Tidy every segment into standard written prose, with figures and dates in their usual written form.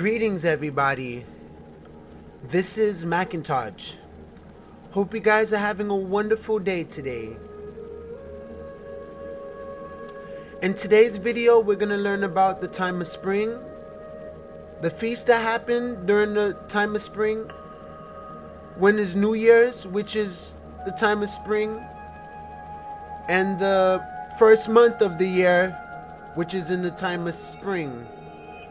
Greetings, everybody. This is Macintosh. Hope you guys are having a wonderful day today. In today's video, we're going to learn about the time of spring, the feast that happened during the time of spring, when is New Year's, which is the time of spring, and the first month of the year, which is in the time of spring.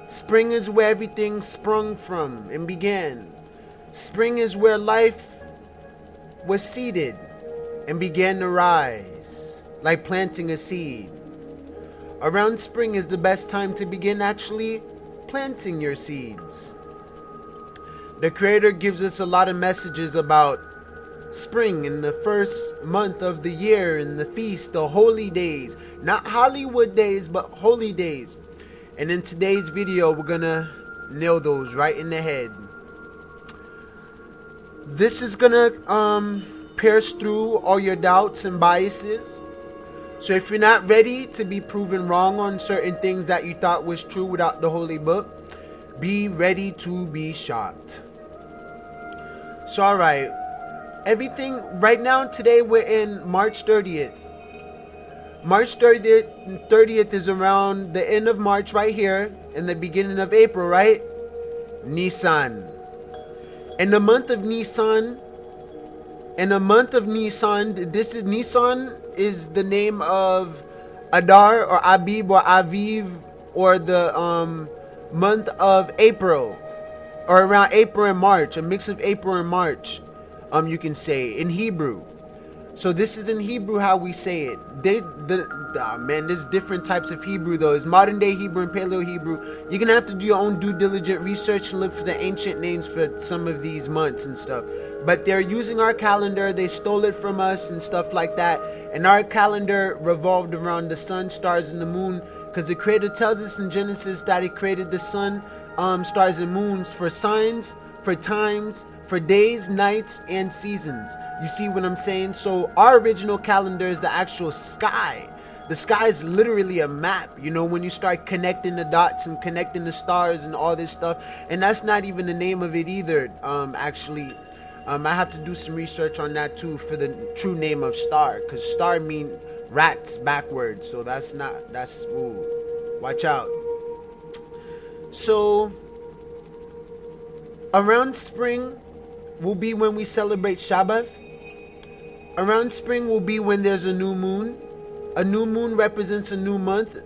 Spring is where everything sprung from and began. Spring is where life was seeded and began to rise, like planting a seed. Around spring is the best time to begin actually planting your seeds. The Creator gives us a lot of messages about spring in the first month of the year, and the feast, the holy days. Not Hollywood days, but holy days. And in today's video, we're gonna nail those right in the head. This is gonna pierce through all your doubts and biases. So if you're not ready to be proven wrong on certain things that you thought was true without the holy book, be ready to be shocked. So alright, everything right now, today we're in March 30th. March 30th is around the end of March right here, in the beginning of April, right? Nisan. In the month of Nisan, this is Nisan is the name of Adar or Abib or Aviv, or the month of April, or around April and March, a mix of April and March, you can say in Hebrew. So this is in Hebrew how we say it. There's different types of Hebrew though. It's modern day Hebrew and Paleo Hebrew. You're gonna have to do your own due diligent research and look for the ancient names for some of these months and stuff. But they're using our calendar. They stole it from us and stuff like that. And our calendar revolved around the sun, stars, and the moon, because the Creator tells us in Genesis that He created the sun, stars, and moons for signs, for times, for days, nights, and seasons. You see what I'm saying? So our original calendar is the actual sky. The sky is literally a map, you know, when you start connecting the dots and connecting the stars and all this stuff. And that's not even the name of it either, actually. I have to do some research on that too for the true name of star, because star mean rats backwards. So ooh, watch out. So around spring will be when we celebrate Shabbat. Around spring will be when there's a new moon. A new moon represents a new month.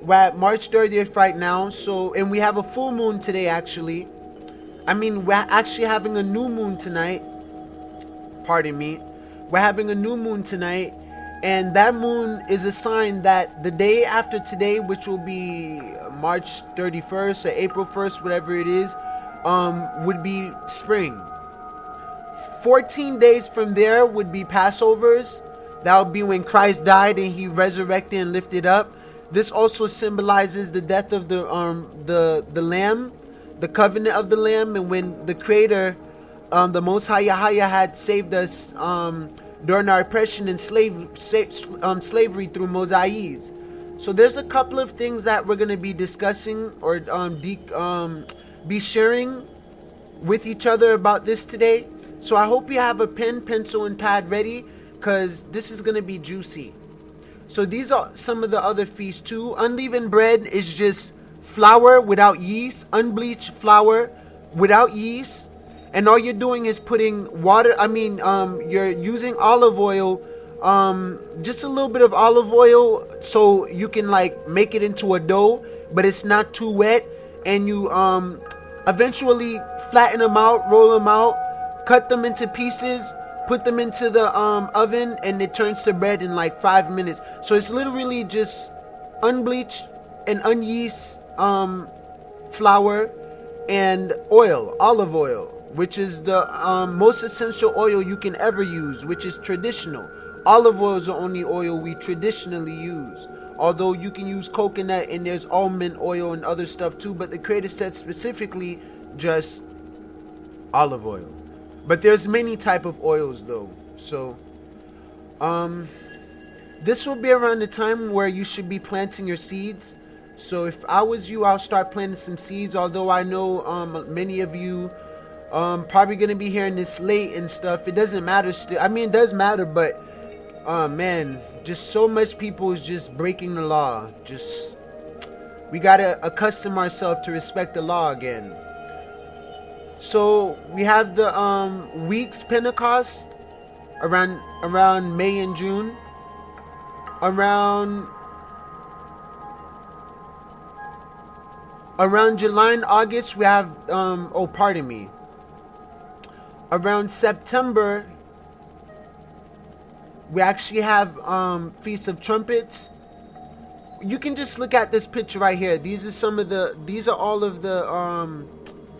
We're at March 30th right now. So, and we have a full moon today actually. We're actually having a new moon tonight. Pardon me. We're having a new moon tonight. And that moon is a sign that the day after today, which will be March 31st or April 1st, whatever it is, would be spring. 14 days from there would be Passovers. That would be when Christ died and He resurrected and lifted up. This also symbolizes the death of the Lamb, the covenant of the Lamb, and when the Creator, the Most High Yahweh, had saved us during our oppression and slavery through Moses. So there's a couple of things that we're going to be discussing or be sharing with each other about this today. So I hope you have a pen, pencil, and pad ready, because this is going to be juicy. So these are some of the other feasts too. Unleavened bread is just flour without yeast, unbleached flour without yeast. And all you're doing is putting water, you're using olive oil, just a little bit of olive oil, so you can like make it into a dough, but it's not too wet. And you eventually flatten them out, roll them out, cut them into pieces, put them into the oven, and it turns to bread in like 5 minutes. So it's literally just unbleached and unyeast flour and oil, olive oil, which is the most essential oil you can ever use, which is traditional. Olive oil is the only oil we traditionally use. Although you can use coconut and there's almond oil and other stuff too, but the Creator said specifically just olive oil. But there's many type of oils though. So this will be around the time where you should be planting your seeds. So if I was you, I'll start planting some seeds. Although I know many of you probably gonna be hearing this late and stuff. It doesn't matter still. I mean, it does matter, but man, just so much people is just breaking the law. Just we gotta accustom ourselves to respect the law again. So we have the weeks Pentecost around May and June. Around July and August we have around September we actually have Feast of Trumpets. You can just look at this picture right here. These are all of the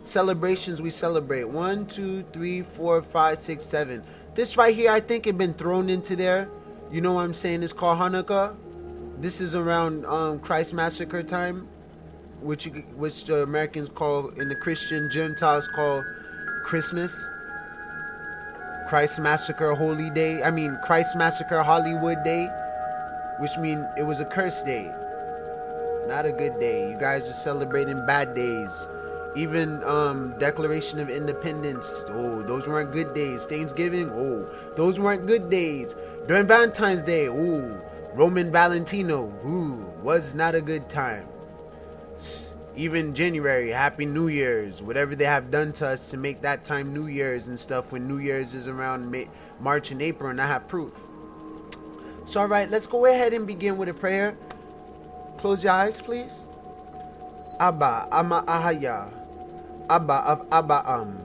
celebrations we celebrate. 1, 2, 3, 4, 5, 6, 7. This right here, I think it been thrown into there. You know what I'm saying? It's called Hanukkah. This is around Christ Massacre time, which the Americans call, and the Christian Gentiles call Christmas. Christ Massacre Holy Day. I mean, Christ Massacre Hollywood Day, which means it was a cursed day. Not a good day. You guys are celebrating bad days. Even Declaration of Independence. Oh, those weren't good days. Thanksgiving. Oh, those weren't good days. During Valentine's Day. Oh, Roman Valentino. Ooh, was not a good time. Even January, Happy New Year's. Whatever they have done to us to make that time New Year's and stuff, when New Year's is around March and April, and I have proof. So alright, let's go ahead and begin with a prayer. Close your eyes, please. Abba, Ama Ahaya. Abba of Abraham.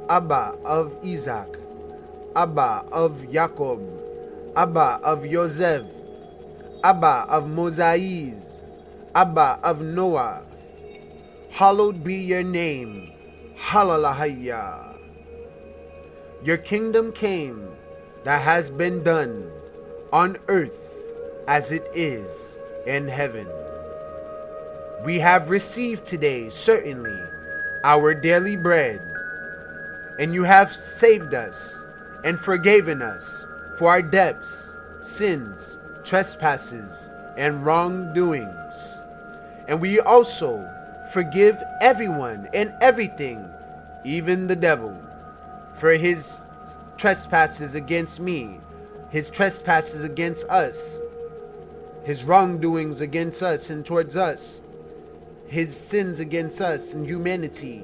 Abba of Isaac. Abba of Jacob. Abba of Joseph. Abba of Moses. Abba of Noah. Hallowed be your name. Hallelujah. Your kingdom came, that has been done on earth as it is in heaven. We have received today, certainly, our daily bread, and you have saved us and forgiven us for our debts, sins, trespasses, and wrongdoings. And we also forgive everyone and everything, even the devil, for his trespasses against me, his trespasses against us, his wrongdoings against us and towards us, his sins against us and humanity.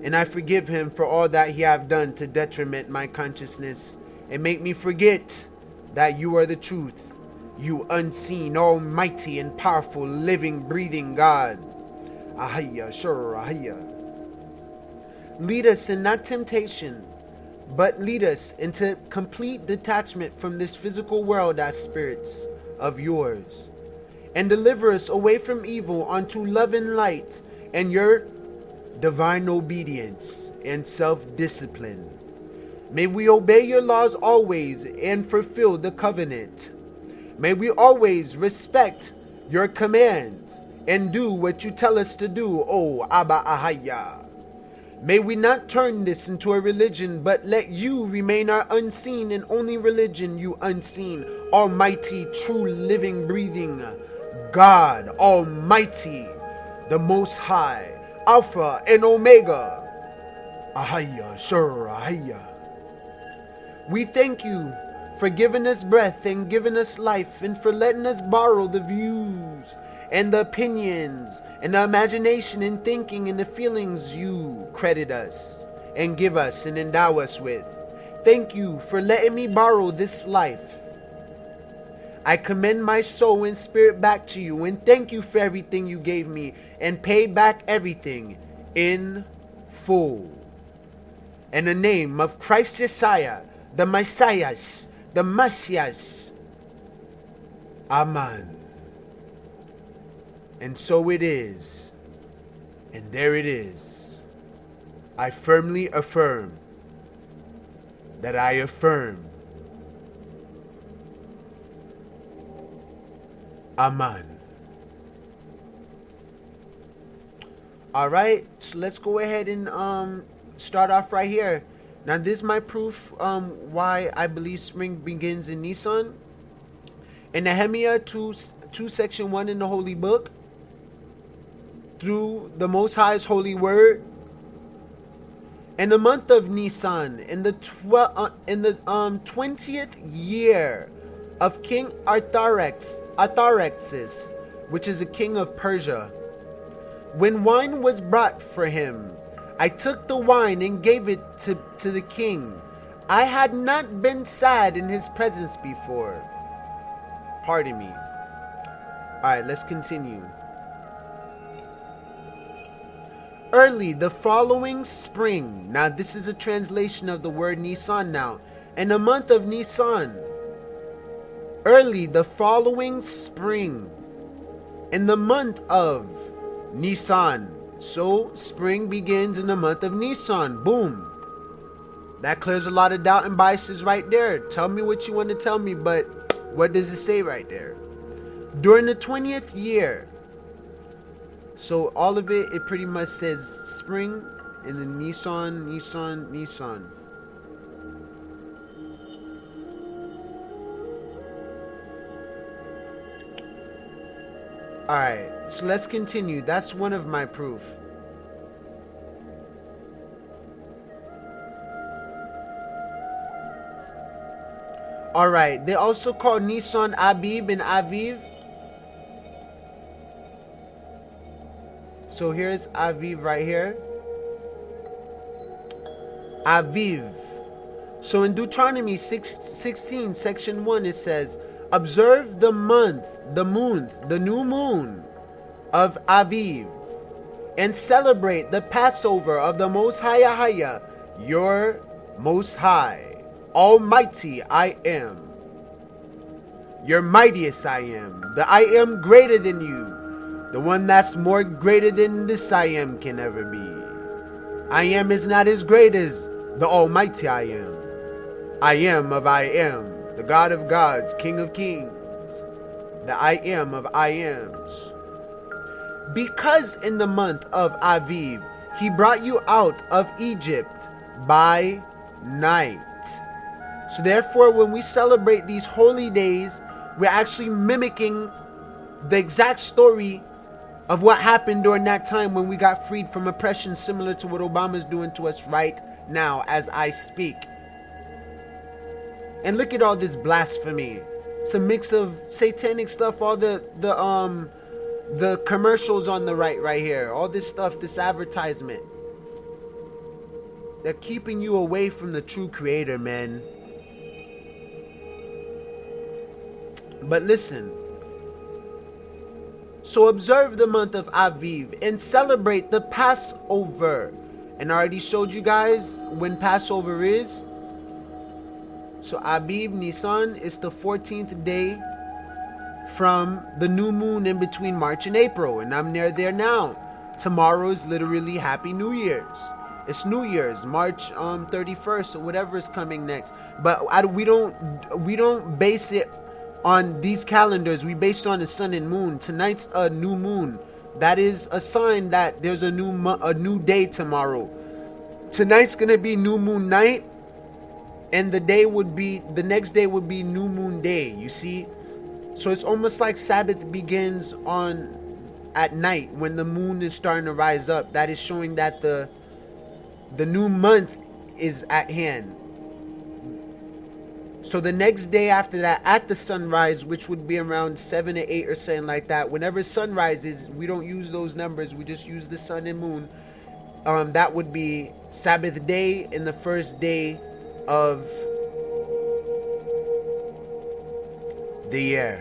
And I forgive him for all that he have done to detriment my consciousness and make me forget that you are the truth, you unseen, almighty and powerful, living, breathing God. Ahaya, sure, ahaya. Lead us in not temptation, but lead us into complete detachment from this physical world as spirits of yours, and deliver us away from evil unto love and light and your divine obedience and self-discipline. May we obey your laws always and fulfill the covenant. May we always respect your commands and do what you tell us to do, O Abba Ahaya. May we not turn this into a religion, but let you remain our unseen and only religion, you unseen, almighty, true, living, breathing God, almighty, the most high, Alpha and Omega. Ahaya, sure, ahaya. We thank you for giving us breath and giving us life, and for letting us borrow the views and the opinions and the imagination and thinking and the feelings you credit us and give us and endow us with. Thank you for letting me borrow this life. I commend my soul and spirit back to you, and thank you for everything you gave me, and pay back everything in full. In the name of Christ Josiah, the Messiah, the Messias. Amen. And so it is, and there it is. I firmly affirm that I affirm. Amen. All right, so let's go ahead and start off right here. Now, this is my proof why I believe spring begins in Nisan. In Nehemiah 2 section 1 in the Holy Book, through the Most High's holy word. In the month of Nisan, in the 20th year of King Artaxerxes, which is a king of Persia, when wine was brought for him, I took the wine and gave it to the king. I had not been sad in his presence before. Pardon me. Alright, let's continue. Early the following spring. Now this is a translation of the word Nisan now. In the month of Nisan. Early the following spring. In the month of Nisan. So spring begins in the month of Nisan. Boom. That clears a lot of doubt and biases right there. Tell me what you want to tell me, but what does it say right there? During the 20th year. So all of it pretty much says spring and then Nisan. Alright, so let's continue. That's one of my proof. Alright, they also call Nisan Abib and Aviv. So here's Aviv right here. Aviv. So in Deuteronomy 16, section 1, it says, observe the month, the new moon of Aviv, and celebrate the Passover of the Most High, your Most High, Almighty I am, your mightiest I am, the I am greater than you, the one that's more greater than this I am can ever be. I am is not as great as the Almighty I am. I am of I am, the God of gods, King of kings, the I am of I ams. Because in the month of Aviv, he brought you out of Egypt by night. So therefore, when we celebrate these holy days, we're actually mimicking the exact story of what happened during that time when we got freed from oppression, similar to what Obama's doing to us right now as I speak. And look at all this blasphemy. It's a mix of satanic stuff, all the commercials on the right here, all this stuff, this advertisement. They're keeping you away from the true creator, man. But listen. So observe the month of Aviv and celebrate the Passover. And I already showed you guys when Passover is. So Aviv, Nisan, is the 14th day from the new moon in between March and April. And I'm near there now. Tomorrow is literally Happy New Year's. It's New Year's, March 31st or whatever is coming next. But we don't base it on these calendars. We based on the sun and moon. Tonight's a new moon. That is a sign that there's a new day tomorrow. Tonight's gonna be new moon night, and the next day would be new moon day. You see, so it's almost like Sabbath begins at night when the moon is starting to rise up. That is showing that the new month is at hand. So the next day after that, at the sunrise, which would be around 7 or 8 or something like that, whenever sun rises, we don't use those numbers, we just use the sun and moon. That would be Sabbath day and the first day of the year.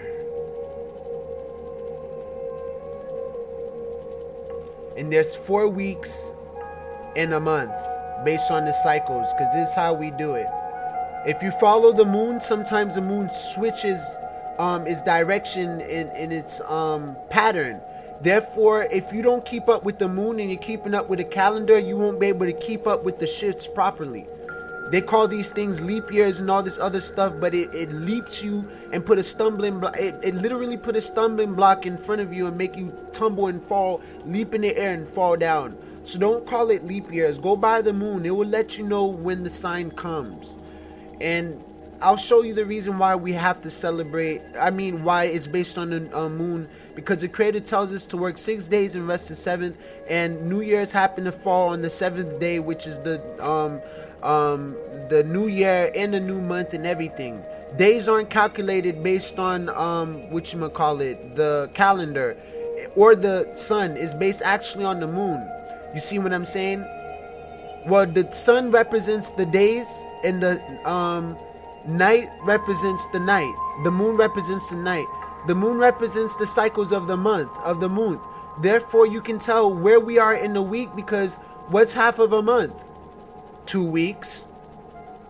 And there's 4 weeks in a month based on the cycles, because this is how we do it. If you follow the moon, sometimes the moon switches its direction in its pattern. Therefore, if you don't keep up with the moon and you're keeping up with the calendar, you won't be able to keep up with the shifts properly. They call these things leap years and all this other stuff, but it leaps you and put a stumbling block. It literally put a stumbling block in front of you and make you tumble and fall, leap in the air and fall down. So don't call it leap years. Go by the moon. It will let you know when the sign comes. And I'll show you the reason why we have to celebrate. I mean, why it's based on the moon, because the Creator tells us to work 6 days and rest the seventh, and New Year's happen to fall on the seventh day, which is the new year and the new month and everything. Days aren't calculated based on the calendar or the sun. Is based actually on the moon. You see what I'm saying? Well, the sun represents the days, and the night represents the night. The moon represents the night. The moon represents the cycles of the month, Therefore, you can tell where we are in the week, because what's half of a month? 2 weeks.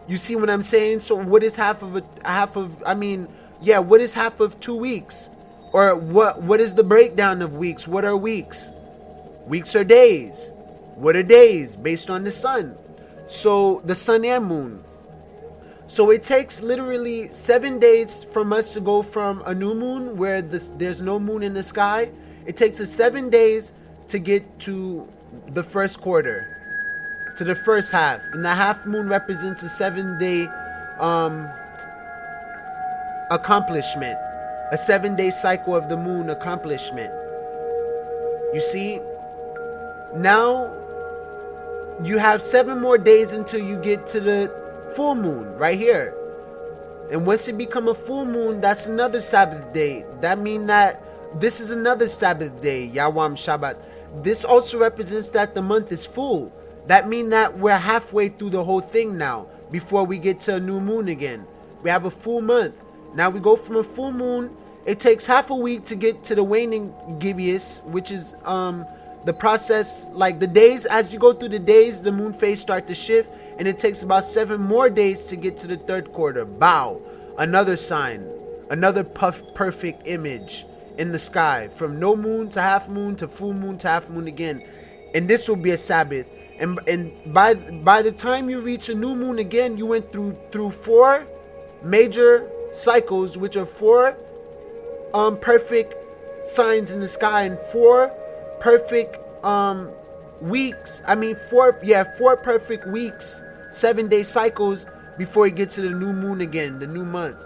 You see what I'm saying? So what is what is half of 2 weeks? Or what is the breakdown of weeks? What are weeks? Weeks are days. What are days? Based on the sun. So the sun and moon. So it takes literally 7 days from us to go from a new moon where there's no moon in the sky. It takes us 7 days to get to the first quarter, to the first half. And the half moon represents a 7-day accomplishment, a 7-day cycle of the moon accomplishment. You see, now you have 7 more days until you get to the full moon right here. And once it become a full moon, that's another Sabbath day. That means that this is another Sabbath day, Yawam Shabbat. This also represents that the month is full. That means that we're halfway through the whole thing now, before we get to a new moon again. We have a full month. Now we go from a full moon. It takes half a week to get to the waning gibbous, which is the process, like the days. As you go through the days, the moon phase start to shift, and it takes about 7 more days to get to the third quarter. Bow, another sign, another perfect image in the sky, from no moon to half moon to full moon to half moon again. And this will be a Sabbath. And by the time you reach a new moon again, you went through 4 major cycles, which are 4 perfect signs in the sky, and 4 perfect weeks. I mean 4 perfect weeks, 7-day cycles before it gets to the new moon again, the new month.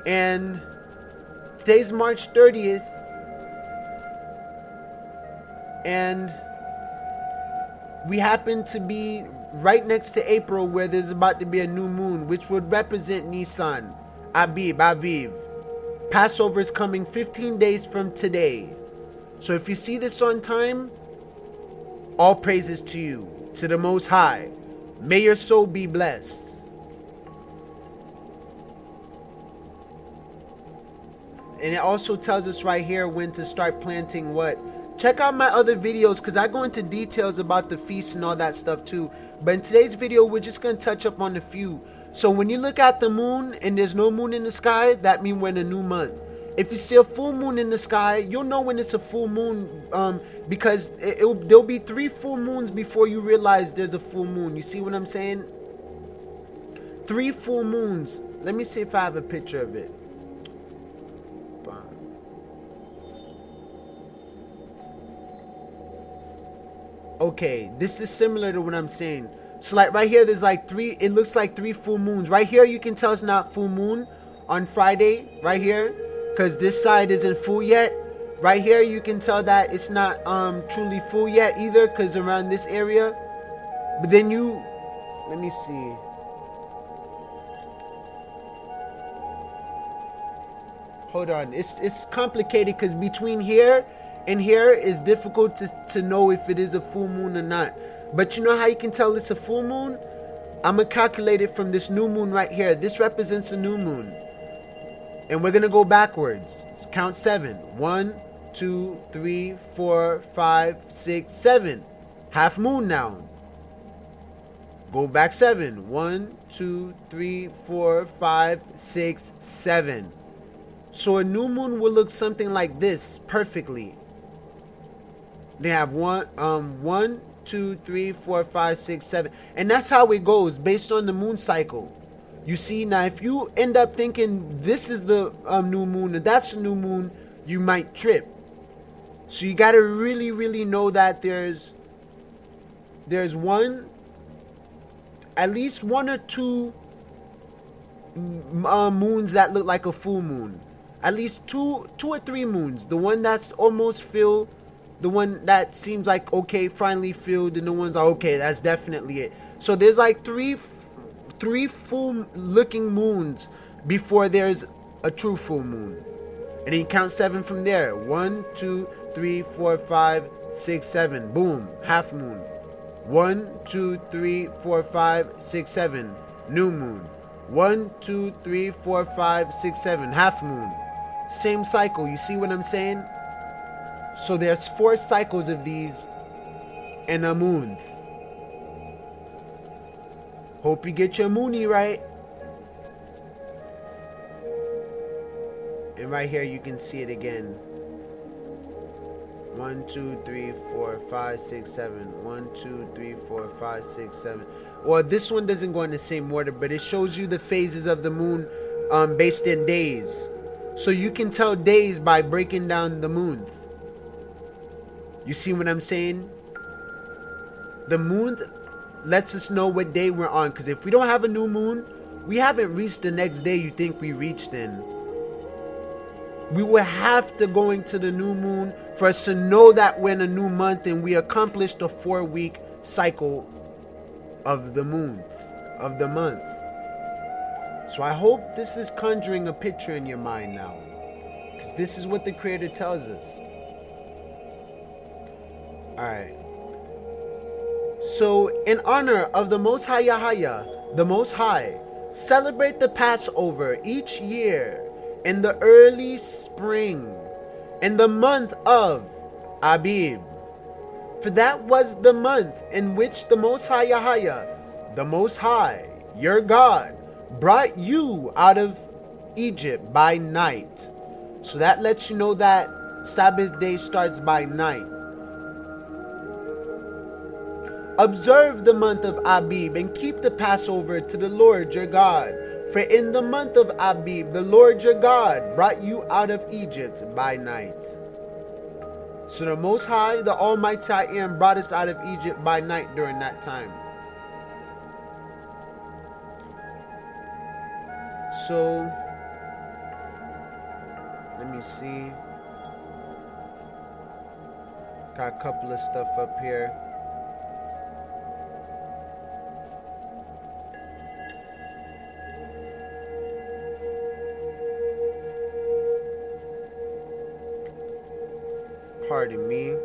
And today's March 30th, and we happen to be right next to April, where there's about to be a new moon, which would represent Nisan, Aviv. Passover is coming 15 days from today. So if you see this on time, all praises to you, to the Most High. May your soul be blessed. And it also tells us right here when to start planting what. Check out my other videos, because I go into details about the feasts and all that stuff too. But in today's video, we're just going to touch up on a few. So when you look at the moon and there's no moon in the sky, that means we're in a new month. If you see a full moon in the sky, you'll know when it's a full moon, because there'll be 3 full moons before you realize there's a full moon. You see what I'm saying? 3 full moons. Let me see if I have a picture of it. Okay, this is similar to what I'm saying. So like right here, there's like 3, it looks like 3 full moons. Right here, you can tell it's not full moon on Friday, right here, because this side isn't full yet. Right here, you can tell that it's not truly full yet either, because around this area. But then let me see. Hold on, it's complicated, because between here and here is difficult to know if it is a full moon or not. But you know how you can tell it's a full moon? I'm going to calculate it from this new moon right here. This represents a new moon. And we're going to go backwards. Count 7. 1, 2, 3, 4, 5, 6, 7. Half moon now. Go back 7. 1, 2, 3, 4, 5, 6, 7. So a new moon will look something like this perfectly. They have 1, 2, 3, 4, 5, 6, 7. And that's how it goes based on the moon cycle. You see, now if you end up thinking this is the new moon and that's the new moon, you might trip. So you got to really, really know that there's at least 1 or 2 moons that look like a full moon. At least two or three moons. The one that's almost filled, the one that seems like okay, finally filled, and the ones are okay. That's definitely it. So there's like three full looking moons before there's a true full moon. And then you count 7 from there. 1, 2, 3, 4, 5, 6, 7. Boom. Half moon. 1, 2, 3, 4, 5, 6, 7. New moon. 1, 2, 3, 4, 5, 6, 7. Half moon. Same cycle. You see what I'm saying? So there's 4 cycles of these in a month. Hope you get your moonie right. And right here you can see it again. 1, 2, 3, 4, 5, 6, 7. 1, 2, 3, 4, 5, 6, 7. Well, this one doesn't go in the same order, but it shows you the phases of the moon based in days. So you can tell days by breaking down the moon. You see what I'm saying? The moon lets us know what day we're on, because if we don't have a new moon, we haven't reached the next day you think we reached in. We will have to go into the new moon for us to know that we're in a new month and we accomplished a 4-week cycle of the month. So I hope this is conjuring a picture in your mind now, because this is what the Creator tells us. Alright. So in honor of the Most High Yahaya, the Most High, celebrate the Passover each year in the early spring, in the month of Abib. For that was the month in which the Most High Yahaya, the Most High, your God, brought you out of Egypt by night. So that lets you know that Sabbath day starts by night. Observe the month of Abib and keep the Passover to the Lord your God. For in the month of Abib, the Lord your God brought you out of Egypt by night. So the Most High, the Almighty I Am, brought us out of Egypt by night during that time. So, let me see. Got a couple of stuff up here. Pardon me.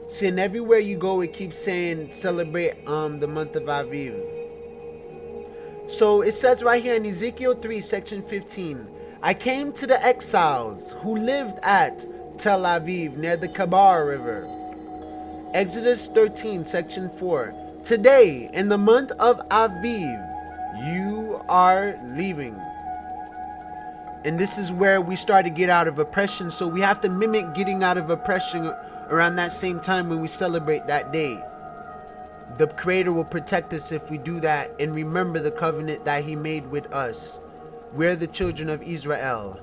See, and everywhere you go, it keeps saying celebrate the month of Aviv. So it says right here in Ezekiel 3, section 15, I came to the exiles who lived at Tel Aviv near the Kabar River. Exodus 13, section 4. Today, in the month of Aviv, you are leaving. And this is where we start to get out of oppression. So we have to mimic getting out of oppression around that same time when we celebrate that day. The Creator will protect us if we do that and remember the covenant that He made with us. We're the children of Israel.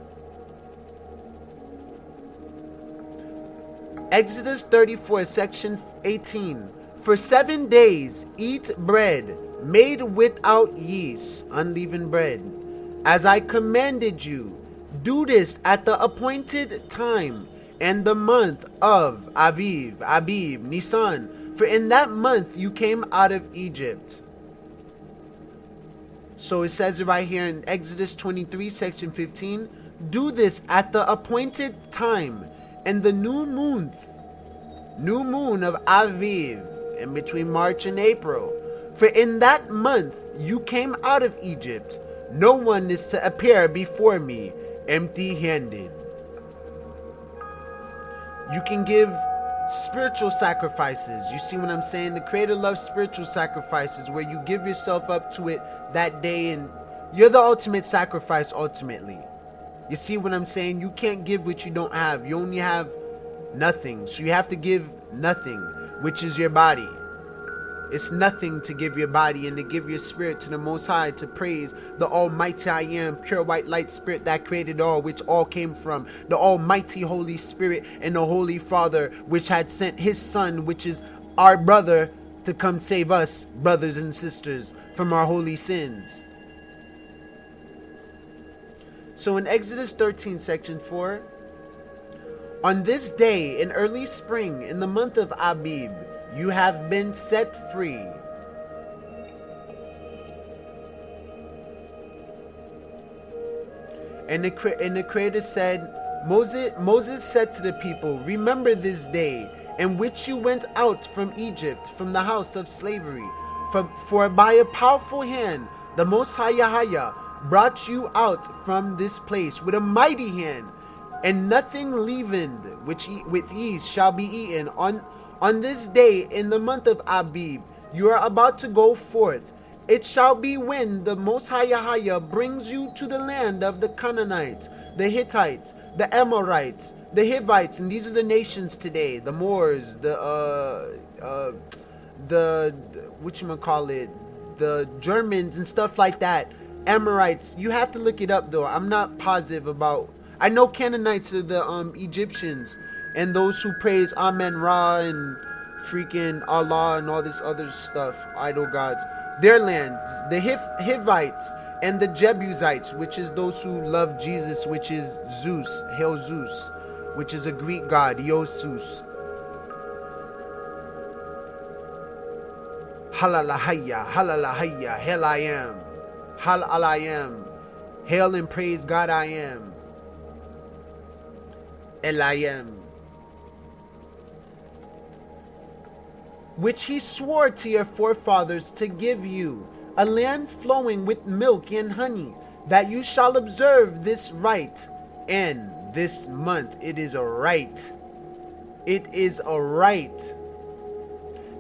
Exodus 34, section 18. For 7 days eat bread made without yeast, unleavened bread. As I commanded you, do this at the appointed time and the month of Aviv, Abib, Nisan. For in that month you came out of Egypt. So it says it right here in Exodus 23, section 15. Do this at the appointed time and the new moon of Aviv, in between March and April. For in that month you came out of Egypt. No one is to appear before me empty-handed. You can give spiritual sacrifices. You see what I'm saying? The Creator loves spiritual sacrifices where you give yourself up to it that day and you're the ultimate sacrifice ultimately. You see what I'm saying? You can't give what you don't have. You only have nothing. So you have to give nothing, which is your body. It's nothing to give your body and to give your spirit to the Most High, to praise the Almighty I Am, pure white light spirit that created all, which all came from the Almighty Holy Spirit and the Holy Father, which had sent His Son, which is our brother, to come save us, brothers and sisters, from our holy sins. So in Exodus 13, section 4, on this day in early spring, in the month of Abib, you have been set free. And the Creator said, Moses said to the people, remember this day in which you went out from Egypt, from the house of slavery. For by a powerful hand, the Most High Yahweh brought you out from this place with a mighty hand, and nothing leavened which with yeast shall be eaten. On this day in the month of Abib, you are about to go forth. It shall be when the Most High Yahweh brings you to the land of the Canaanites, the Hittites, the Amorites, the Hivites, and these are the nations today, the Moors, the Germans and stuff like that, Amorites. You have to look it up though. I'm not positive about. I know Canaanites are the Egyptians and those who praise Amen Ra and freaking Allah and all this other stuff, idol gods. Their lands, the Hivites and the Jebusites, which is those who love Jesus, which is Zeus, Hail Zeus, which is a Greek god, Iosus. Halalahaya, halalahaya, hail I am, hal I am, hail and praise God I am, El I am. Which he swore to your forefathers to give you, a land flowing with milk and honey, that you shall observe this rite and this month. It is a rite. It is a rite.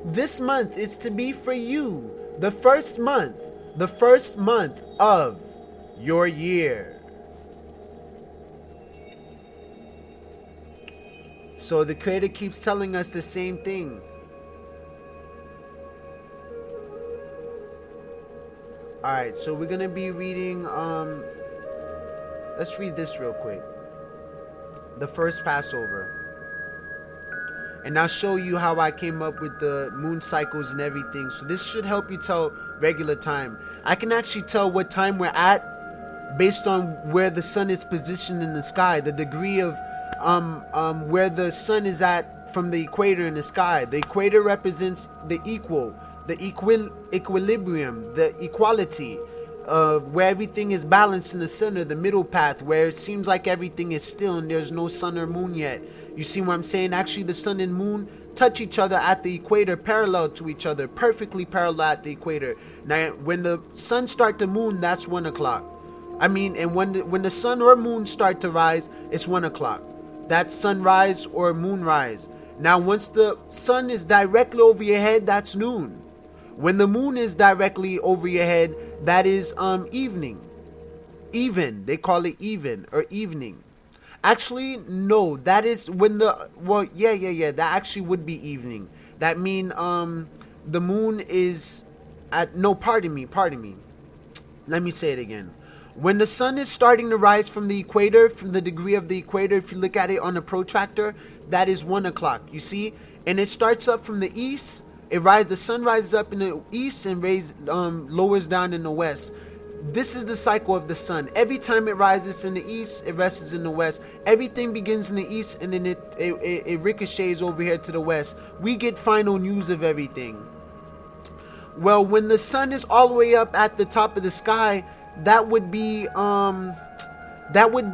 This month is to be for you the first month of your year. So the Creator keeps telling us the same thing. Alright, so we're going to be reading, let's read this real quick. The first Passover. And I'll show you how I came up with the moon cycles and everything. So this should help you tell regular time. I can actually tell what time we're at based on where the sun is positioned in the sky. The degree of where the sun is at from the equator in the sky. The equator represents the equilibrium, the equality of where everything is balanced in the center, the middle path, where it seems like everything is still and there's no sun or moon yet. You see what I'm saying? Actually, the sun and moon touch each other at the equator, parallel to each other, perfectly parallel at the equator. Now, when the sun starts to moon, that's 1 o'clock. I mean, and when the sun or moon start to rise, it's 1 o'clock. That's sunrise or moonrise. Now, once the sun is directly over your head, that's noon. When the moon is directly over your head, that is evening. Even, they call it even or evening. Actually, no, that is when that actually would be evening. That mean the moon is at, no, pardon me. Let me say it again. When the sun is starting to rise from the equator, from the degree of the equator, if you look at it on a protractor, that is 1 o'clock, you see? And it starts up from the east. The sun rises up in the east and lowers down in the west. This is the cycle of the sun. Every time it rises in the east, it rests in the west. Everything begins in the east and then it ricochets over here to the west. We get final news of everything. Well, when the sun is all the way up at the top of the sky, that would be that would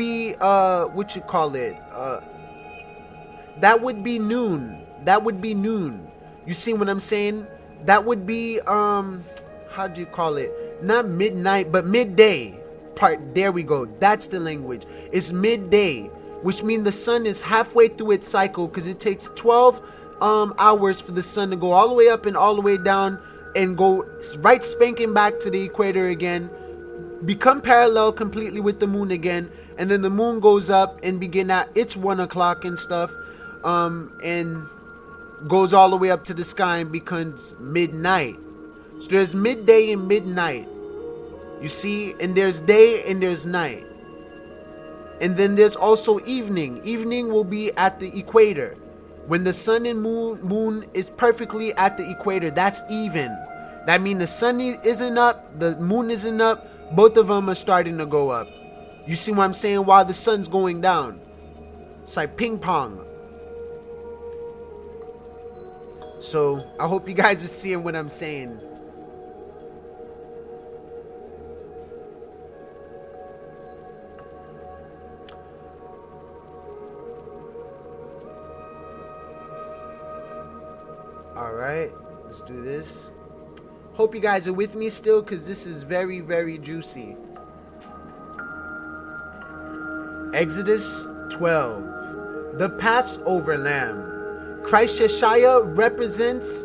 be noon. You see what I'm saying? That would be how do you call it? Not midnight, but midday part. There we go. That's the language. It's midday, which means the sun is halfway through its cycle, because it takes 12 hours for the sun to go all the way up and all the way down and go right spanking back to the equator again, become parallel completely with the moon again, and then the moon goes up and begin at its 1 o'clock and stuff, and goes all the way up to the sky and becomes midnight. So there's midday and midnight, you see, and there's day and there's night. And then there's also evening. Evening will be at the equator. When the sun and moon is perfectly at the equator, that's even. That means the sun isn't up, the moon isn't up, both of them are starting to go up. You see what I'm saying? While the sun's going down. It's like ping pong. So I hope you guys are seeing what I'm saying. Alright, let's do this. Hope you guys are with me still, because this is very, very juicy. Exodus 12. The Passover Lamb. Christ Yeshua represents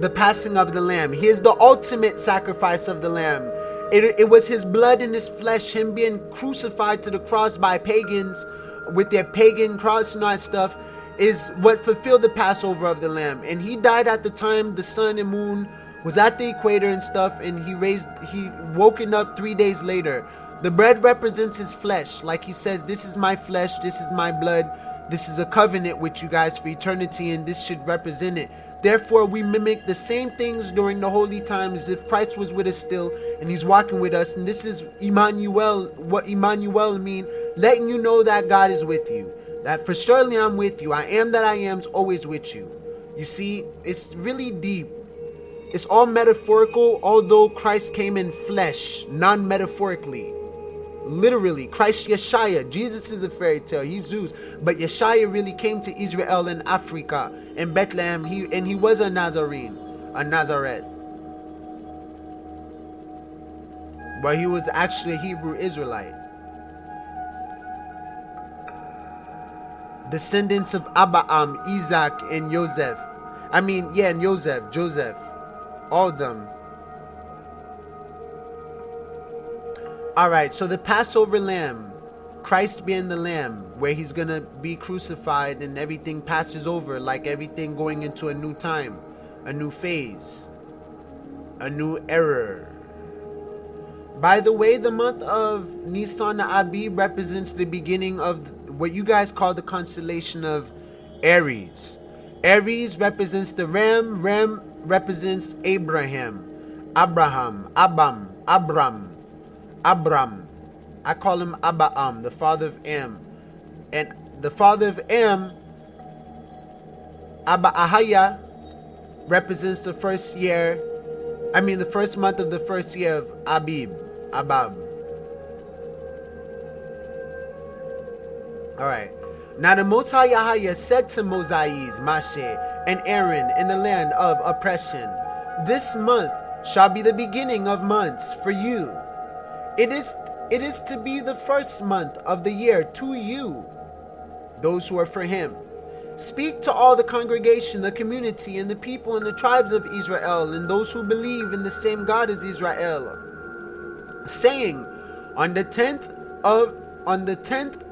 the passing of the Lamb. He is the ultimate sacrifice of the Lamb. It was his blood and his flesh, him being crucified to the cross by pagans with their pagan cross and all that stuff, is what fulfilled the Passover of the Lamb. And he died at the time the sun and moon was at the equator and stuff, and he woken up 3 days later. The bread represents his flesh, like he says, this is my flesh, this is my blood, this is a covenant with you guys for eternity, and this should represent it. Therefore, we mimic the same things during the holy times as if Christ was with us still, and he's walking with us. And this is Emmanuel, what Emmanuel mean, letting you know that God is with you. That for surely I'm with you. I am that I am is always with you. You see, it's really deep. It's all metaphorical, although Christ came in flesh, non-metaphorically. Literally, Christ Yeshua. Jesus is a fairy tale. He's Zeus. But Yeshua really came to Israel and Africa, in Bethlehem. He was a Nazarene, a Nazareth. But he was actually a Hebrew Israelite. Descendants of Abraham, Isaac, and Joseph. Joseph. All of them. Alright, so the Passover Lamb, Christ being the Lamb, where he's gonna be crucified and everything passes over, like everything going into a new time, a new phase, a new era. By the way, the month of Nisan Abib represents the beginning of what you guys call the constellation of Aries. Aries represents the ram. Ram represents Abram. I call him Abraham, the father of Am. And the father of Am, Abba represents the first month of the first year of Abab. Alright. Now the Most High Yahweh said to Moses, Moshe, and Aaron in the land of oppression, this month shall be the beginning of months for you. It is to be the first month of the year to you, those who are for him. Speak to all the congregation, the community, and the people and the tribes of Israel, and those who believe in the same God as Israel, saying, on the 10th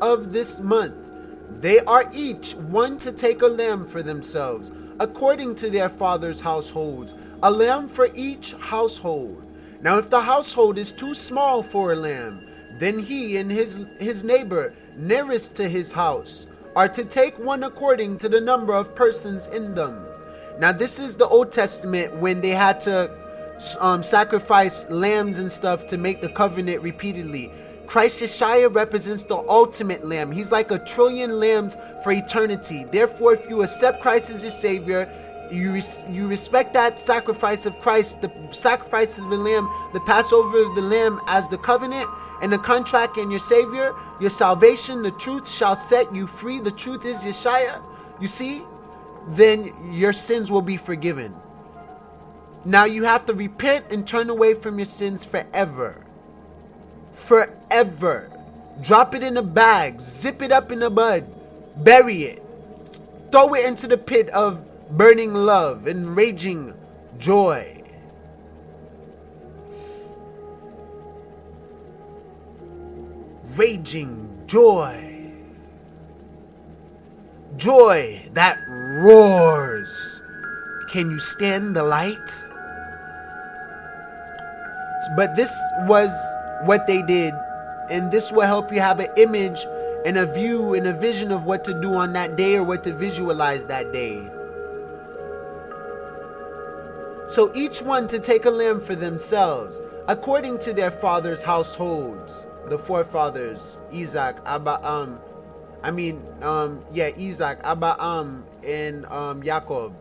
of this month, they are each one to take a lamb for themselves, according to their father's households, a lamb for each household. Now if the household is too small for a lamb, then he and his neighbor nearest to his house are to take one according to the number of persons in them. Now this is the Old Testament, when they had to sacrifice lambs and stuff to make the covenant repeatedly. Christ Yeshua represents the ultimate lamb. He's like 1 trillion lambs for eternity. Therefore, if you accept Christ as your Savior, you respect that sacrifice of Christ, the sacrifice of the lamb, the Passover of the lamb as the covenant and the contract, and your Savior, your salvation, the truth shall set you free. The truth is Yeshua. You see? Then your sins will be forgiven. Now you have to repent and turn away from your sins forever. Forever. Drop it in a bag, zip it up in a bud, bury it, throw it into the pit of burning love and raging joy. Raging joy. Joy that roars. Can you stand the light? But this was what they did, and this will help you have an image and a view and a vision of what to do on that day or what to visualize that day. So each one to take a lamb for themselves, according to their fathers' households, the forefathers, Isaac, Abraham, Isaac, Abraham, and Jacob,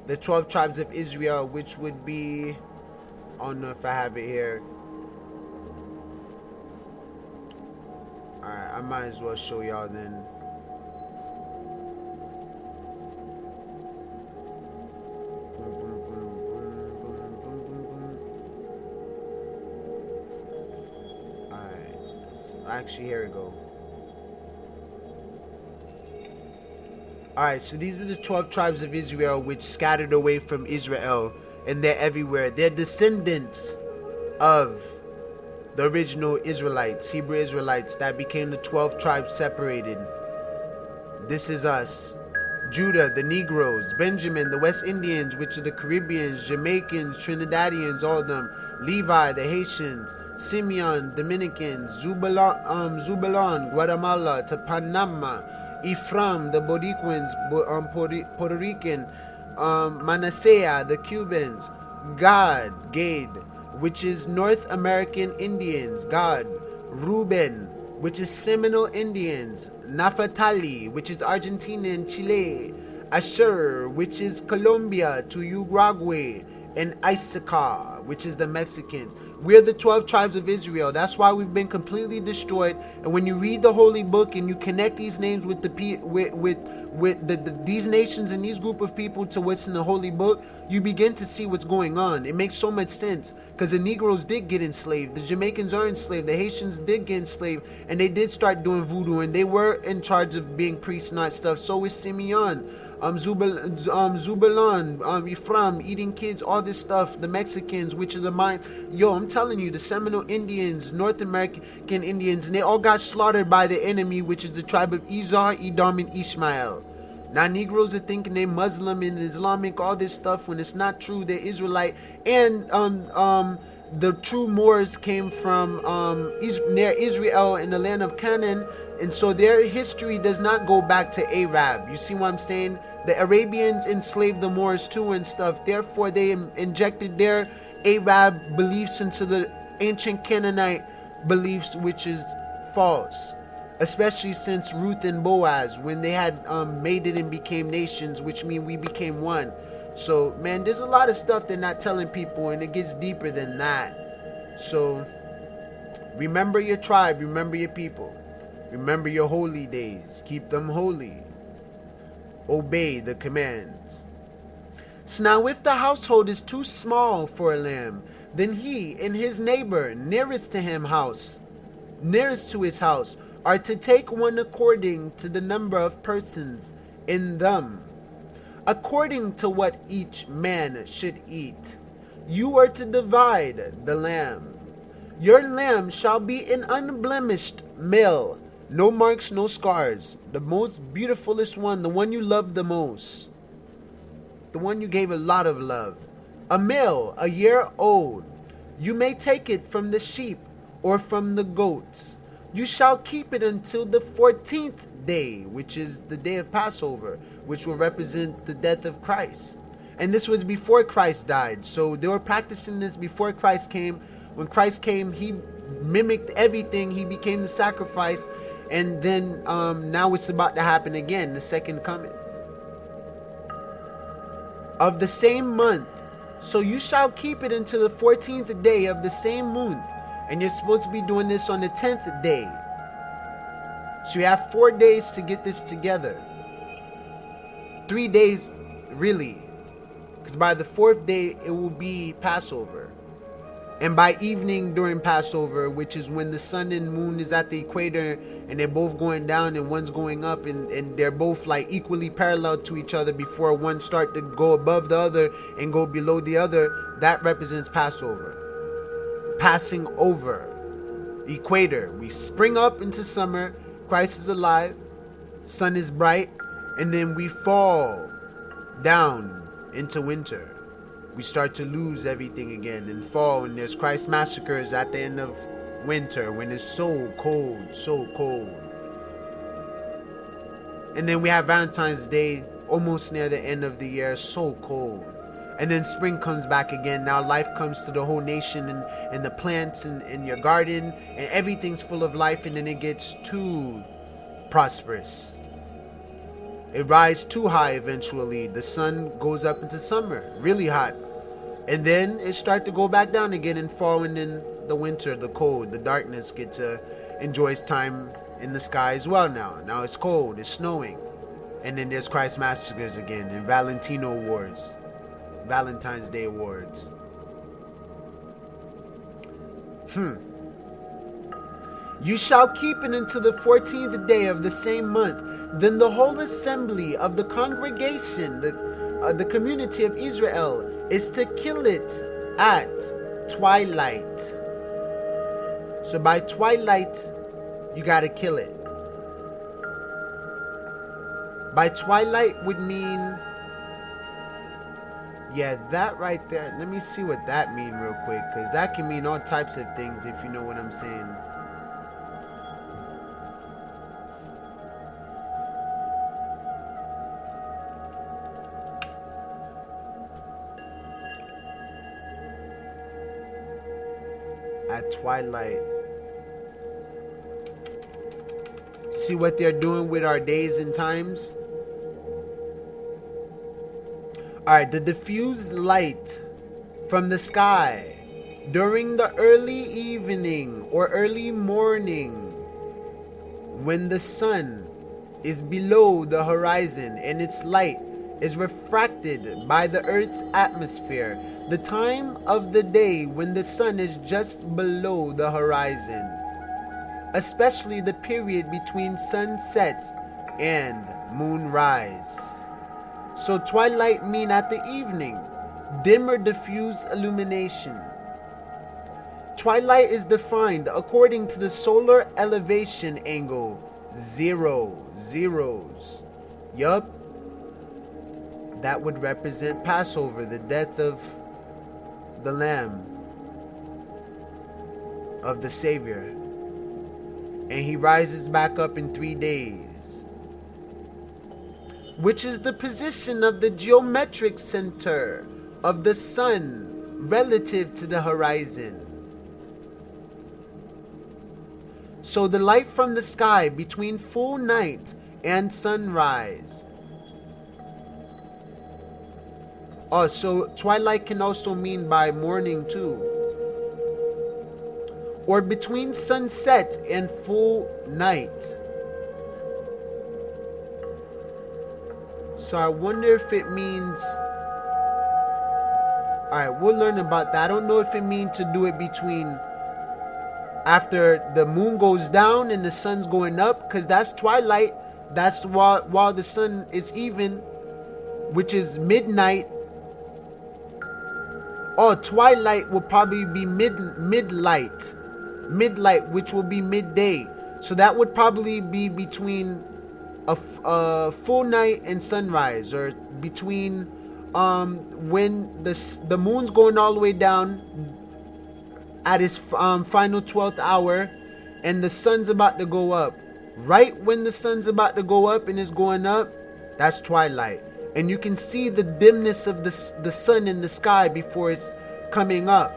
the 12 tribes of Israel, which would be, I don't know if I have it here. Alright, I might as well show y'all then. Actually, here we go. Alright, so these are the 12 tribes of Israel which scattered away from Israel, and they're everywhere. They're descendants of the original Israelites, Hebrew Israelites, that became the 12 tribes separated. This is us. Judah, the Negroes. Benjamin, the West Indians, which are the Caribbeans, Jamaicans, Trinidadians, all of them. Levi, the Haitians. Simeon, Dominicans. Zebulon, Guatemala, to Panama. Ephraim, the Boricuans, Puerto Rican. Manasseh, the Cubans. Gad, which is North American Indians. Gad. Reuben, which is Seminole Indians. Naphtali, which is Argentina and Chile. Asher, which is Colombia to Uruguay. And Issachar, which is the Mexicans. We're the 12 tribes of Israel. That's why we've been completely destroyed. And when you read the holy book and you connect these names with these nations and these group of people to what's in the holy book, you begin to see what's going on. It makes so much sense, because the Negroes did get enslaved, the Jamaicans are enslaved, the Haitians did get enslaved, and they did start doing voodoo, and they were in charge of being priests and that stuff. So is Simeon, Zebulon, Ephraim, eating kids, all this stuff. The Mexicans, which are the I'm telling you, the Seminole Indians, North American Indians, and they all got slaughtered by the enemy, which is the tribe of Esau, Edom, and Ishmael. Now Negroes are thinking they're Muslim and Islamic, all this stuff, when it's not true. They're Israelite. And the true Moors came from near Israel in the land of Canaan, and so their history does not go back to Arab. You see what I'm saying? The Arabians enslaved the Moors too and stuff. Therefore, they injected their Arab beliefs into the ancient Canaanite beliefs, which is false. Especially since Ruth and Boaz, when they had made it and became nations, which mean we became one. So, man, there's a lot of stuff they're not telling people, and it gets deeper than that. So, remember your tribe, remember your people. Remember your holy days, keep them holy. Obey the commands. So now if the household is too small for a lamb, then he and his neighbor nearest to his house, are to take one according to the number of persons in them, according to what each man should eat. You are to divide the lamb. Your lamb shall be an unblemished male, no marks, no scars, the most beautifulest one, the one you love the most, the one you gave a lot of love, a male, a year old. You may take it from the sheep or from the goats. You shall keep it until the 14th day, which is the day of Passover, which will represent the death of Christ. And this was before Christ died. So they were practicing this before Christ came. When Christ came, he mimicked everything. He became the sacrifice. And then now it's about to happen again, the second coming of the same month. So you shall keep it until the 14th day of the same month. And you're supposed to be doing this on the 10th day. So you have 4 days to get this together. 3 days, really. Because by the 4th day, it will be Passover. And by evening during Passover, which is when the sun and moon is at the equator, and they're both going down and one's going up, and they're both like equally parallel to each other before one start to go above the other and go below the other, that represents Passover. Passing over. Equator. We spring up into summer. Christ is alive. Sun is bright. And then we fall down into winter. We start to lose everything again and fall. And there's Christ massacres at the end of winter when it's so cold, so cold. And then we have Valentine's Day almost near the end of the year, so cold. And then spring comes back again. Now life comes to the whole nation, and the plants in your garden, and everything's full of life, and then it gets too prosperous. It rises too high eventually. The sun goes up into summer, really hot. And then it starts to go back down again in fall, and then the winter, the cold, the darkness get to enjoy its time in the sky as well now. Now it's cold, it's snowing. And then there's Christ massacres again, and Valentino Wars. Valentine's Day Awards. You shall keep it until the 14th day of the same month. Then the whole assembly of the congregation, the community of Israel, is to kill it at twilight. So by twilight, you gotta kill it. By twilight would mean, yeah, that right there. Let me see what that mean real quick, because that can mean all types of things if you know what I'm saying. At twilight. See what they're doing with our days and times? Alright, the diffused light from the sky during the early evening or early morning when the sun is below the horizon and its light is refracted by the Earth's atmosphere. The time of the day when the sun is just below the horizon, especially the period between sunset and moonrise. So twilight mean at the evening, dim or diffuse illumination. Twilight is defined according to the solar elevation angle, zeros. Yup. That would represent Passover, the death of the Lamb, of the Savior. And he rises back up in 3 days, which is the position of the geometric center of the sun relative to the horizon. So the light from the sky between full night and sunrise. Oh, so twilight can also mean by morning too. Or between sunset and full night. So I wonder if it means... Alright, we'll learn about that. I don't know if it means to do it between after the moon goes down and the sun's going up, because that's twilight. That's while the sun is even, which is midnight. Oh, twilight will probably be midlight, which will be midday. So that would probably be between a full night and sunrise, or between when the moon's going all the way down at its final 12th hour, and the sun's about to go up. Right when the sun's about to go up and is going up, that's twilight. And you can see the dimness of the sun in the sky before it's coming up.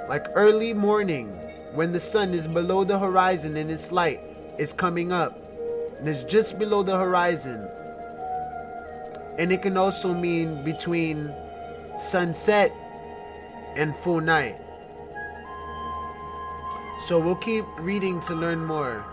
Like early morning, when the sun is below the horizon and its light is coming up. And it's just below the horizon. And it can also mean between sunset and full night. So we'll keep reading to learn more.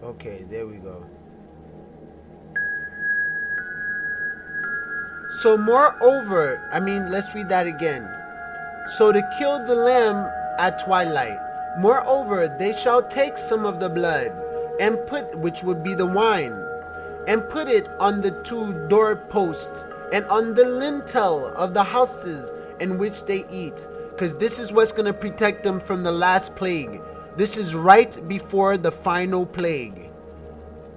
Okay, there we go. So moreover, let's read that again. So to kill the lamb at twilight. Moreover, they shall take some of the blood and put, which would be the wine, and put it on the 2 doorposts and on the lintel of the houses in which they eat. Because this is what's going to protect them from the last plague. This is right before the final plague.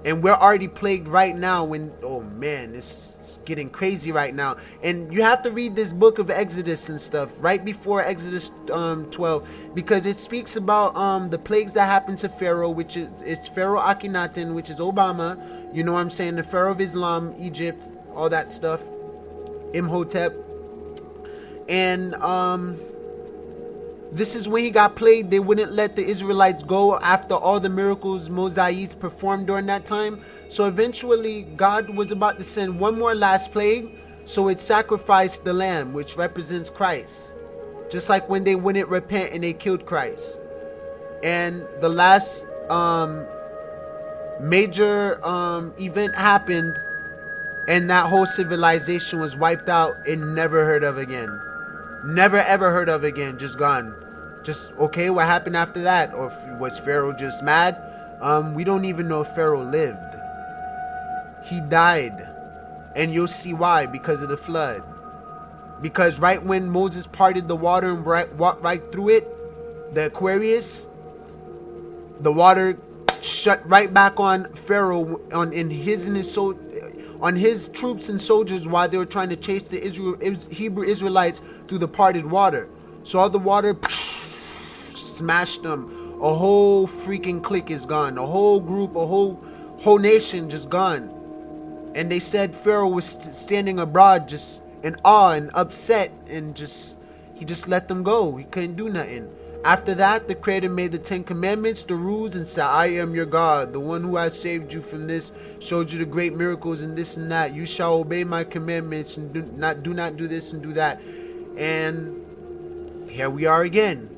And we're already plagued right now when, oh man, it's getting crazy right now. And you have to read this book of Exodus and stuff right before Exodus 12, because it speaks about the plagues that happened to Pharaoh, which is, it's Pharaoh Akhenaten, which is Obama, you know what I'm saying, the Pharaoh of Islam, Egypt, all that stuff, Imhotep. And this is when he got plagued. They wouldn't let the Israelites go after all the miracles Moses performed during that time. So eventually God was about to send one more last plague. So it sacrificed the lamb, which represents Christ. Just like when they wouldn't repent and they killed Christ. And the last major event happened, and that whole civilization was wiped out and never heard of again. Never ever heard of again. Just gone. Just, okay, what happened after that? Or was Pharaoh just mad? We don't even know if Pharaoh lived. He died. And you'll see why, because of the flood. Because right when Moses parted the water and walked right through it, the Aquarius, the water shut right back on Pharaoh, on his troops and soldiers, while they were trying to chase the Hebrew Israelites through the parted water. So all the water smashed them. A whole freaking clique is gone. A whole group, a whole nation just gone. And they said Pharaoh was standing abroad just in awe and upset, and he just let them go. He couldn't do nothing. After that, the Creator made the 10 Commandments, the rules, and said, I am your God, the one who has saved you from this, showed you the great miracles and this and that. You shall obey my commandments and do not do this and do that. And here we are again.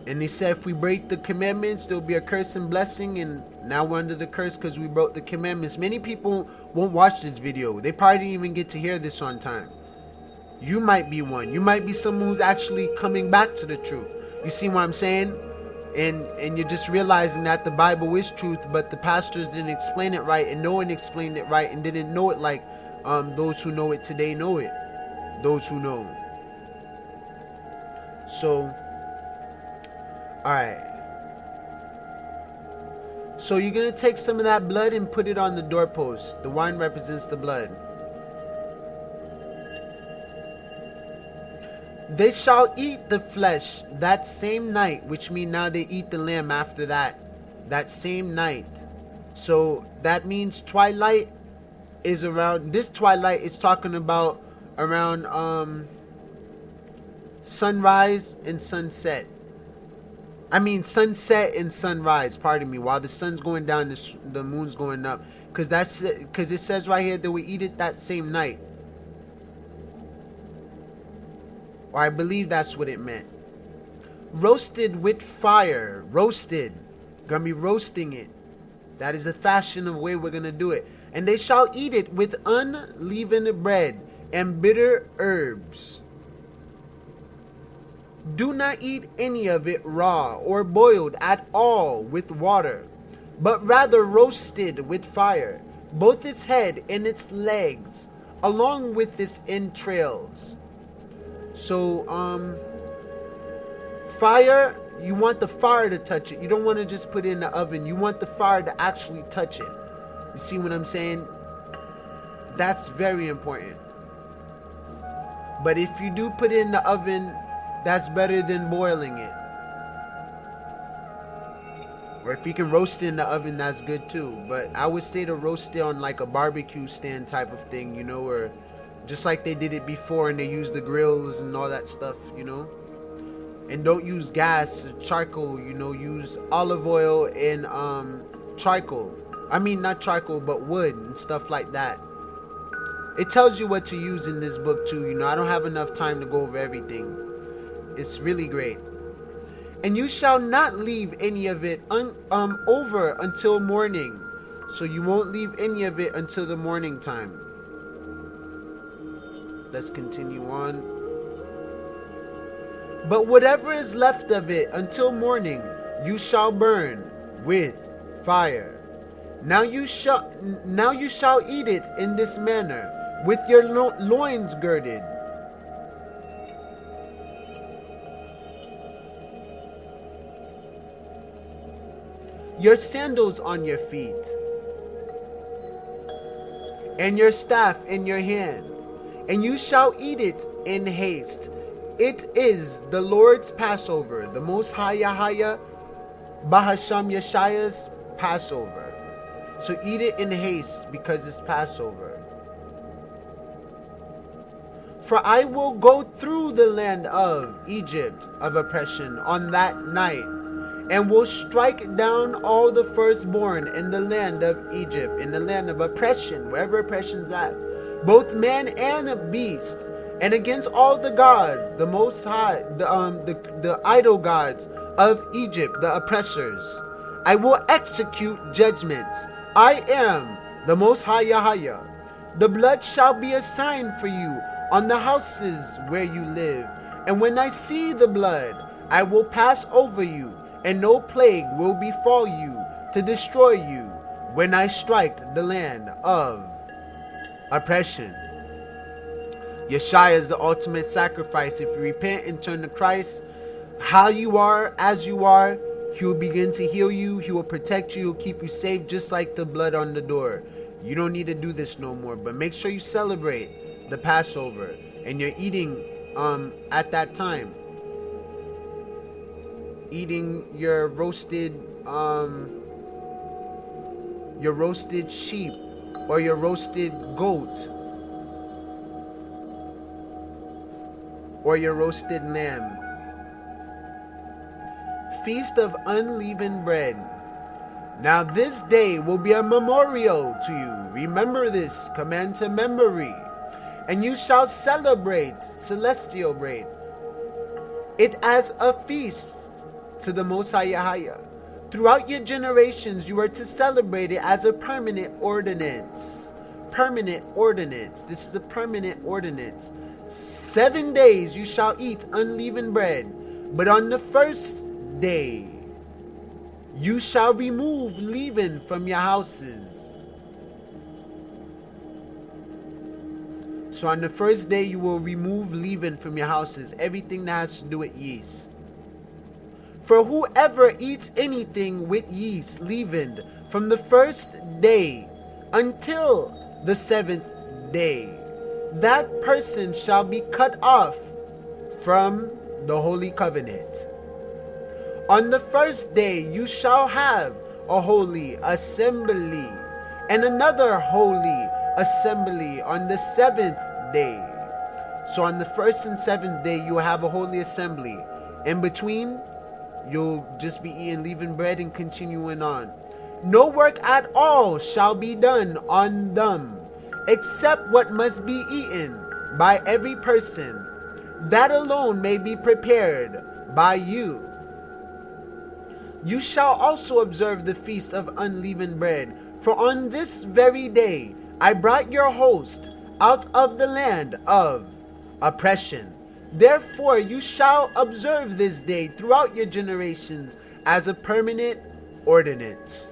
And he said if we break the commandments, there will be a curse and blessing. And now we're under the curse because we broke the commandments. Many people won't watch this video. They probably didn't even get to hear this on time. You might be one. You might be someone who's actually coming back to the truth. You see what I'm saying? And you're just realizing that the Bible is truth, but the pastors didn't explain it right, and no one explained it right, and didn't know it like those who know it today know it. Those who know. So, alright. So you're going to take some of that blood and put it on the doorpost. The wine represents the blood. They shall eat the flesh that same night, which means now they eat the lamb after that same night. So that means twilight is around, this twilight is talking about around sunrise and sunset. I mean sunset and sunrise, pardon me, while the sun's going down, the moon's going up, because it says right here that we eat it that same night. Or I believe that's what it meant. Roasted with fire. Roasted. Gonna be roasting it. That is a fashion of way we're gonna do it. And they shall eat it with unleavened bread and bitter herbs. Do not eat any of it raw or boiled at all with water, but rather roasted with fire, both its head and its legs, along with its entrails. So, fire, you want the fire to touch it. You don't want to just put it in the oven. You want the fire to actually touch it. You see what I'm saying? That's very important. But if you do put it in the oven, that's better than boiling it. Or if you can roast it in the oven, that's good too. But I would say to roast it on like a barbecue stand type of thing, you know, or just like they did it before and they used the grills and all that stuff, you know. And don't use gas or charcoal, you know, use olive oil and charcoal. I mean, not charcoal, but wood and stuff like that. It tells you what to use in this book too, you know. I don't have enough time to go over everything. It's really great. And you shall not leave any of it over until morning. So you won't leave any of it until the morning time. Let's continue on. But whatever is left of it until morning, you shall burn with fire. Now you shall eat it in this manner, with your loins girded. Your sandals on your feet, and your staff in your hand, and you shall eat it in haste. It is the Lord's Passover, the Most High Yahweh Bahasham Yeshaya's Passover. So eat it in haste, because it's Passover. For I will go through the land of Egypt of oppression on that night, and will strike down all the firstborn in the land of Egypt, in the land of oppression, wherever oppression's at, both man and beast, and against all the gods, the Most High, the idol gods of Egypt, the oppressors. I will execute judgments. I am the Most High Yahweh. The blood shall be a sign for you on the houses where you live. And when I see the blood, I will pass over you, and no plague will befall you to destroy you when I strike the land of oppression. Yeshua is the ultimate sacrifice. If you repent and turn to Christ, how you are, as you are, He will begin to heal you. He will protect you. He will keep you safe, just like the blood on the door. You don't need to do this no more, but make sure you celebrate the Passover, and you're eating at that time. Eating your roasted sheep or your roasted goat or your roasted lamb. Feast of unleavened bread. Now this day will be a memorial to you. Remember this command to memory. And you shall celebrate celestial bread, it as a feast to the Most High Yahweh. Throughout your generations, you are to celebrate it as a permanent ordinance. Permanent ordinance. This is a permanent ordinance. 7 days you shall eat unleavened bread, but on the first day you shall remove leaven from your houses. So on the first day you will remove leaven from your houses, everything that has to do with yeast. For whoever eats anything with yeast leavened from the first day until the 7th day, that person shall be cut off from the holy covenant. On the first day you shall have a holy assembly, and another holy assembly on the 7th day. So on the 1st and 7th day you will have a holy assembly. In between, you'll just be eating leavened bread and continuing on. No work at all shall be done on them, except what must be eaten by every person. That alone may be prepared by you. You shall also observe the feast of unleavened bread, for on this very day I brought your host out of the land of oppression. Therefore you shall observe this day throughout your generations as a permanent ordinance.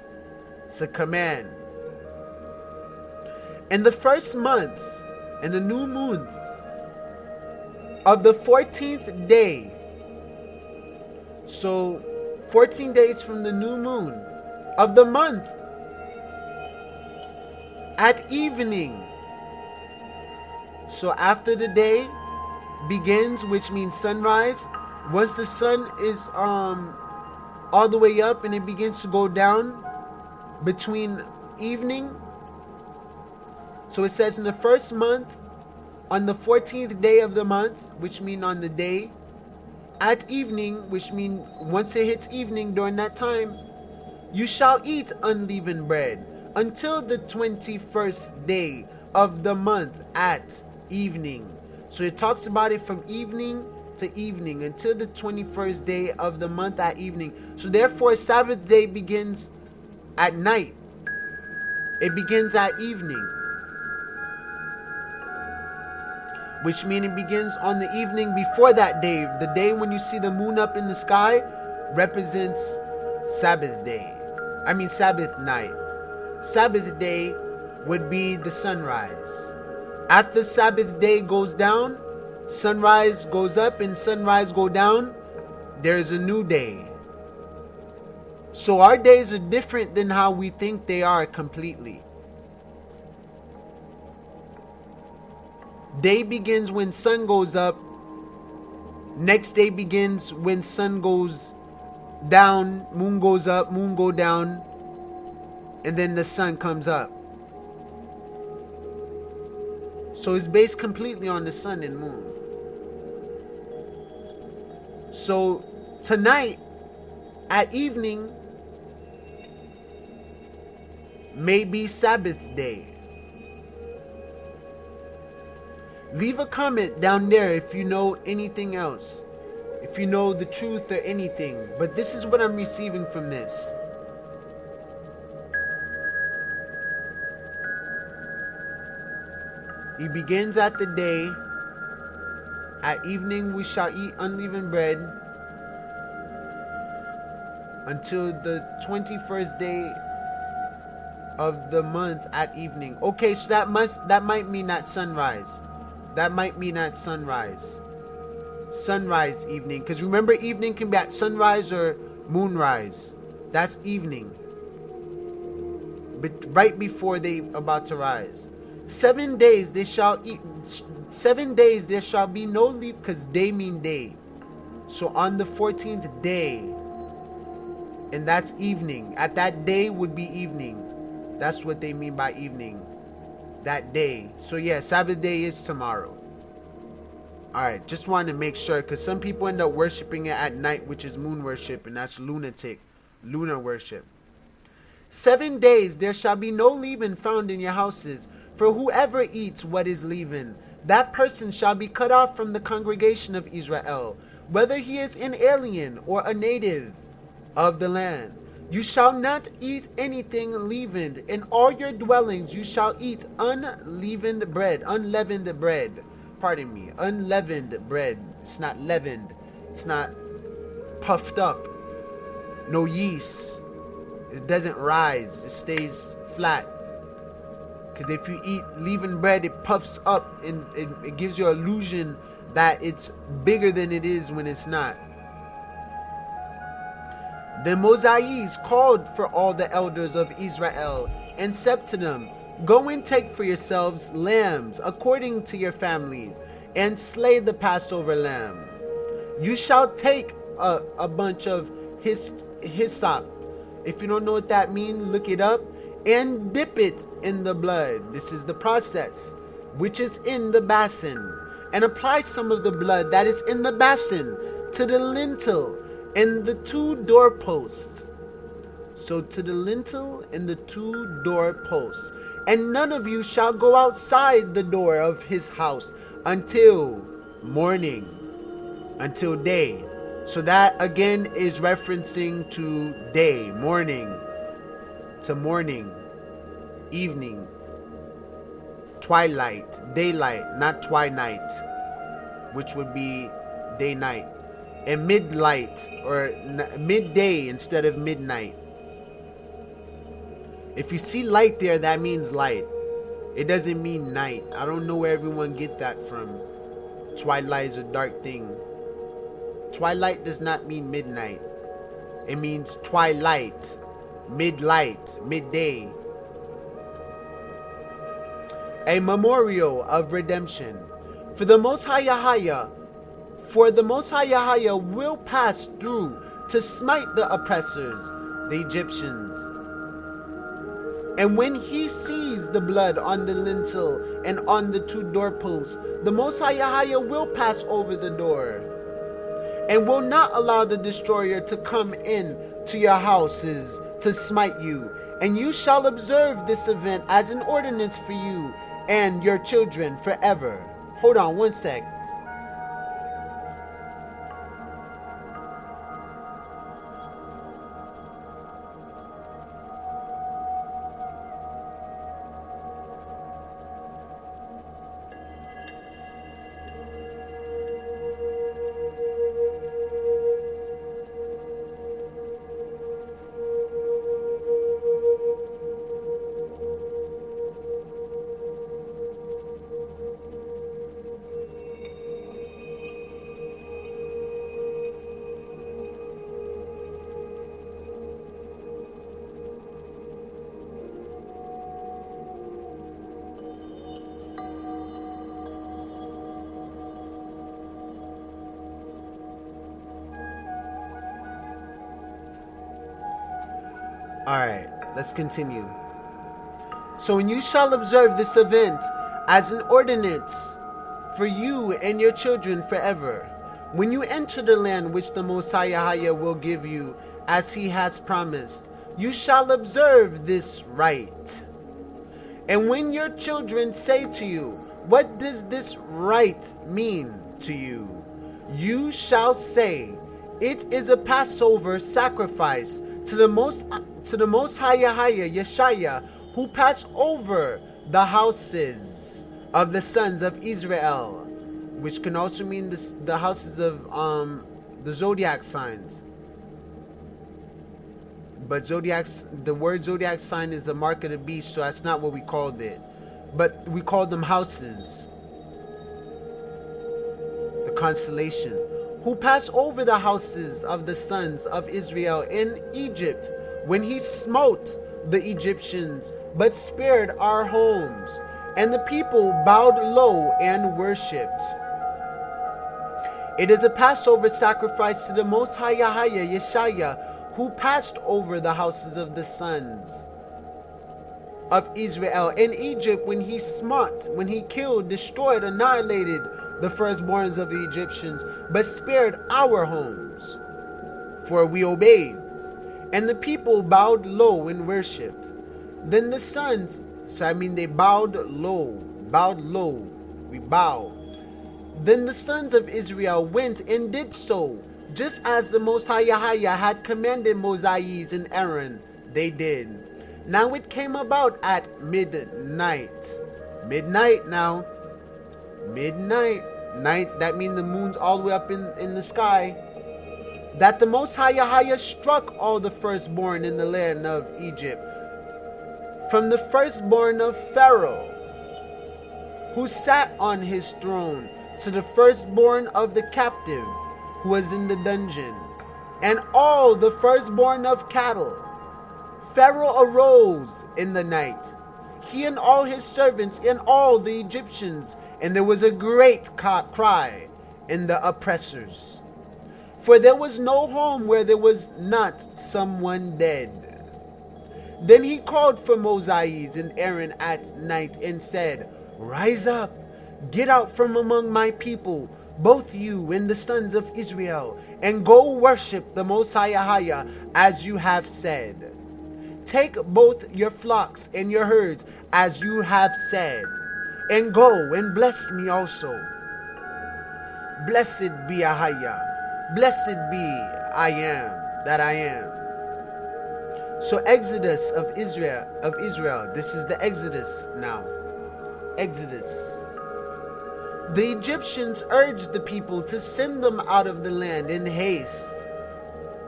It's a command. In the first month, in the new moon of the 14th day, so 14 days from the new moon of the month, at evening, so after the day begins, which means sunrise, once the sun is all the way up and it begins to go down between evening. So it says in the first month, on the 14th day of the month, which means on the day, at evening, which means once it hits evening, during that time, you shall eat unleavened bread until the 21st day of the month at evening. So it talks about it from evening to evening until the 21st day of the month at evening. So therefore Sabbath day begins at night. It begins at evening, which means it begins on the evening before that day. The day when you see the moon up in the sky represents Sabbath day. I mean Sabbath night. Sabbath day would be the sunrise. After Sabbath day goes down, sunrise goes up and sunrise go down, there is a new day. So our days are different than how we think they are completely. Day begins when sun goes up. Next day begins when sun goes down, moon goes up, moon go down, and then the sun comes up. So it's based completely on the sun and moon. So tonight at evening may be Sabbath day. Leave a comment down there if you know anything else, if you know the truth or anything. But this is what I'm receiving from this. He begins at the day. At evening we shall eat unleavened bread until the 21st day of the month at evening. Okay, so that might mean at sunrise. That might mean at sunrise. Sunrise evening. Because remember, evening can be at sunrise or moonrise. That's evening. But right before they about to rise. 7 days they shall eat. 7 days there shall be no leave, because day mean day. So on the 14th day, and that's evening. At that day would be evening. That's what they mean by evening. That day. So yeah, Sabbath day is tomorrow. Alright, just wanted to make sure, because some people end up worshiping it at night, which is moon worship, and that's lunar worship. 7 days there shall be no leaven found in your houses, for whoever eats what is leaven, that person shall be cut off from the congregation of Israel, whether he is an alien or a native of the land. You shall not eat anything leavened. In all your dwellings you shall eat unleavened bread. Unleavened bread. Pardon me. Unleavened bread. It's not leavened. It's not puffed up. No yeast. It doesn't rise. It stays flat. Because if you eat leavened bread, it puffs up and it gives you an illusion that it's bigger than it is when it's not. Then Moses called for all the elders of Israel and said to them, go and take for yourselves lambs according to your families, and slay the Passover lamb. You shall take a bunch of hyssop. If you don't know what that means, look it up. And dip it in the blood. This is the process, which is in the basin. And apply some of the blood that is in the basin to the lintel and the 2 doorposts. So to the lintel and the 2 doorposts. And none of you shall go outside the door of his house until morning, until day. So that again is referencing to day, morning, to morning, evening, twilight, daylight, not twilight, which would be day night, and midlight or midday instead of midnight. If you see light there, that means light. It doesn't mean night. I don't know where everyone get that from. Twilight is a dark thing. Twilight does not mean midnight. It means twilight, midlight, midday. A memorial of redemption. For the Most High Yahweh will pass through to smite the oppressors, the Egyptians. And when he sees the blood on the lintel and on the 2 doorposts, the Most High Yahweh will pass over the door, and will not allow the destroyer to come in to your houses to smite you. And you shall observe this event as an ordinance for you and your children forever. Hold on one sec. Alright, let's continue. So when you shall observe this event as an ordinance for you and your children forever, when you enter the land which the Most High Yahweh will give you, as he has promised, you shall observe this rite. And when your children say to you, what does this rite mean to you? You shall say, it is a Passover sacrifice to the Most High Yahweh Yeshaya, who passed over the houses of the sons of Israel, which can also mean the houses of the zodiac signs. But the word zodiac sign is a mark of the beast, so that's not what we called it. But we called them houses. The constellation. Who passed over the houses of the sons of Israel in Egypt when he smote the Egyptians, but spared our homes. And the people bowed low and worshipped. It is a Passover sacrifice to the Most High Yahweh Yeshaya, who passed over the houses of the sons of Israel in Egypt when he smote, when he killed, destroyed, annihilated the firstborns of the Egyptians, but spared our homes, for we obeyed. And the people bowed low and worshipped. Then the sons, they bowed low, we bow. Then the sons of Israel went and did so, just as the Most High Yahweh had commanded Moses and Aaron, they did. Now it came about at midnight. Midnight now. Midnight. Night, that means the moon's all the way up in the sky. That the Most High Yahweh struck all the firstborn in the land of Egypt, from the firstborn of Pharaoh, who sat on his throne, to the firstborn of the captive who was in the dungeon, and all the firstborn of cattle. Pharaoh arose in the night, he and all his servants and all the Egyptians, and there was a great cry in the oppressors. For there was no home where there was not someone dead. Then he called for Moses and Aaron at night and said, rise up, get out from among my people, both you and the sons of Israel, and go worship the Most High Yahweh as you have said. Take both your flocks and your herds as you have said, and go and bless me also. Blessed be Yahweh, blessed be I am that I am. So Exodus of Israel, this is the Exodus now. Exodus. The Egyptians urged the people to send them out of the land in haste.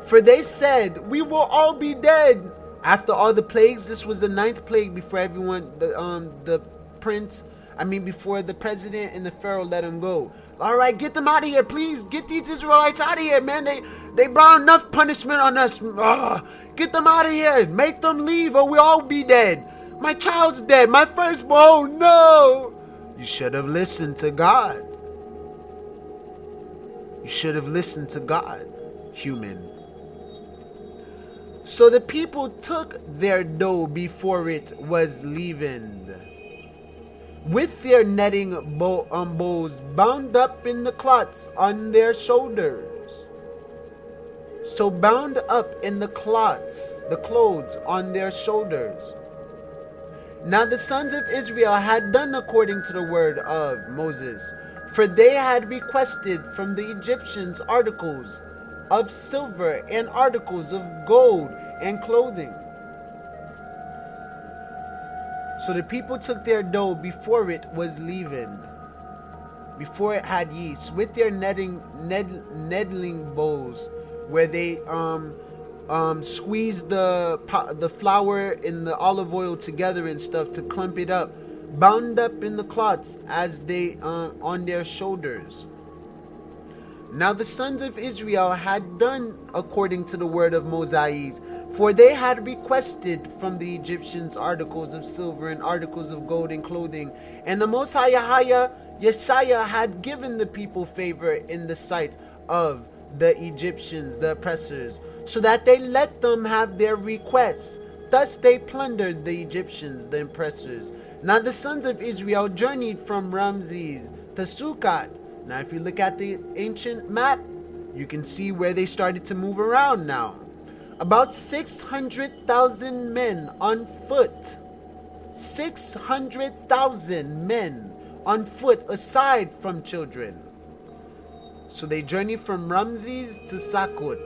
For they said, we will all be dead. After all the plagues, this was the 9th plague before before the president and the Pharaoh let them go. All right, get them out of here, please. Get these Israelites out of here, man. They brought enough punishment on us. Get them out of here. Make them leave or we'll all be dead. My child's dead. My firstborn. Oh, no. You should have listened to God. You should have listened to God, human. So the people took their dough before it was leavened, with their netting bows bound up in the cloths on their shoulders. So bound up in the cloths on their shoulders. Now the sons of Israel had done according to the word of Moses, for they had requested from the Egyptians articles of silver and articles of gold and clothing. So the people took their dough before it was leavened, before it had yeast, with their nettling bowls, where they squeezed the flour and the olive oil together and stuff to clump it up, bound up in the cloths as they on their shoulders. Now the sons of Israel had done according to the word of Moses, for they had requested from the Egyptians articles of silver and articles of gold and clothing, and the Most High Yahweh Yeshaya had given the people favor in the sight of the Egyptians, the oppressors, so that they let them have their requests. thus they plundered the Egyptians, the oppressors. Now the sons of Israel journeyed from Ramses to Sukkot. Now if you look at the ancient map, you can see where they started to move around now. About 600,000 men on foot. 600,000 men on foot aside from children. So they journeyed from Ramses to Sukkot.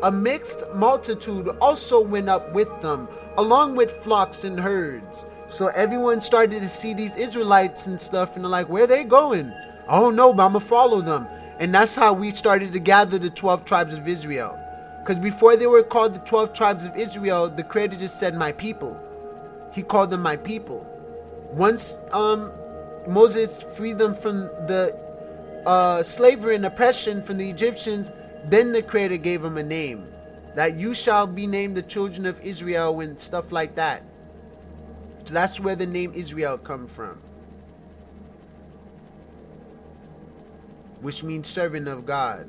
A mixed multitude also went up with them, along with flocks and herds. So everyone started to see these Israelites and stuff, and they're like, where are they going? I don't know, but I'm going to follow them. And that's how we started to gather the 12 tribes of Israel. Because before they were called the 12 tribes of Israel, the Creator just said, my people. He called them my people. Once Moses freed them from the slavery and oppression from the Egyptians, then the Creator gave them a name. That you shall be named the children of Israel and stuff like that. So that's where the name Israel come from. Which means servant of God.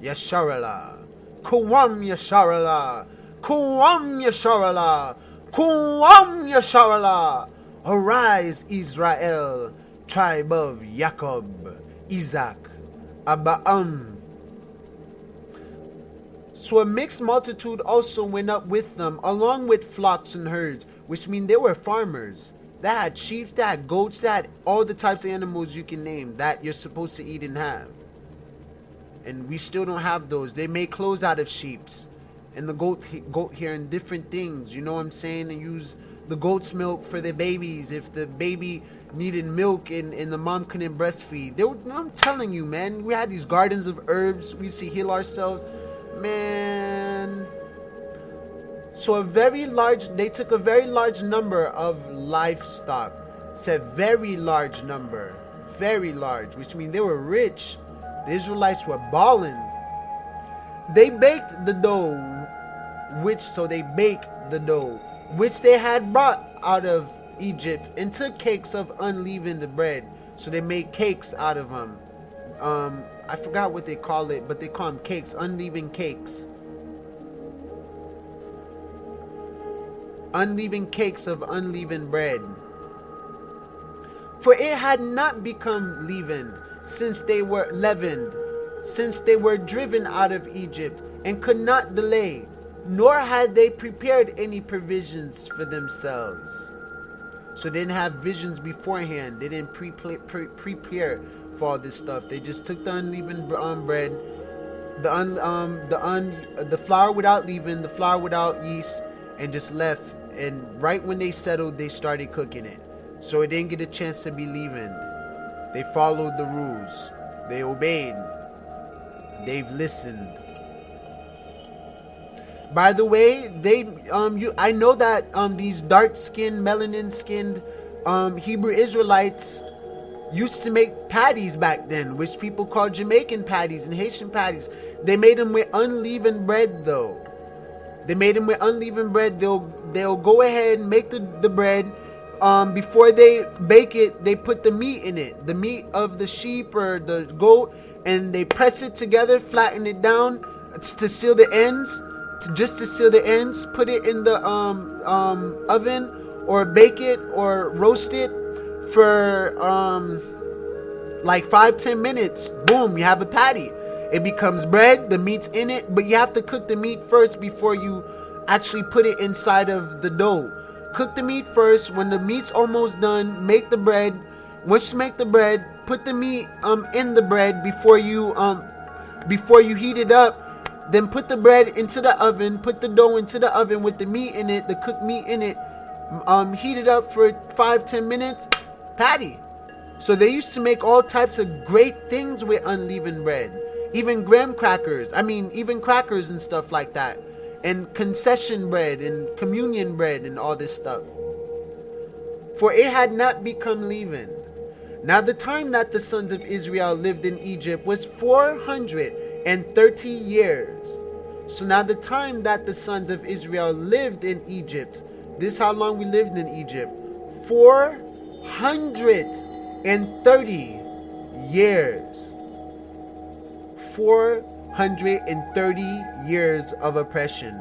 Yis-RoyAl. Kuwam Yis-RoyAl. Kuwam Yis-RoyAl. Kuwam Yis-RoyAl. Arise, Israel, tribe of Jacob, Isaac, Abraham. So a mixed multitude also went up with them, along with flocks and herds, which mean they were farmers. They had sheep, they had goats, they had all the types of animals you can name that you're supposed to eat and have. And we still don't have those. They make clothes out of sheeps and the goat hair and different things, you know what I'm saying? And use the goat's milk for the babies if the baby needed milk and the mom couldn't breastfeed. I'm telling you, man, we had these gardens of herbs. We used to heal ourselves. Man. So they took a very large number of livestock. It's a very large number. Very large, which means they were rich. The Israelites were balling. They baked the dough, which they had brought out of Egypt, and took cakes of unleavened bread. So they made cakes out of them. I forgot what they call it, but they call them cakes, unleavened cakes. Unleavened cakes of unleavened bread. For it had not become leavened, since they were driven out of Egypt, and could not delay, nor had they prepared any provisions for themselves. So they didn't have visions beforehand. They didn't prepare for all this stuff. They just took the unleavened bread, the flour without leaven, the flour without yeast, and just left. And right when they settled, they started cooking it. So it didn't get a chance to be leavened. They followed the rules. They obeyed. They've listened. By the way, I know that these dark-skinned, melanin-skinned Hebrew Israelites used to make patties back then, which people call Jamaican patties and Haitian patties. They made them with unleavened bread, though. They made them with unleavened bread. They'll go ahead and make the bread. Before they bake it, they put the meat in it, the meat of the sheep or the goat, and they press it together, flatten it down to seal the ends. Just to seal the ends, put it in the oven, or bake it or roast it for like 5-10 minutes. Boom, you have a patty. It becomes bread, the meat's in it, but you have to cook the meat first before you actually put it inside of the dough. Cook the meat first. When the meat's almost done, make the bread. Once you make the bread, put the meat in the bread before you heat it up. Then put the bread into the oven, put the dough into the oven with the meat in it, the cooked meat in it, heat it up for 5-10 minutes, patty. So they used to make all types of great things with unleavened bread. Even graham crackers, even crackers and stuff like that. And concession bread and communion bread and all this stuff. For it had not become leavened. Now the time that the sons of Israel lived in Egypt was 430 years. So now the time that the sons of Israel lived in Egypt, this is how long we lived in Egypt. 430 years. 430 years of oppression.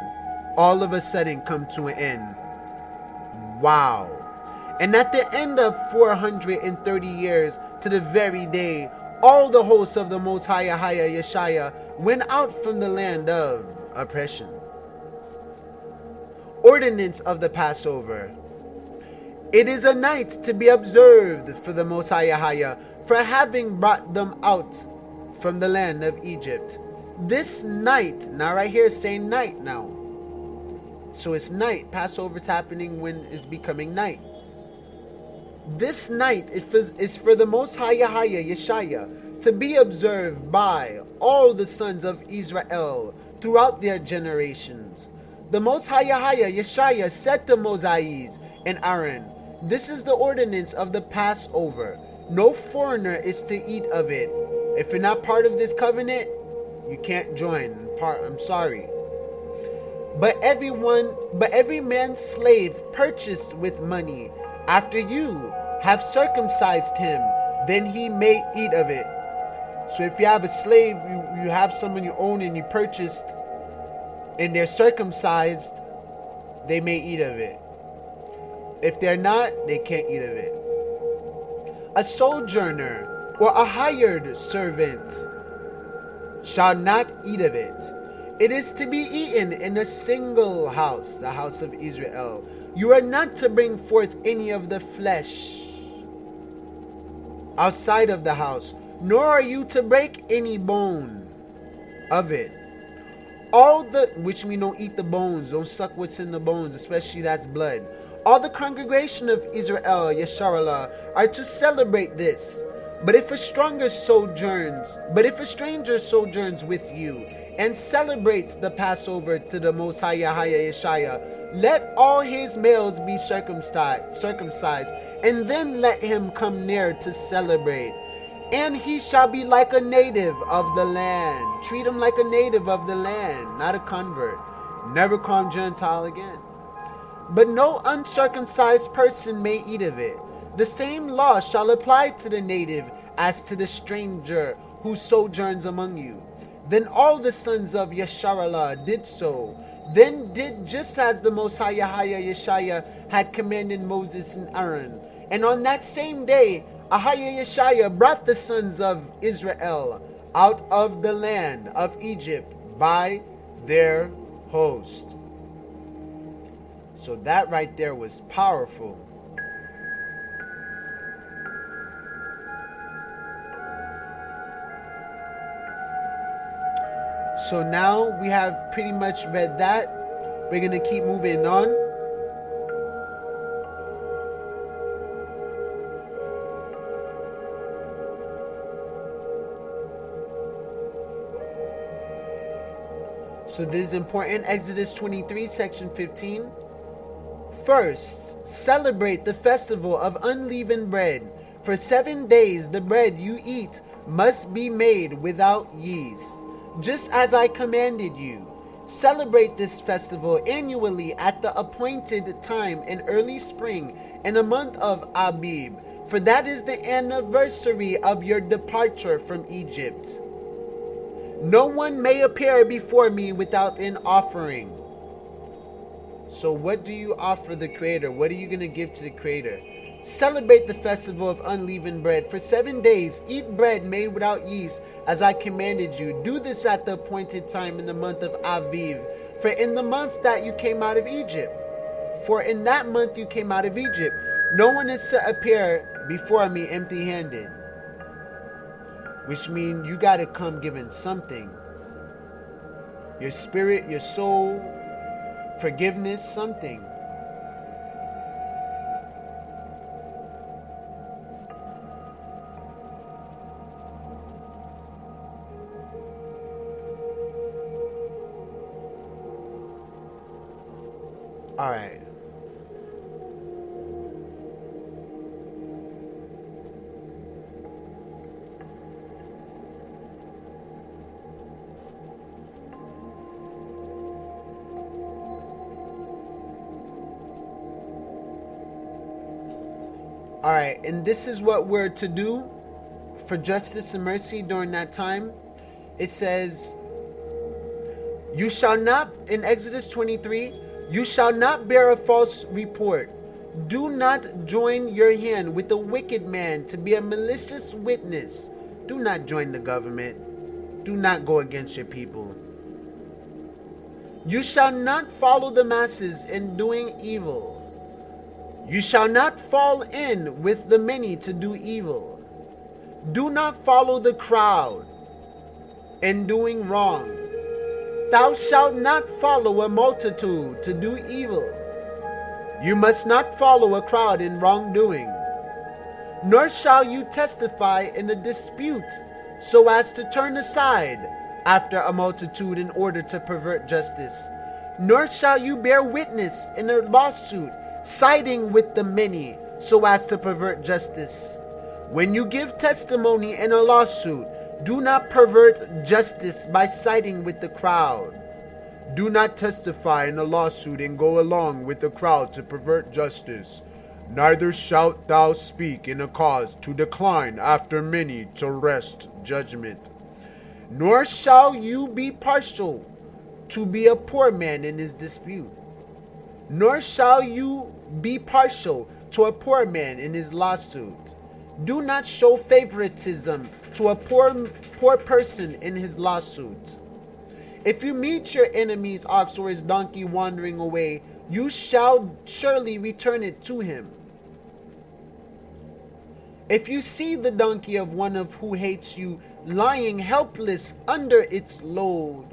all of a sudden come to an end. Wow. And at the end of 430 years, to the very day, all the hosts of the Most High Yeshaya went out from the land of oppression. Ordinance of the Passover. It is a night to be observed for the Most High for having brought them out from the land of Egypt. This night, now right here it's saying night now. So it's night. Passover is happening when it's becoming night. This night is for the Most High Yeshaya to be observed by all the sons of Israel throughout their generations. The Most High Yeshaya said to Moses and Aaron, "This is the ordinance of the Passover. No foreigner is to eat of it. If you're not part of this covenant, you can't join. I'm sorry. But every man's slave purchased with money, after you have circumcised him, then he may eat of it." So if you have a slave, you have someone you own and you purchased, and they're circumcised, they may eat of it. If they're not, they can't eat of it. A sojourner or a hired servant shall not eat of it. It is to be eaten in a single house, the house of Israel. You are not to bring forth any of the flesh outside of the house, nor are you to break any bone of it. Which means don't eat the bones, don't suck what's in the bones, especially that's blood. All the congregation of Israel, Yis-RoyAl, are to celebrate this. But if a stranger sojourns with you and celebrates the Passover to the Most High Yeshaya, let all his males be circumcised, and then let him come near to celebrate. And he shall be like a native of the land. Treat him like a native of the land, not a convert. Never call him Gentile again. But no uncircumcised person may eat of it. The same law shall apply to the native as to the stranger who sojourns among you. Then all the sons of Yis-RoyAl did so. Then did just as the Most High Yeshaya had commanded Moses and Aaron. And on that same day, Ahaya Yeshaya brought the sons of Israel out of the land of Egypt by their host. So that right there was powerful. So now we have pretty much read that. We're going to keep moving on. So this is important. Exodus 23, section 15. First, celebrate the festival of unleavened bread. For 7 days the bread you eat must be made without yeast, just as I commanded you. Celebrate this festival annually at the appointed time in early spring in the month of Abib, for that is the anniversary of your departure from Egypt. No one may appear before me without an offering. So what do you offer the Creator? What are you going to give to the Creator? Celebrate the festival of unleavened bread. For 7 days, eat bread made without yeast, as I commanded you. Do this at the appointed time in the month of Aviv. For in the month that you came out of Egypt. For in that month you came out of Egypt. No one is to appear before me empty-handed. Which means you got to come giving something. Your spirit, your soul, forgiveness, something. All right. All right, and this is what we're to do for justice and mercy during that time. It says, You shall not, in Exodus 23, you shall not bear a false report. Do not join your hand with a wicked man to be a malicious witness. Do not join the government. Do not go against your people. You shall not follow the masses in doing evil. You shall not fall in with the many to do evil. Do not follow the crowd in doing wrong. Thou shalt not follow a multitude to do evil. You must not follow a crowd in wrongdoing. Nor shall you testify in a dispute so as to turn aside after a multitude in order to pervert justice. Nor shall you bear witness in a lawsuit siding with the many so as to pervert justice. When you give testimony in a lawsuit, do not pervert justice by siding with the crowd. Do not testify in a lawsuit and go along with the crowd to pervert justice. Neither shalt thou speak in a cause to decline after many to wrest judgment. Nor shall you be partial to be a poor man in his dispute. Nor shall you be partial to a poor man in his lawsuit. Do not show favoritism to a poor person in his lawsuit. If you meet your enemy's ox or his donkey wandering away, you shall surely return it to him. If you see the donkey of one of who hates you lying helpless under its load,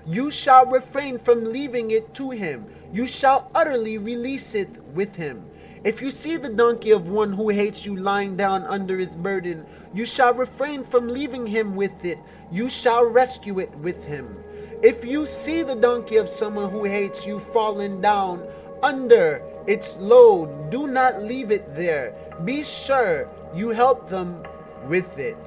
you shall refrain from leaving it to him. You shall utterly release it with him. If you see the donkey of one who hates you lying down under his burden, you shall refrain from leaving him with it. You shall rescue it with him. If you see the donkey of someone who hates you fallen down under its load, do not leave it there. Be sure you help them with it.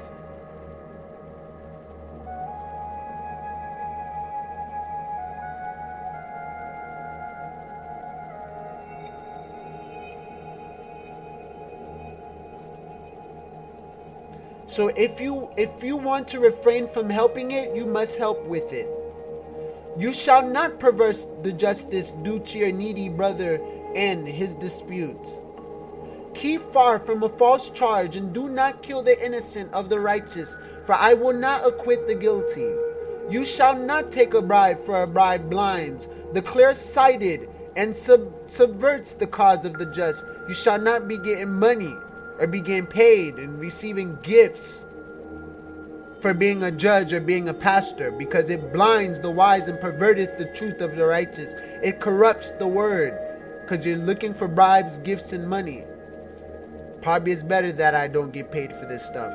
So if you want to refrain from helping it, you must help with it. You shall not perverse the justice due to your needy brother and his disputes. Keep far from a false charge and do not kill the innocent of the righteous, for I will not acquit the guilty. You shall not take a bribe, for a bribe blinds the clear-sighted and subverts the cause of the just. You shall not be getting money or be getting paid and receiving gifts for being a judge or being a pastor, because it blinds the wise and perverteth the truth of the righteous. It corrupts the word, because you're looking for bribes, gifts, and money. Probably it's better that I don't get paid for this stuff.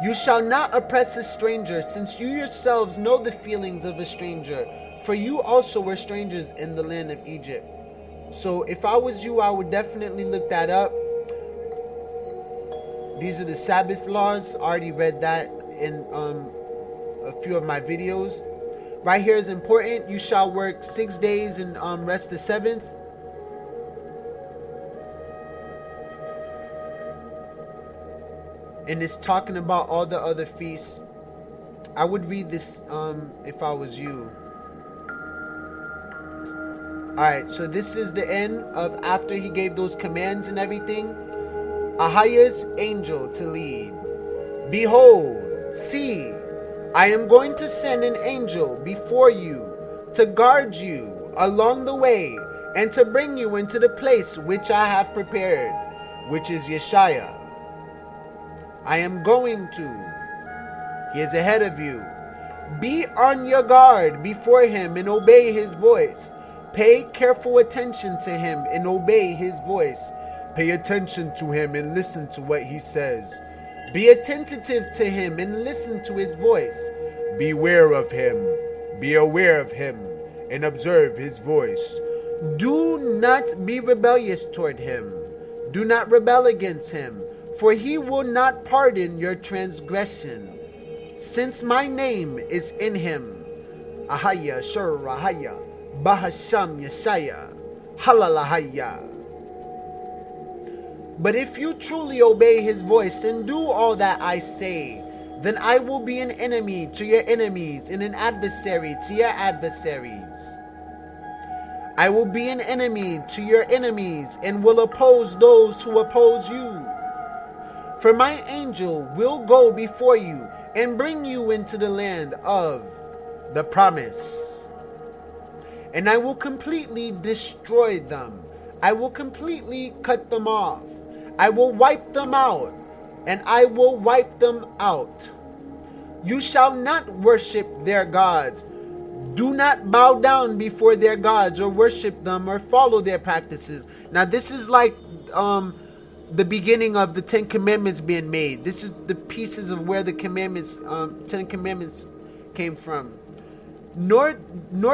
You shall not oppress a stranger, since you yourselves know the feelings of a stranger, for you also were strangers in the land of Egypt. So if I was you, I would definitely look that up. These are the Sabbath laws. I already read that in a few of my videos. Right here is important. You shall work 6 days and rest the seventh. And it's talking about all the other feasts. I would read this if I was you. Alright, so this is the end of after he gave those commands and everything. Ahiah's angel to lead. Behold, see, I am going to send an angel before you to guard you along the way and to bring you into the place which I have prepared, which is Yeshua. I am going to. He is ahead of you. Be on your guard before him and obey his voice. Pay careful attention to him and obey his voice. Pay attention to him and listen to what he says. Be attentive to him and listen to his voice. Beware of him. Be aware of him and observe his voice. Do not be rebellious toward him. Do not rebel against him, for he will not pardon your transgression, since my name is in him. Ahaya Shurahaya Bahasham Yeshaya Halalahaya. But if you truly obey his voice and do all that I say, then I will be an enemy to your enemies and an adversary to your adversaries. I will be an enemy to your enemies and will oppose those who oppose you. For my angel will go before you and bring you into the land of the promise. And I will completely destroy them. I will completely cut them off. I will wipe them out, and I will wipe them out. You shall not worship their gods. Do not bow down before their gods or worship them or follow their practices. Now this is like the beginning of the 10 Commandments being made. This is the pieces of where the commandments, 10 Commandments came from. Nor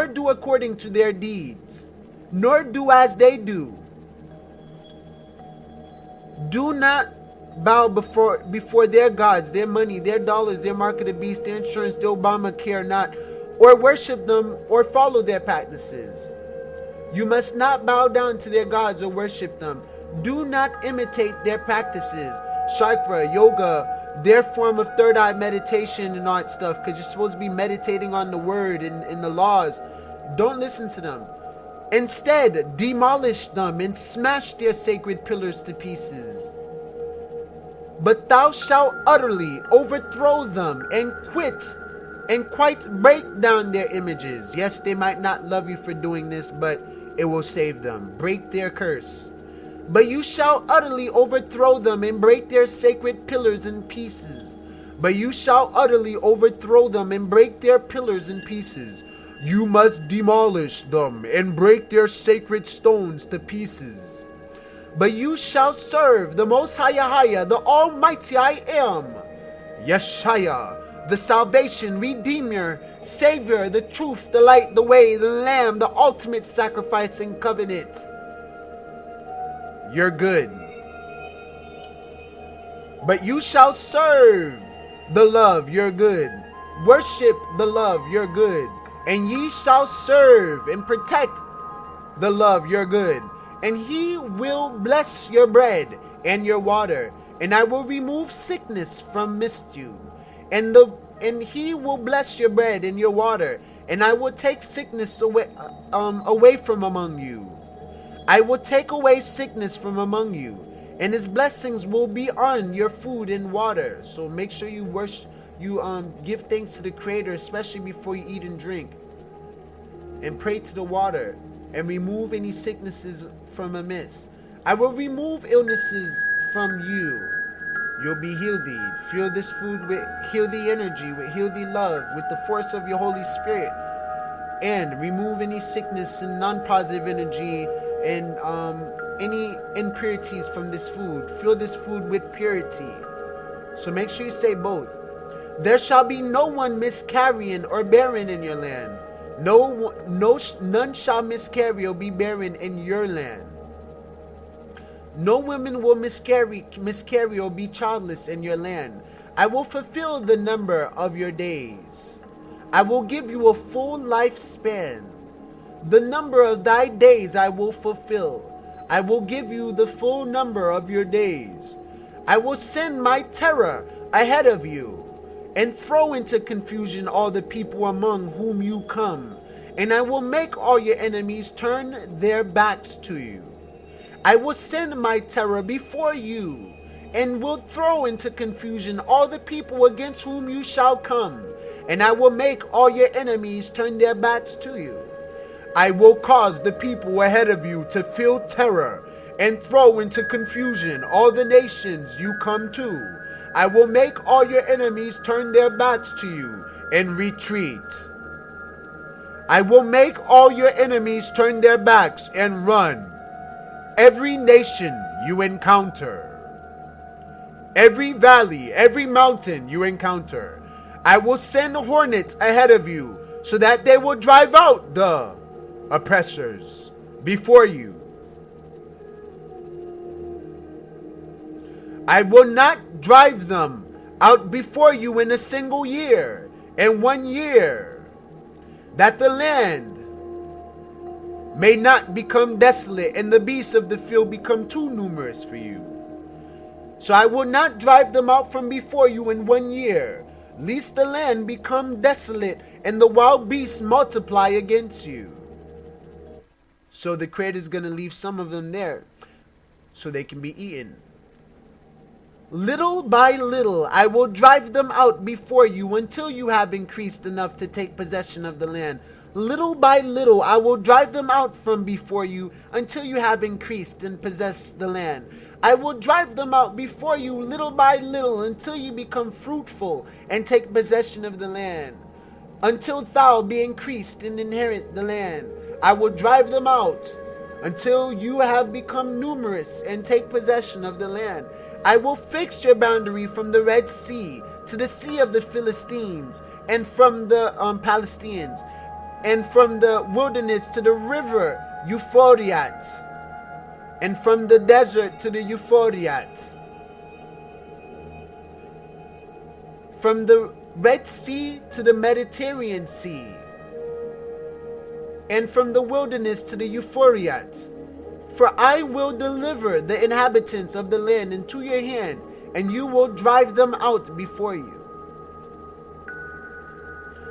do according to their deeds, nor do as they do. Do not bow before their gods, their money, their dollars, their mark of the beast, their insurance, their Obamacare, not, or worship them or follow their practices. You must not bow down to their gods or worship them. Do not imitate their practices, chakra, yoga, their form of third eye meditation and all that stuff, because you're supposed to be meditating on the word and the laws. Don't listen to them. Instead, demolish them and smash their sacred pillars to pieces. But thou shalt utterly overthrow them and quite break down their images. Yes, they might not love you for doing this, but it will save them. Break their curse. But you shall utterly overthrow them and break their sacred pillars in pieces. But you shall utterly overthrow them and break their pillars in pieces. You must demolish them and break their sacred stones to pieces. But you shall serve the Most High, the Almighty I Am, Yeshaya, the Salvation, Redeemer, Savior, the Truth, the Light, the Way, the Lamb, the ultimate sacrifice and covenant. You're good. But you shall serve the love, you're good. Worship the love, you're good. And ye shall serve and protect the love, you're good. And he will bless your bread and your water. And I will remove sickness from amidst you. And he will bless your bread and your water. And I will take sickness away from among you. I will take away sickness from among you, and his blessings will be on your food and water. So make sure you give thanks to the Creator, especially before you eat and drink. And pray to the water, and remove any sicknesses from amidst. I will remove illnesses from you. You'll be healthy. Fill this food with healthy energy, with healthy love, with the force of your Holy Spirit. And remove any sickness and non-positive energy and any impurities from this food. Fill this food with purity. So make sure you say both. There shall be no one miscarrying or barren in your land. None shall miscarry or be barren in your land. No woman will miscarry or be childless in your land. I will fulfill the number of your days. I will give you a full lifespan. The number of thy days I will fulfill. I will give you the full number of your days. I will send my terror ahead of you, and throw into confusion all the people among whom you come. And I will make all your enemies turn their backs to you. I will send my terror before you, and will throw into confusion all the people against whom you shall come. And I will make all your enemies turn their backs to you. I will cause the people ahead of you to feel terror and throw into confusion all the nations you come to. I will make all your enemies turn their backs to you and retreat. I will make all your enemies turn their backs and run. Every nation you encounter, every valley, every mountain you encounter, I will send hornets ahead of you so that they will drive out the oppressors before you. I will not drive them out before you in a single year, in 1 year, that the land may not become desolate and the beasts of the field become too numerous for you. So I will not drive them out from before you in 1 year, lest the land become desolate and the wild beasts multiply against you. So the Creator's going to leave some of them there so they can be eaten. Little by little I will drive them out before you until you have increased enough to take possession of the land. Little by little I will drive them out from before you until you have increased and possessed the land. I will drive them out before you little by little until you become fruitful and take possession of the land. Until thou be increased and inherit the land. I will drive them out until you have become numerous and take possession of the land. I will fix your boundary from the Red Sea to the Sea of the Philistines, and from the Palestinians, and from the wilderness to the river Euphrates, and from the desert to the Euphrates. From the Red Sea to the Mediterranean Sea, and from the wilderness to the Euphrates. For I will deliver the inhabitants of the land into your hand, and you will drive them out before you.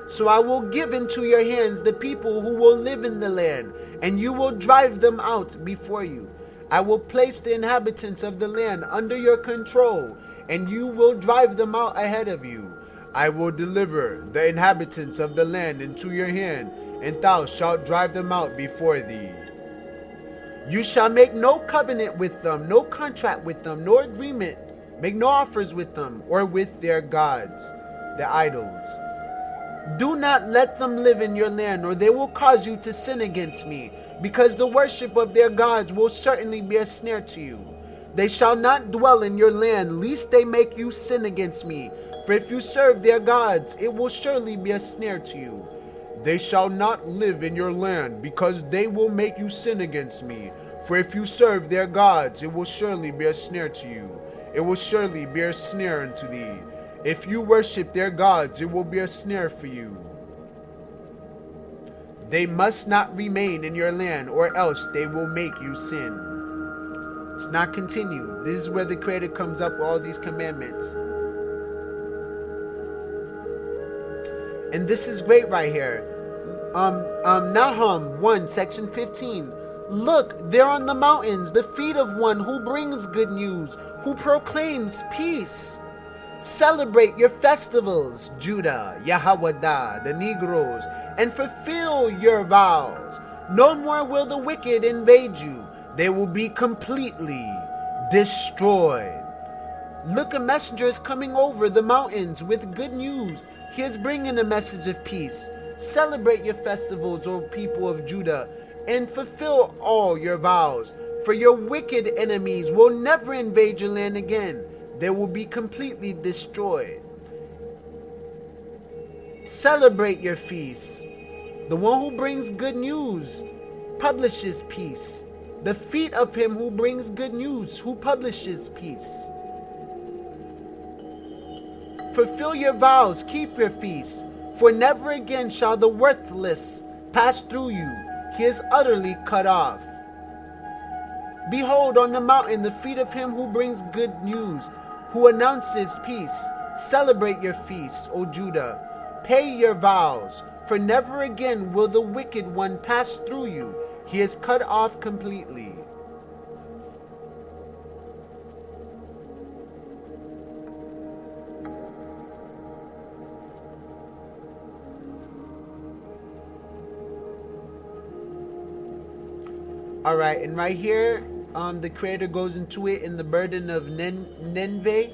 So I will give into your hands the people who will live in the land, and you will drive them out before you. I will place the inhabitants of the land under your control, and you will drive them out ahead of you. I will deliver the inhabitants of the land into your hand, and thou shalt drive them out before thee. You shall make no covenant with them, no contract with them, nor agreement. Make no offers with them, or with their gods, their idols. Do not let them live in your land, or they will cause you to sin against me, because the worship of their gods will certainly be a snare to you. They shall not dwell in your land, lest they make you sin against me. For if you serve their gods, it will surely be a snare to you. They shall not live in your land, because they will make you sin against me. For if you serve their gods, it will surely be a snare to you. It will surely be a snare unto thee. If you worship their gods, it will be a snare for you. They must not remain in your land, or else they will make you sin. Let's not continue. This is where the Creator comes up with all these commandments. And this is great right here. Nahum 1, section 15. Look, there on the mountains, the feet of one who brings good news, who proclaims peace. Celebrate your festivals, Judah, Yahwadah, the Negroes, and fulfill your vows. No more will the wicked invade you. They will be completely destroyed. Look, a messenger is coming over the mountains with good news. He is bringing a message of peace. Celebrate your festivals, O people of Judah, and fulfill all your vows. For your wicked enemies will never invade your land again. They will be completely destroyed. Celebrate your feasts. The one who brings good news publishes peace. The feet of him who brings good news, who publishes peace. Fulfill your vows, keep your feasts, for never again shall the worthless pass through you. He is utterly cut off. Behold, on the mountain the feet of him who brings good news, who announces peace. Celebrate your feasts, O Judah. Pay your vows, for never again will the wicked one pass through you. He is cut off completely. Alright, and right here, the Creator goes into it in the burden of Nineveh.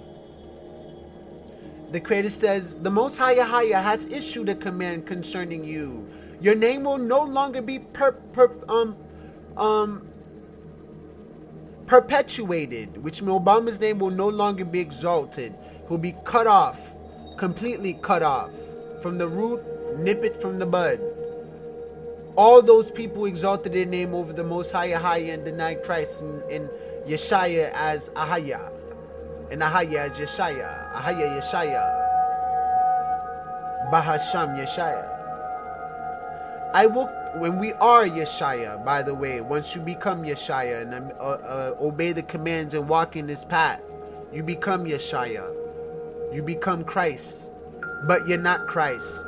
The Creator says, the Most High Yahweh has issued a command concerning you. Your name will no longer be perpetuated, which means Obama's name will no longer be exalted. He will be cut off, completely cut off. From the root, nip it from the bud. All those people exalted their name over the Most High Yahweh and denied Christ in Yeshaya as Ahaya, and Ahaya as Yeshaya, Ahaya Yeshaya, Bahasham Yeshaya. I will, when we are Yeshaya, by the way, once you become Yeshaya and obey the commands and walk in His path, you become Yeshaya. You become Christ. But you're not Christ.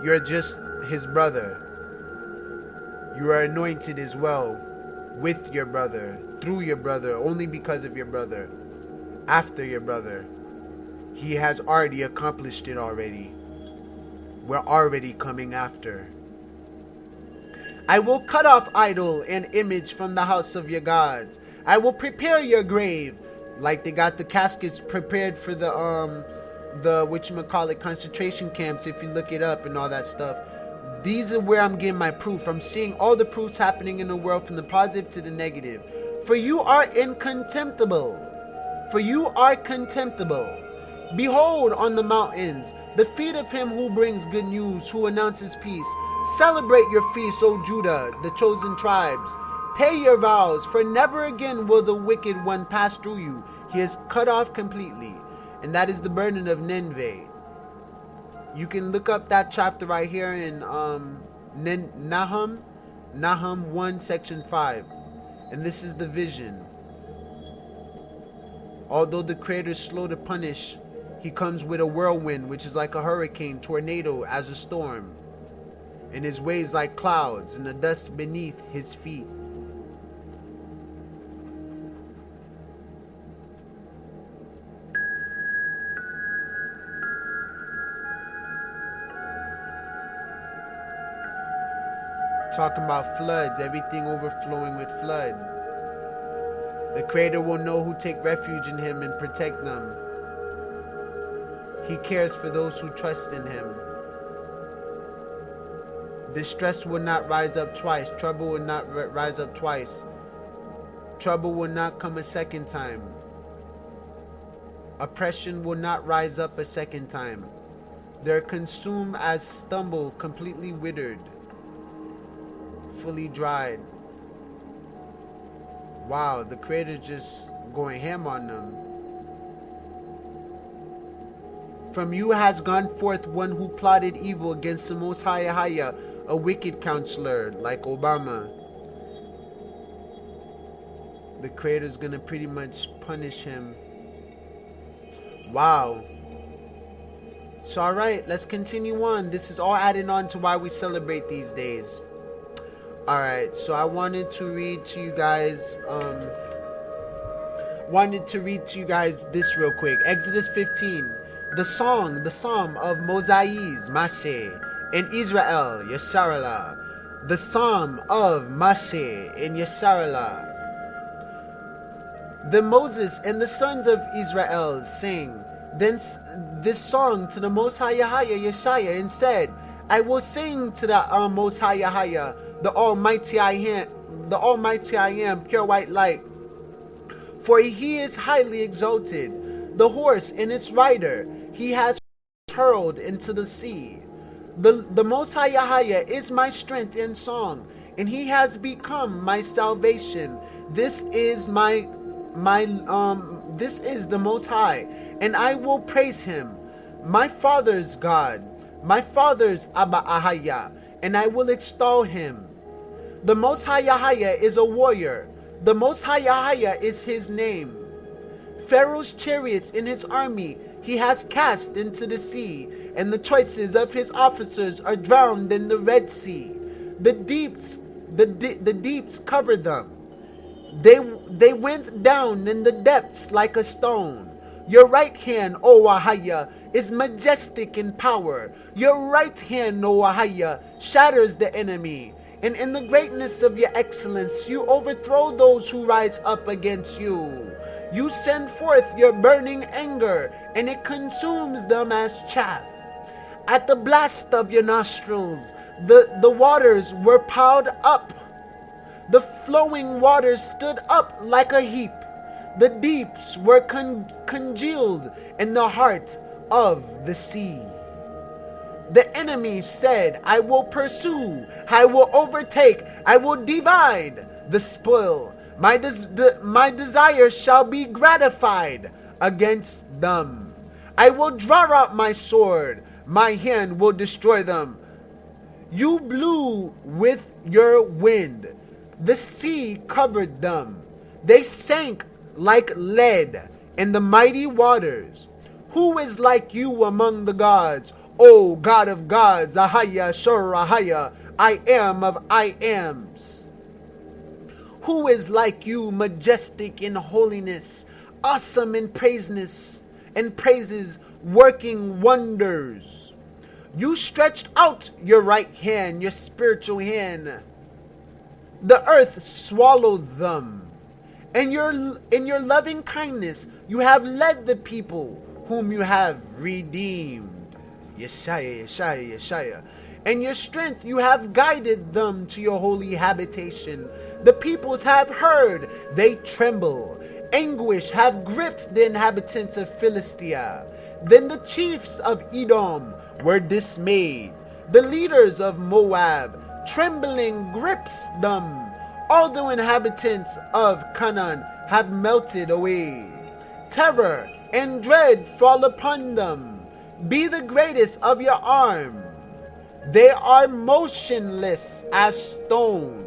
You're just his brother. You are anointed as well with your brother, through your brother, only because of your brother, after your brother. He has already accomplished it already. We're already coming after. I will cut off idol and image from the house of your gods. I will prepare your grave. Like they got the caskets prepared for the whatchamacallit concentration camps, if you look it up and all that stuff. These are where I'm getting my proof. I'm seeing all the proofs happening in the world from the positive to the negative. For you are incontemptible. For you are contemptible. Behold on the mountains the feet of him who brings good news, who announces peace. Celebrate your feast, O Judah, the chosen tribes. Pay your vows, for never again will the wicked one pass through you. He is cut off completely. And that is the burden of Nineveh. You can look up that chapter right here in Nahum 1 section 5. And this is the vision. Although the Creator is slow to punish, he comes with a whirlwind, which is like a hurricane, tornado as a storm, and his ways like clouds, and the dust beneath his feet. Talking about floods, everything overflowing with flood. The Creator will know who take refuge in him and protect them. He cares for those who trust in him. Distress will not rise up twice. Trouble will not rise up twice. Trouble will not come a second time. Oppression will not rise up a second time. They're consumed as stubble, completely withered, fully dried. Wow, the Creator just going ham on them. From you has gone forth one who plotted evil against the Most High, a wicked counselor like Obama. The Creator's gonna pretty much punish him. Wow. So alright, let's continue on. This is all adding on to why we celebrate these days. Alright, so I wanted to read to you guys this real quick. Exodus 15. The psalm of Moses, Mashe, and Israel, Yis-RoyAl. The psalm of Mashe and Yis-RoyAl. Then Moses and the sons of Israel sang this song to the Most High Yeshaya and said, I will sing to the Most High the Almighty I am, pure white light. For he is highly exalted. The horse and its rider he has hurled into the sea. The Most High is my strength and song, and he has become my salvation. This is this is the Most High, and I will praise him, my father's God, my father's Abba Ahaya, and I will extol him. The Most High is a warrior. The Most High is his name. Pharaoh's chariots in his army he has cast into the sea, and the choices of his officers are drowned in the Red Sea. The deeps covered them. They went down in the depths like a stone. Your right hand, O Ahaya, is majestic in power. Your right hand, O Ahaya, shatters the enemy. And in the greatness of your excellence, you overthrow those who rise up against you. You send forth your burning anger, and it consumes them as chaff. At the blast of your nostrils, the waters were piled up. The flowing waters stood up like a heap. The deeps were congealed in the heart of the sea. The enemy said, I will pursue, I will overtake, I will divide the spoil. My desire shall be gratified against them. I will draw out my sword, my hand will destroy them. You blew with your wind, the sea covered them. They sank like lead in the mighty waters. Who is like you among the gods, O God of gods, Ahaya Shorahaya, I am of I ams. Who is like you, majestic in holiness, awesome in praises, working wonders? You stretched out your right hand, your spiritual hand. The earth swallowed them. In your loving kindness, you have led the people whom you have redeemed. Yeshaya. In your strength, you have guided them to your holy habitation. The peoples have heard, they tremble. Anguish have gripped the inhabitants of Philistia. Then the chiefs of Edom were dismayed. The leaders of Moab, trembling grips them. All the inhabitants of Canaan have melted away. Terror and dread fall upon them. Be the greatest of your arm. They are motionless as stone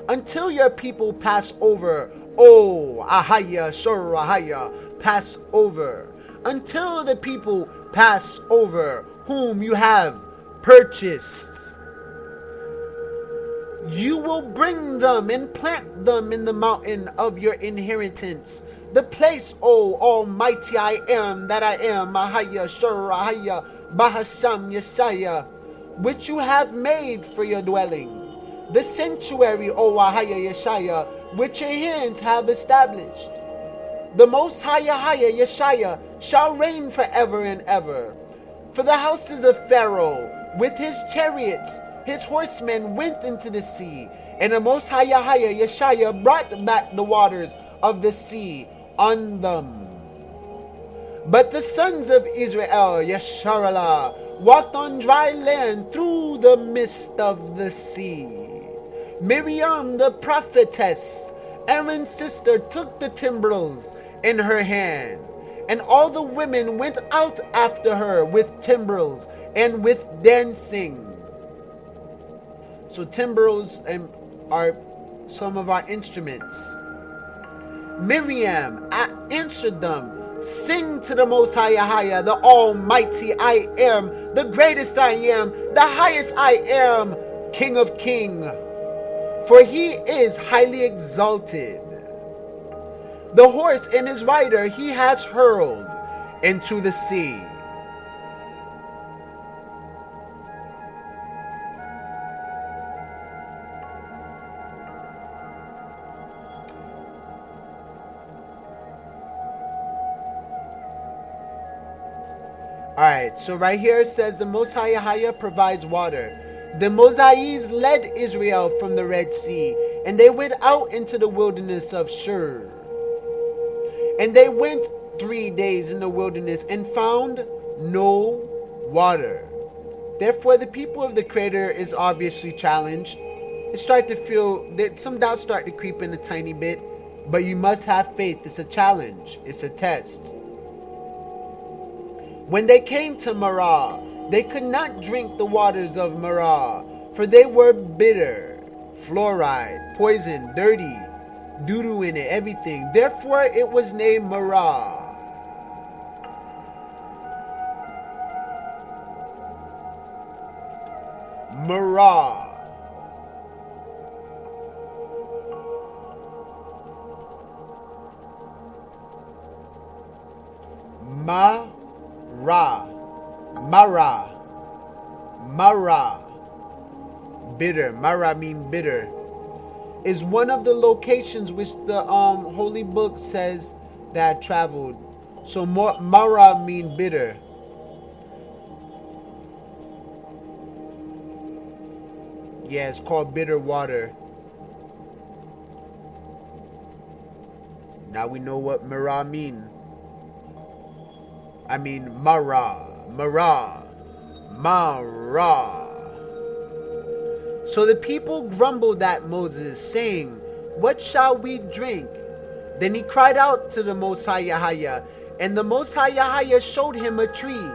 until your people pass over. Oh, Ahaya Shorahaya, pass over. Until the people pass over whom you have purchased. You will bring them and plant them in the mountain of your inheritance. The place, O Almighty I am that I am, Ahaya Shorahaya, Bahasham Yeshaya, which you have made for your dwelling. The sanctuary, O Ahaya Yeshaya, which your hands have established. The Most High Yeshaya shall reign forever and ever. For the houses of Pharaoh, with his chariots, his horsemen went into the sea, and the Most High Yeshaya brought back the waters of the sea on them. But the sons of Israel, Yesharallah, walked on dry land through the midst of the sea. Miriam the prophetess, Aaron's sister, took the timbrels in her hand, and all the women went out after her with timbrels and with dancing. So timbrels are some of our instruments. Miriam answered them, sing to the Most High, the Almighty I am, the greatest I am, the highest I am, King of Kings. For he is highly exalted. The horse and his rider he has hurled into the sea. Alright, so right here it says the Most High provides water. The Mosai's led Israel from the Red Sea, and they went out into the wilderness of Shur. And they went 3 days in the wilderness and found no water. Therefore, the people of the Creator is obviously challenged. They start to feel that some doubts start to creep in a tiny bit, but you must have faith. It's a challenge. It's a test. When they came to Marah, they could not drink the waters of Marah, for they were bitter, fluoride, poison, dirty, doo-doo in it, everything. Therefore it was named Marah. Marah. Mara, bitter. Mara mean bitter. Is one of the locations which the holy book says that traveled. So Mara mean bitter. Yeah, it's called bitter water. Now we know what Mara mean. I mean Mara. So the people grumbled at Moses, saying, what shall we drink? Then he cried out to the Most High, and the Most High showed him a tree.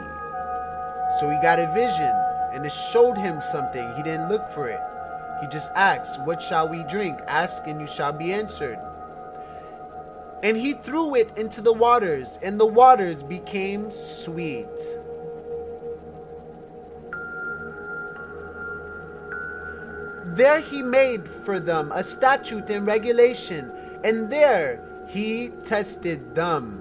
So he got a vision, and it showed him something. He didn't look for it. He just asked, what shall we drink? Ask, and you shall be answered. And he threw it into the waters, and the waters became sweet. There he made for them a statute and regulation, and there he tested them.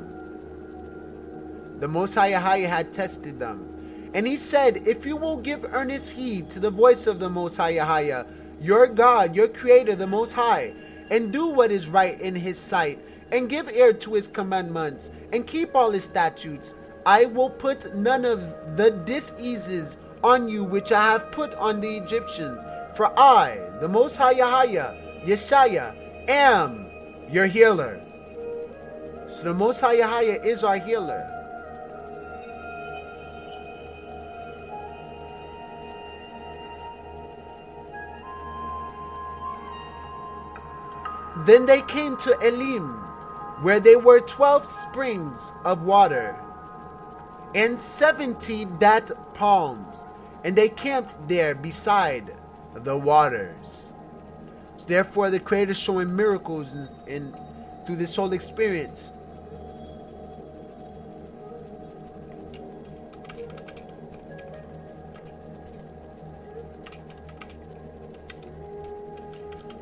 The Most High had tested them. And he said, if you will give earnest heed to the voice of the Most High, your God, your Creator, the Most High, and do what is right in his sight, and give ear to his commandments, and keep all his statutes, I will put none of the diseases on you which I have put on the Egyptians. For I, the Most High, Yeshaya, am your healer. So the Most High is our healer. Then they came to Elim, where there were 12 springs of water, and 70 dat palms, and they camped there beside the waters. So therefore, the Creator is showing miracles in through this whole experience.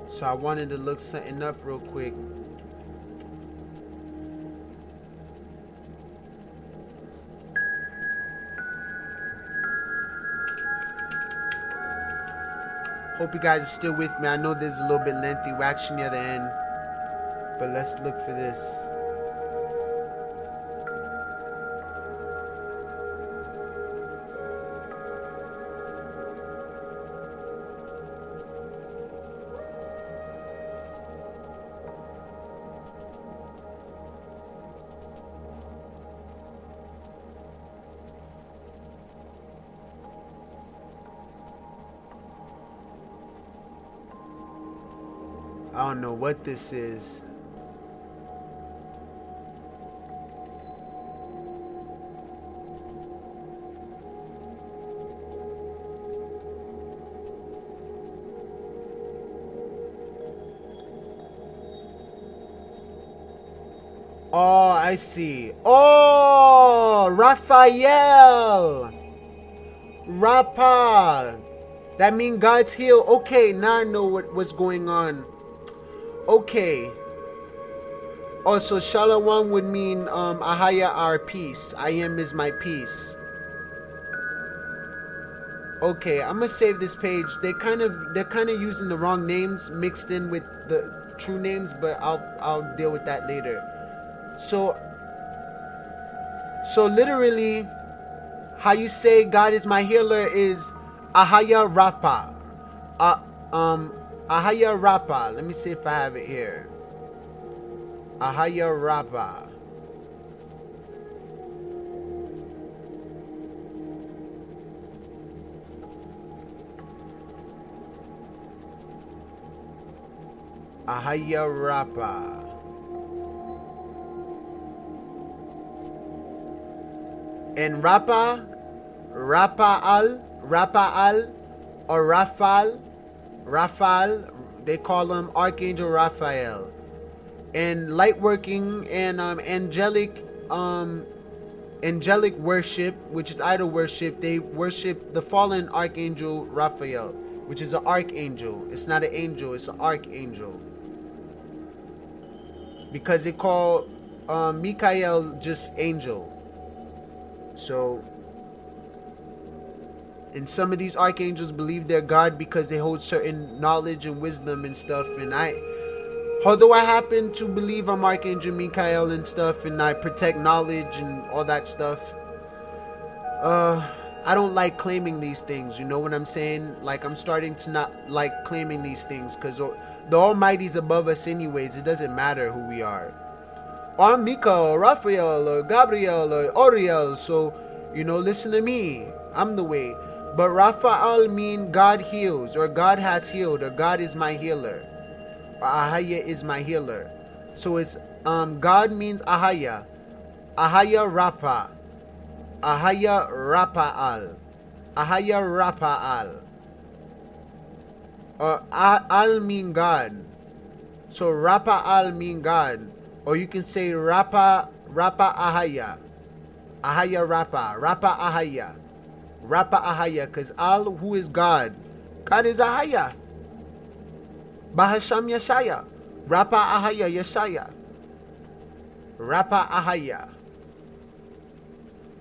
So I wanted to look something up real quick. Hope you guys are still with me. I know this is a little bit lengthy. We're actually near the end. But let's look for this. I don't know what this is. Oh, I see. Oh, Raphael. Rapha. That means God's healed. Okay, now I know what's going on. Okay. Also, Shalom would mean Ahaya, our peace. I am is my peace. Okay, I'm gonna save this page. They're kind of using the wrong names mixed in with the true names, but I'll deal with that later. So literally, how you say God is my healer is Ahaya Rapha. Ahaya Rapha. Let me see if I have it here. Ahaya Rapha. Ahaya Rapha. And Rapha, Raphael, or Raphael, they call him Archangel Raphael. And light working and angelic worship, which is idol worship, they worship the fallen Archangel Raphael, which is an archangel. It's not an angel, it's an archangel. Because they call Michael just angel. So, and some of these archangels believe they're God because they hold certain knowledge and wisdom and stuff. And although I happen to believe I'm Archangel Michael and stuff, and I protect knowledge and all that stuff, I don't like claiming these things. You know what I'm saying? Like, I'm starting to not like claiming these things because the Almighty's above us anyways. It doesn't matter who we are. Or I'm Michael, or Raphael, or Gabriel, or Oriel. So, you know, listen to me. I'm the way. But Raphael mean God heals, or God has healed, or God is my healer, or Ahaya is my healer. So it's God means Ahaya, Ahaya Rapha, Ahaya Raphael, Ahaya Raphael. Al mean God, so Raphael mean God, or you can say Rapha Ahaya, Ahaya Rapha Ahaya. Rapha Ahaya, because Al, who is God, God is Ahaya. Bahasham Yeshaya. Rapa Ahaya Yeshaya. Rapa Ahaya.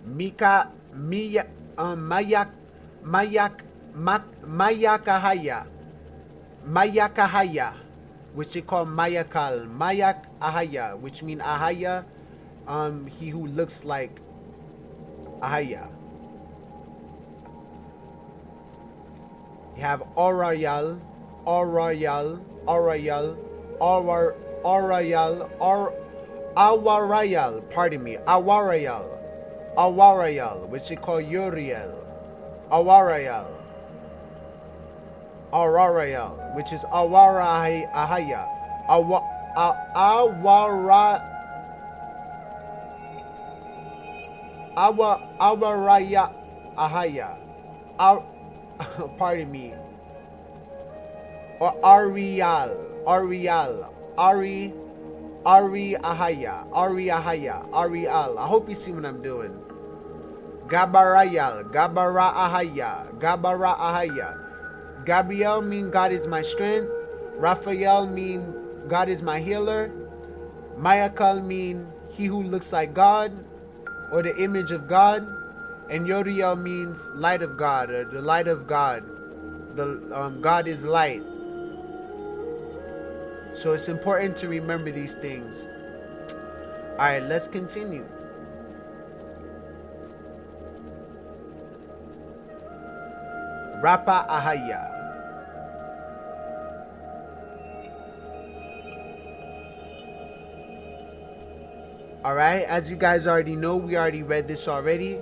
Mika Miya Mayak Mayakahaya. Mayakahaya, which they call Mayakal. Mayak Ahaya, which mean Ahaya, he who looks like Ahaya. You have Orayal, Orayal, Orayal, Orayal, Awarayal, pardon me, Awarayal, which they call Uriel, Awarayal, which is Awarahaya, Awaraya Ahaya, pardon me, or Arial, Ari Ahaya, Arial. I hope you see what I'm doing. Gabarayal, Gabara Ahaya. Gabriel mean God is my strength. Raphael mean God is my healer. Mayakal mean he who looks like God, or the image of God. And Yoriel means light of God, or the light of God. God is light. So it's important to remember these things. Alright, let's continue. Rapa Ahaya. Alright, as you guys already know, we already read this already.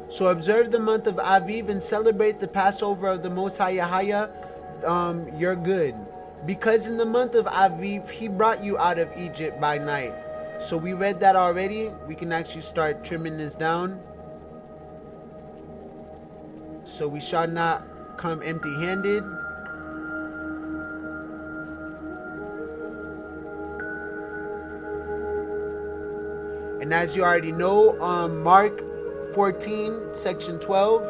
So observe the month of Aviv and celebrate the Passover of the Most High Yahaya, your good. Because in the month of Aviv, he brought you out of Egypt by night. So we read that already. We can actually start trimming this down. So we shall not come empty-handed. And as you already know, Mark 14, section 12.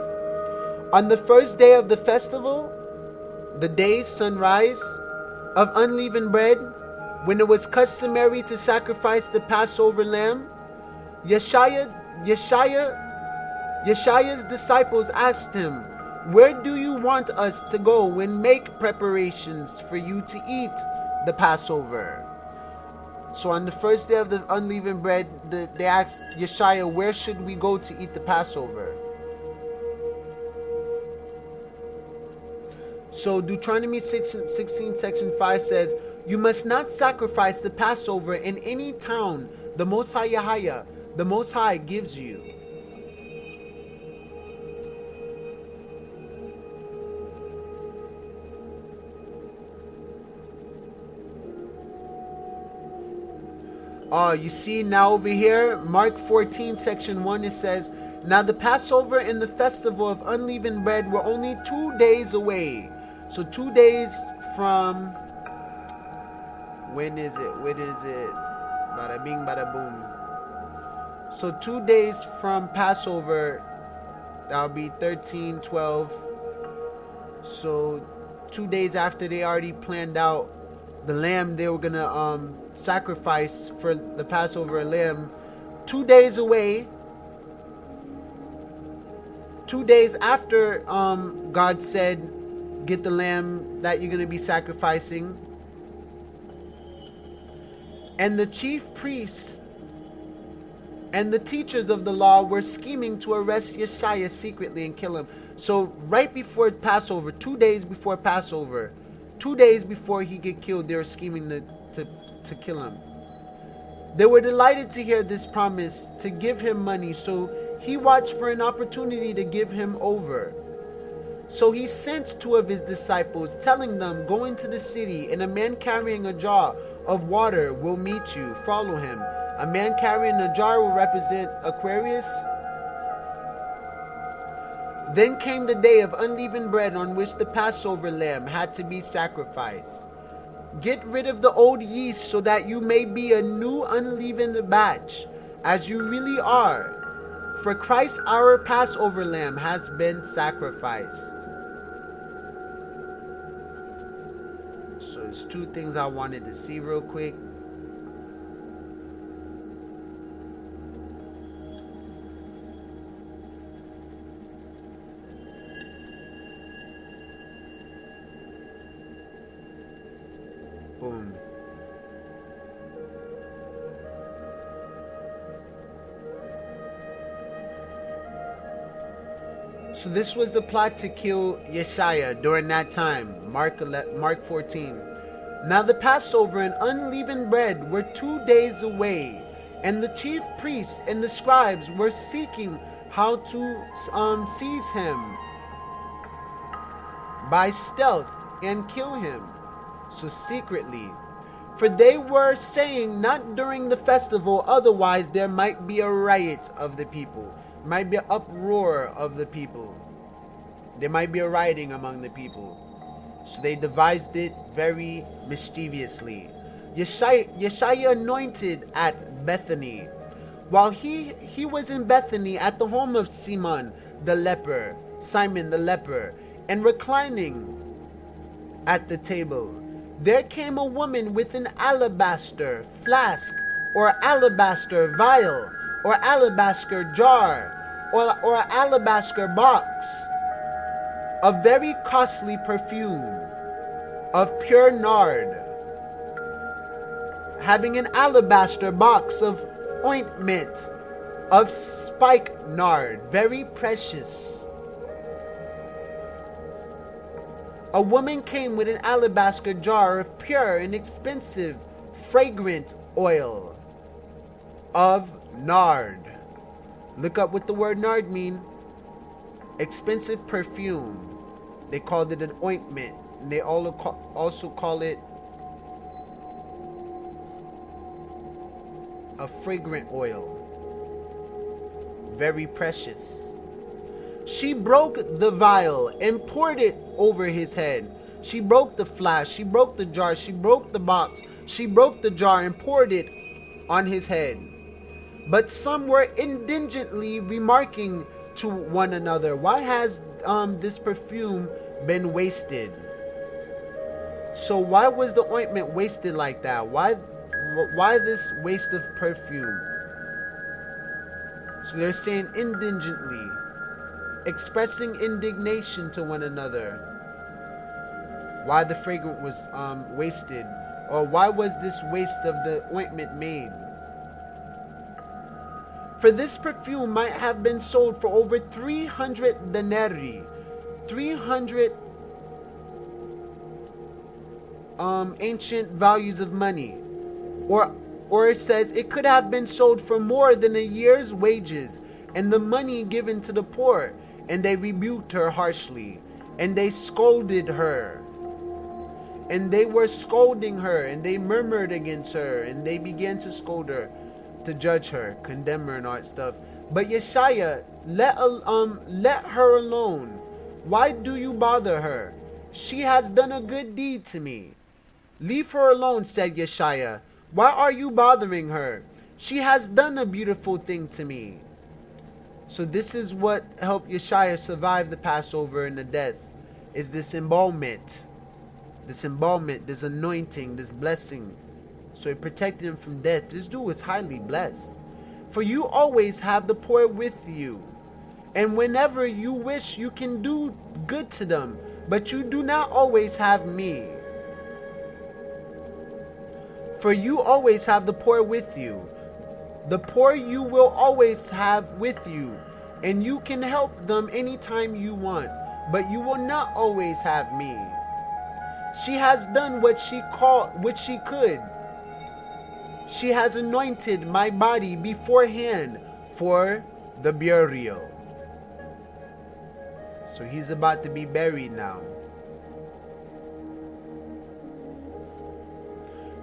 On the first day of the festival, the day sunrise of unleavened bread, when it was customary to sacrifice the Passover lamb, Yeshaya's disciples asked him, "Where do you want us to go and make preparations for you to eat the Passover?" So on the first day of the unleavened bread, they asked Yeshaya, "Where should we go to eat the Passover?" So Deuteronomy 16 section 5 says, "You must not sacrifice the Passover in any town the Most High Yahaya, the Most High, gives you." You see now over here, Mark 14 section 1, it says, "Now the Passover and the festival of unleavened bread were only 2 days away." So 2 days from, when is it? Bada bing, bada boom. So 2 days from Passover, that'll be 13, 12. So 2 days after they already planned out the lamb they were gonna sacrifice for the Passover lamb, 2 days away. 2 days after God said, "Get the lamb that you're gonna be sacrificing." And the chief priests and the teachers of the law were scheming to arrest Yeshaya secretly and kill him. So right before Passover, 2 days before Passover, 2 days before he get killed, they were scheming to kill him. They were delighted to hear this promise to give him money, so he watched for an opportunity to give him over. So he sent 2 of his disciples, telling them, "Go into the city, and a man carrying a jar of water will meet you. Follow him." A man carrying a jar will represent Aquarius. Then came the day of unleavened bread on which the Passover lamb had to be sacrificed. Get rid of the old yeast so that you may be a new unleavened batch, as you really are. For Christ our Passover lamb has been sacrificed. So there's two things I wanted to see real quick. Boom. So this was the plot to kill Yeshua during that time. Mark 14. Now the Passover and unleavened bread were 2 days away, and the chief priests and the scribes were seeking how to seize him by stealth and kill him. So secretly. For they were saying, not during the festival, otherwise there might be a riot of the people. Might be an uproar of the people. There might be a rioting among the people. So they devised it very mischievously. Yeshua anointed at Bethany. While he was in Bethany at the home of Simon the leper, and reclining at the table, there came a woman with an alabaster flask, or alabaster vial, or alabaster jar, or alabaster box of very costly perfume of pure nard, having an alabaster box of ointment of spikenard, very precious. A woman came with an alabaster jar of pure and expensive fragrant oil of nard. Look up what the word nard mean. Expensive perfume. They called it an ointment. And they also call it a fragrant oil. Very precious. She broke the vial and poured it over his head. She broke the flask. She broke the jar. She broke the box. She broke the jar and poured it on his head. But some were indigently remarking to one another, why has this perfume been wasted? So why was the ointment wasted like that? Why this waste of perfume? So they're saying indigently, expressing indignation to one another. Why the fragrance was wasted, or why was this waste of the ointment made? For this perfume might have been sold for over 300 denarii, 300 ancient values of money, or it says it could have been sold for more than a year's wages, and the money given to the poor. And they rebuked her harshly, and they scolded her, and they were scolding her, and they murmured against her, and they began to scold her, to judge her, condemn her, and all that stuff. But Yeshua, let her alone. Why do you bother her? She has done a good deed to me. Leave her alone, said Yeshua. Why are you bothering her? She has done a beautiful thing to me. So this is what helped Yeshua survive the Passover and the death, is this embalmment, this anointing, this blessing. So it protected him from death. This dude was highly blessed. For you always have the poor with you, and whenever you wish you can do good to them, but you do not always have me. For you always have the poor with you. The poor you will always have with you, and you can help them anytime you want, but you will not always have me. She has done what she could. She has anointed my body beforehand for the burial. So he's about to be buried now.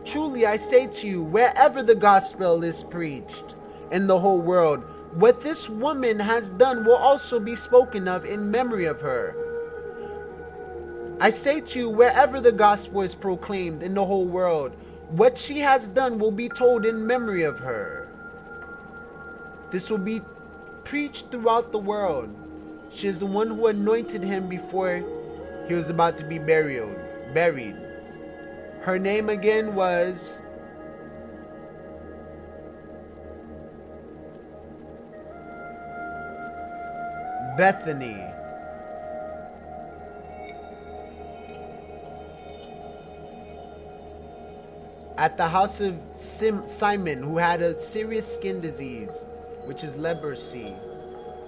Truly I say to you, wherever the gospel is preached in the whole world, what this woman has done will also be spoken of in memory of her. I say to you, wherever the gospel is proclaimed in the whole world, what she has done will be told in memory of her. This will be preached throughout the world. She is the one who anointed him before he was about to be buried. Her name again was Bethany. At the house of Simon, who had a serious skin disease, which is leprosy.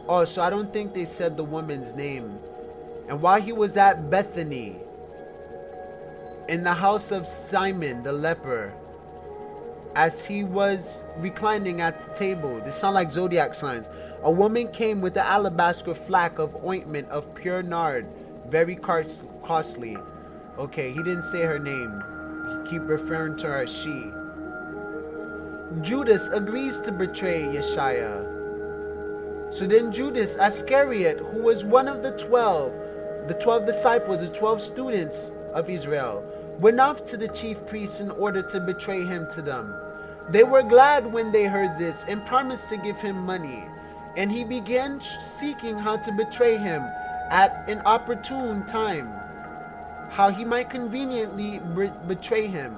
Oh, so I don't think they said the woman's name. And while he was at Bethany, in the house of Simon the leper, as he was reclining at the table, they sound like zodiac signs, a woman came with an alabaster flask of ointment of pure nard, very costly. Okay, he didn't say her name. He keep referring to her as she. Judas agrees to betray Yeshua. So then Judas Iscariot, who was one of the 12 disciples, the 12 students of Israel, went off to the chief priests in order to betray him to them. They were glad when they heard this and promised to give him money. And he began seeking how to betray him at an opportune time, how he might conveniently betray him.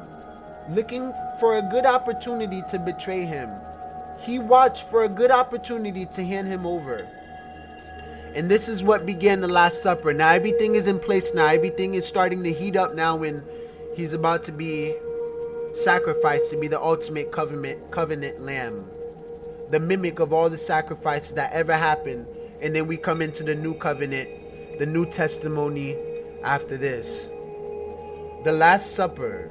Looking for a good opportunity to betray him, he watched for a good opportunity to hand him over. And this is what began the Last Supper. Now everything is in place now. Everything is starting to heat up now when he's about to be sacrificed to be the ultimate covenant lamb. The mimic of all the sacrifices that ever happened. And then we come into the new covenant, the new testimony after this. The Last Supper.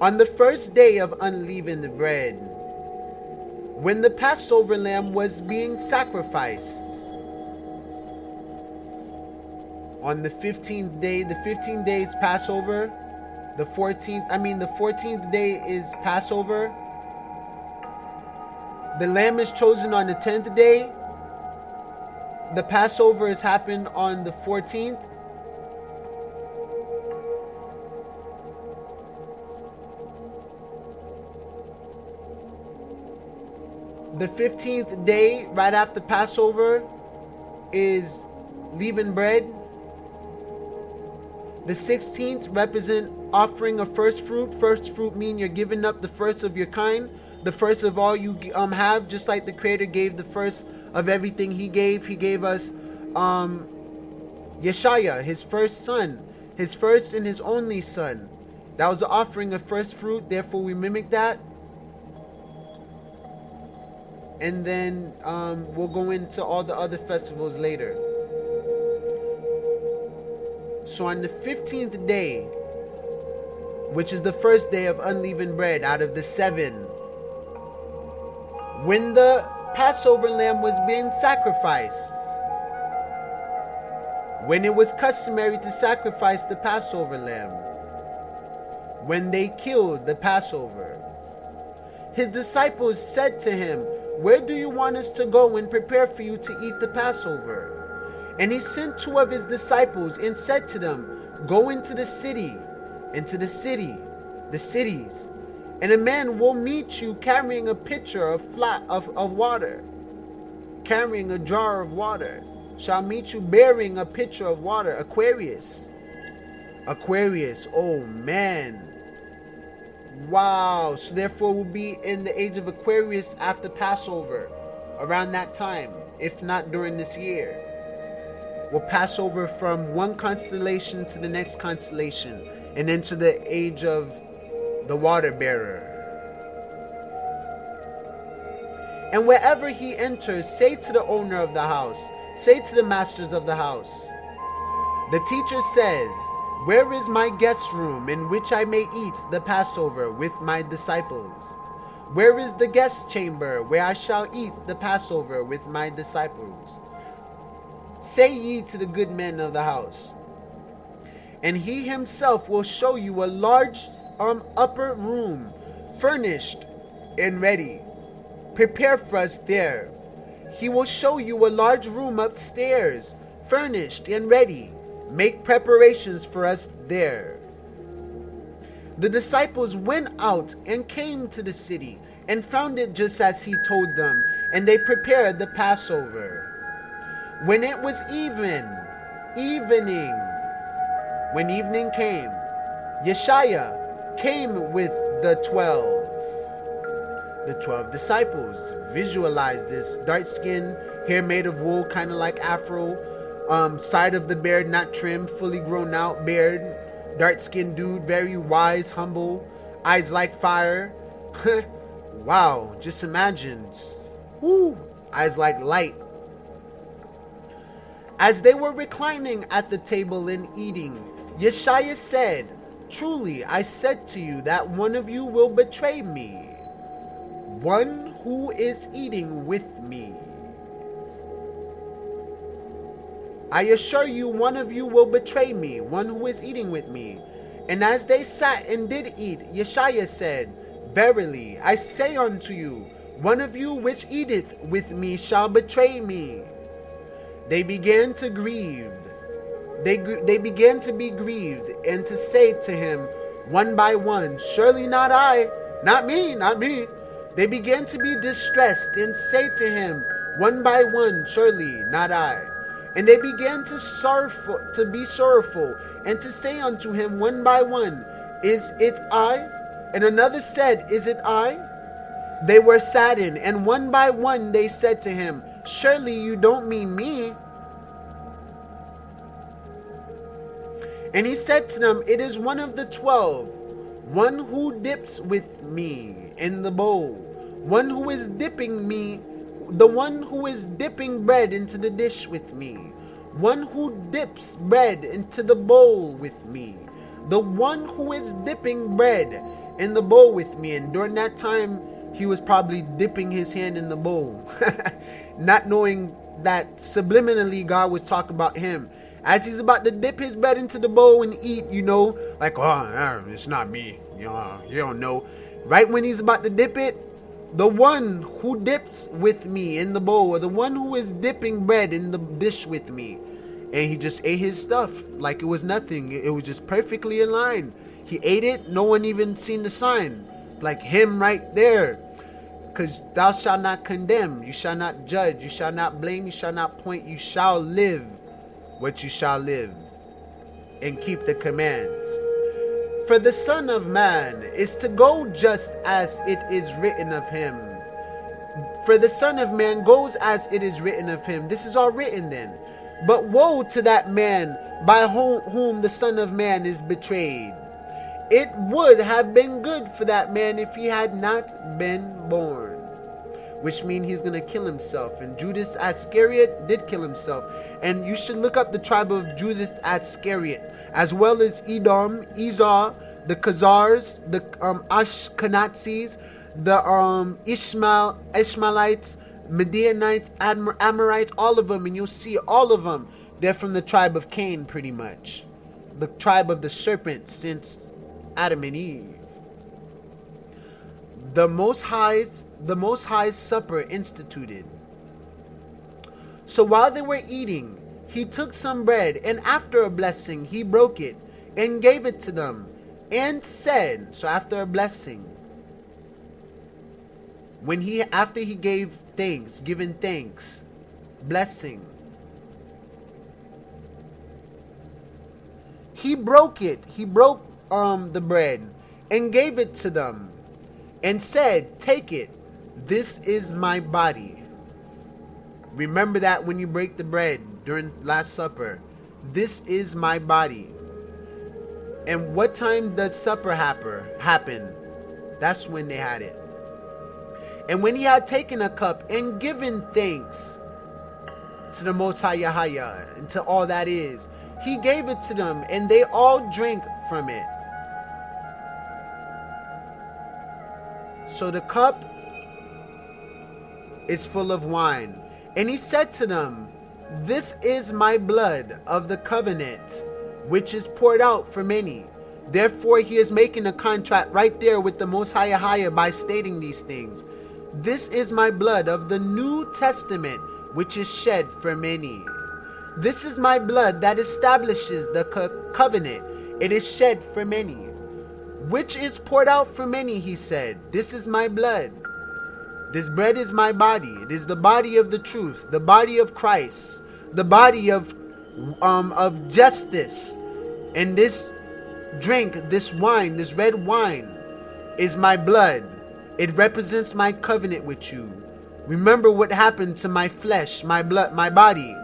On the first day of unleavened bread, when the Passover lamb was being sacrificed, on the 15th day, the 15 days Passover, the 14th day is Passover. The lamb is chosen on the 10th day. The Passover has happened on the 14th. The 15th day, right after Passover, is leavened bread. The 16th represent offering of first fruit. First fruit mean you're giving up the first of your kind, the first of all you have, just like the Creator gave the first of everything He gave. He gave us Yeshua, His first son, His first and His only son. That was the offering of first fruit. Therefore, we mimic that. And then we'll go into all the other festivals later. So on the 15th day, which is the first day of unleavened bread out of the 7, when the Passover lamb was being sacrificed, when it was customary to sacrifice the Passover lamb, when they killed the Passover, his disciples said to him, "Where do you want us to go and prepare for you to eat the Passover?" And he sent 2 of his disciples and said to them, "Go into the cities, and a man will meet you carrying a pitcher of water, carrying a jar of water, shall meet you bearing a pitcher of water." Aquarius, oh man. Wow, so therefore we'll be in the age of Aquarius after Passover, around that time, if not during this year. We'll pass over from one constellation to the next constellation, and into the age of the water bearer. And wherever he enters, say to the owner of the house, say to the masters of the house, the teacher says, "Where is my guest room in which I may eat the Passover with my disciples? Where is the guest chamber where I shall eat the Passover with my disciples? Say ye to the good men of the house, and he himself will show you a large upper room, furnished and ready. Prepare for us there. He will show you a large room upstairs, furnished and ready. Make preparations for us there." The disciples went out and came to the city and found it just as he told them, and they prepared the Passover. When it was evening, when evening came, Yeshaya came with the 12 disciples. Visualize this: dark skin, hair made of wool, kind of like afro, side of the beard not trimmed, fully grown out beard, dark skinned dude, very wise, humble, eyes like fire. Wow, just imagine. Woo, eyes like light. As they were reclining at the table and eating, Yeshaya said, "Truly I said to you that one of you will betray me, one who is eating with me. I assure you, one of you will betray me, one who is eating with me." And as they sat and did eat, Yeshaya said, "Verily I say unto you, one of you which eateth with me shall betray me." They began to grieve. They began to be grieved and to say to him one by one, "Surely not I, not me, not me." They began to be distressed and say to him one by one, "Surely not I." And they began to be sorrowful and to say unto him one by one, "Is it I?" And another said, "Is it I?" They were saddened, and one by one they said to him, "Surely you don't mean me." And he said to them, "It is one of the 12, one who dips with me in the bowl, one who is dipping me, the one who is dipping bread into the dish with me, one who dips bread into the bowl with me, the one who is dipping bread in the bowl with me." And during that time, he was probably dipping his hand in the bowl, not knowing that subliminally God was talking about him. As he's about to dip his bread into the bowl and eat, like, "Oh, it's not me. You don't know." Right when he's about to dip it, the one who dips with me in the bowl, or the one who is dipping bread in the dish with me. And he just ate his stuff like it was nothing. It was just perfectly in line. He ate it. No one even seen the sign. Like him right there. Because thou shalt not condemn. You shall not judge. You shall not blame. You shall not point. You shall live what you shall live, and keep the commands. For the Son of Man is to go just as it is written of him. For the Son of Man goes as it is written of him. This is all written then. But woe to that man by whom the Son of Man is betrayed. It would have been good for that man if he had not been born. Which means he's going to kill himself. And Judas Iscariot did kill himself. And you should look up the tribe of Judas Iscariot, as well as Edom, Esau, the Khazars, the Ashkenazis, the Ishmaelites, Midianites, Amorites, all of them. And you'll see all of them. They're from the tribe of Cain, pretty much. The tribe of the serpent since Adam and Eve. The Most High's supper instituted. So while they were eating, he took some bread, and after a blessing, he broke it and gave it to them, and said, so after a blessing, after he gave thanks, given thanks, blessing, he broke it. He broke the bread and gave it to them, and said, "Take it. This is my body." Remember that when you break the bread during Last Supper. This is my body. And what time does supper happen? That's when they had it. And when he had taken a cup and given thanks to the Most High Yahweh and to all that is, he gave it to them, and they all drank from it. So the cup is full of wine. And he said to them, "This is my blood of the covenant, which is poured out for many." Therefore, he is making a contract right there with the Most High Yahweh by stating these things. "This is my blood of the New Testament, which is shed for many. This is my blood that establishes the covenant. It is shed for many, which is poured out for many," he said. "This is my blood." This bread is my body. It is the body of the truth, the body of Christ, the body of justice. And this drink, this wine, this red wine, is my blood. It represents my covenant with you. Remember what happened to my flesh, my blood, my body,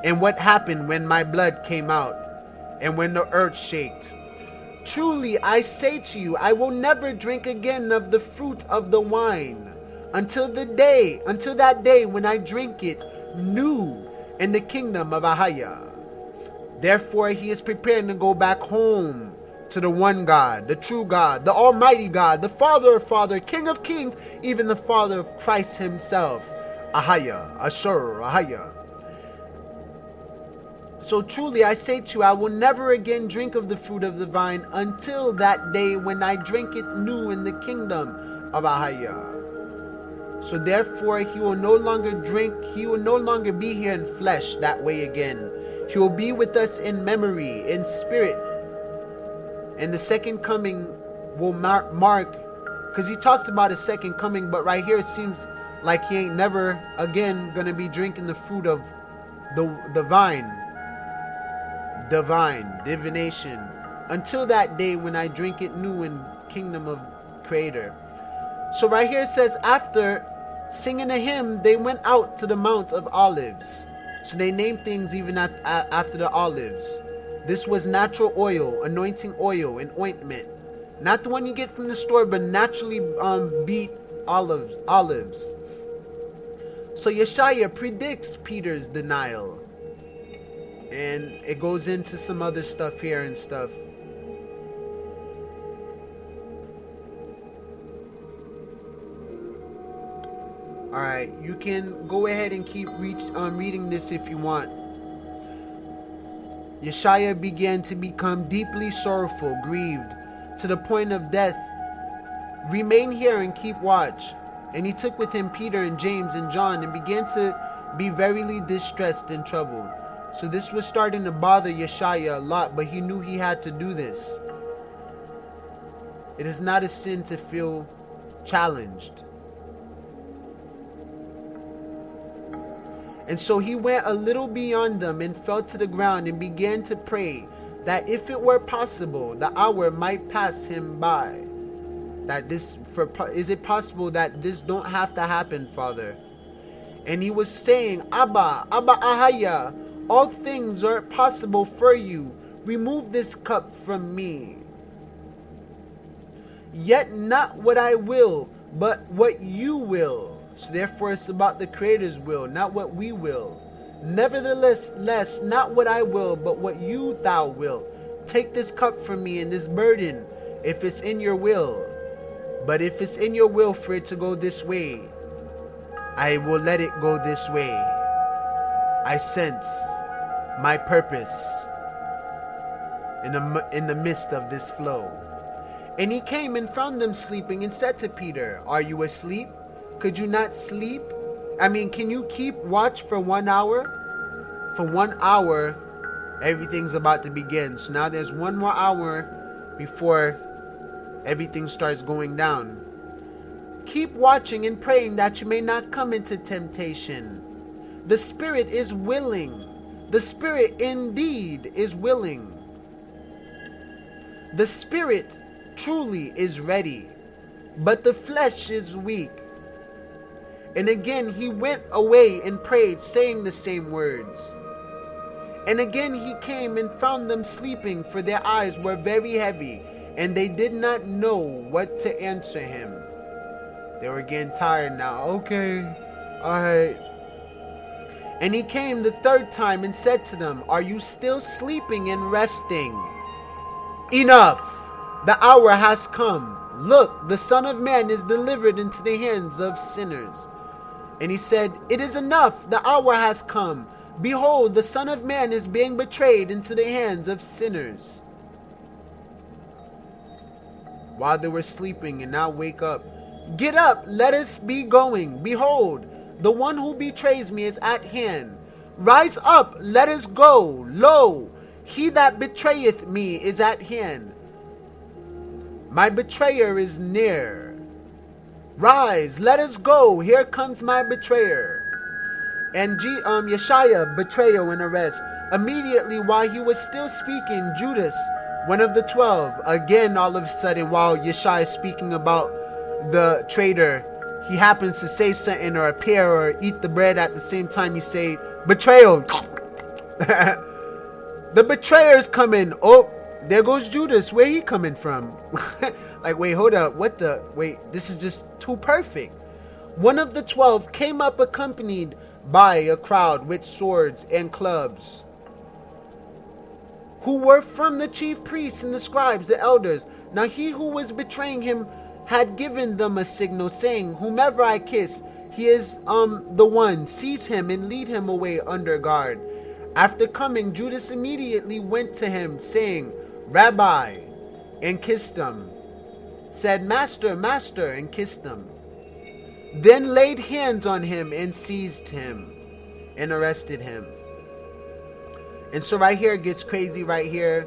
and what happened when my blood came out and when the earth shaked. Truly I say to you, I will never drink again of the fruit of the wine until that day when I drink it new in the kingdom of Ahaya. Therefore he is preparing to go back home to the one God, the true God, the Almighty God, the Father of Father, King of Kings, even the Father of Christ himself. Ahaya, Ashur, Ahaya. So truly I say to you, I will never again drink of the fruit of the vine until that day when I drink it new in the kingdom of Ahaya. So therefore he will no longer be here in flesh that way again. He will be with us in memory, in spirit. And the second coming will mark, because he talks about a second coming, but right here it seems like he ain't never again gonna be drinking the fruit of the vine, divine, divination, until that day when I drink it new in kingdom of Creator. So right here it says, after singing a hymn, they went out to the Mount of Olives. So they named things even after the olives. This was natural oil, anointing oil, and ointment. Not the one you get from the store, but naturally beat olives. So Yeshaya predicts Peter's denial. And it goes into some other stuff here and stuff. Alright, you can go ahead and keep reading this if you want. Yeshaya began to become deeply sorrowful, grieved, to the point of death. Remain here and keep watch. And he took with him Peter and James and John and began to be verily distressed and troubled. So this was starting to bother Yeshaya a lot, but he knew he had to do this. It is not a sin to feel challenged. And so he went a little beyond them and fell to the ground and began to pray that if it were possible, the hour might pass him by. Is it possible that this don't have to happen, Father? And he was saying, Abba, Abba Ahaya, all things are possible for you. Remove this cup from me. Yet not what I will, but what you will. So therefore it's about the Creator's will, not what we will. Nevertheless, not what I will, but what thou wilt. Take this cup from me and this burden, if it's in your will. But if it's in your will for it to go this way, I will let it go this way. I sense my purpose in the midst of this flow. And he came and found them sleeping and said to Peter, are you asleep? Could you not sleep? Can you keep watch for 1 hour? For 1 hour, everything's about to begin. So now there's 1 more hour before everything starts going down. Keep watching and praying that you may not come into temptation. The spirit is willing. The spirit indeed is willing. The spirit truly is ready, but the flesh is weak. And again he went away and prayed, saying the same words. And again he came and found them sleeping, for their eyes were very heavy, and they did not know what to answer him. They were getting tired now. Okay, alright. And he came the third time and said to them, are you still sleeping and resting? Enough! The hour has come. Look, the Son of Man is delivered into the hands of sinners. And he said, it is enough, the hour has come. Behold, the Son of Man is being betrayed into the hands of sinners. While they were sleeping, and now wake up. Get up, let us be going. Behold, the one who betrays me is at hand. Rise up, let us go. Lo, he that betrayeth me is at hand. My betrayer is near. Rise, let us go. Here comes my betrayer. And Yeshaya, betrayal and arrest. Immediately while he was still speaking, Judas, one of the 12, again all of a sudden while Yeshaya is speaking about the traitor, he happens to say something or appear or eat the bread at the same time. You say, betrayal. The betrayer is coming. Oh, there goes Judas. Where he coming from? Like, wait, hold up. What the? Wait, this is just too perfect. One of the 12 came up accompanied by a crowd with swords and clubs, who were from the chief priests and the scribes, the elders. Now he who was betraying him had given them a signal, saying, whomever I kiss, he is the one. Seize him and lead him away under guard. After coming, Judas immediately went to him, saying, Rabbi, and kissed him. Said, Master, Master, and kissed him. Then laid hands on him and seized him and arrested him. And so right here it gets crazy right here.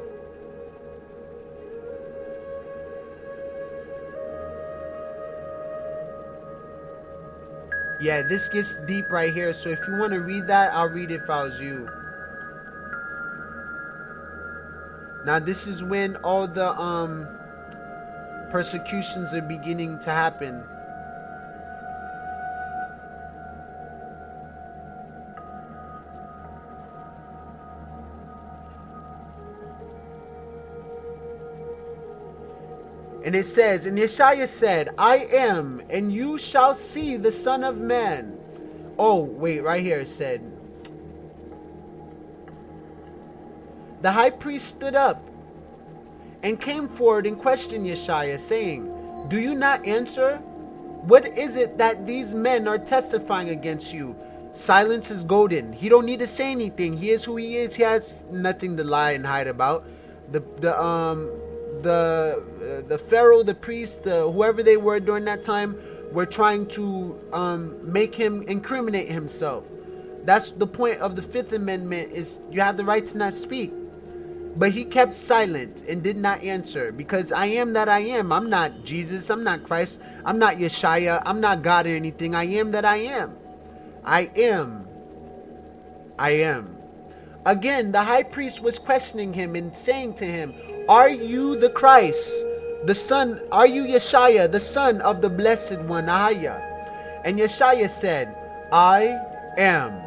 Yeah, this gets deep right here. So if you want to read that, I'll read it if I was you. Now this is when all the persecutions are beginning to happen. And it says, and Yeshaya said, I am, and you shall see the Son of Man. Oh, wait, right here it said, the high priest stood up and came forward and questioned Yeshaya, saying, do you not answer? What is it that these men are testifying against you? Silence is golden. He don't need to say anything. He is who he is. He has nothing to lie and hide about. The pharaoh, the priest, whoever they were during that time, were trying to make him incriminate himself. That's the point of the Fifth Amendment, is you have the right to not speak. But he kept silent and did not answer, because I am that I am. I'm not Jesus. I'm not Christ. I'm not Yeshaya. I'm not God or anything. I am that I am. I am. I am. Again, the high priest was questioning him and saying to him, are you the Christ, the Son? Are you Yeshaya, the Son of the Blessed One, Ahaya? And Yeshaya said, I am.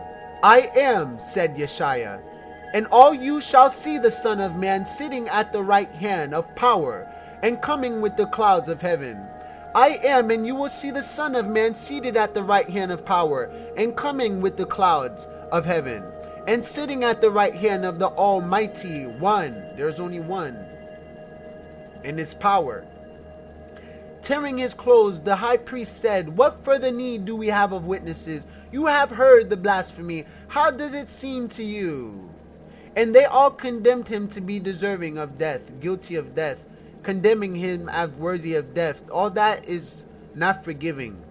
I am, said Yeshaya. And all you shall see the Son of Man sitting at the right hand of power and coming with the clouds of heaven. I am, and you will see the Son of Man seated at the right hand of power and coming with the clouds of heaven. And sitting at the right hand of the Almighty One. There's only one. In his power. Tearing his clothes, the high priest said, what further need do we have of witnesses? You have heard the blasphemy. How does it seem to you? And they all condemned him to be deserving of death, guilty of death, condemning him as worthy of death. All that is not forgiving.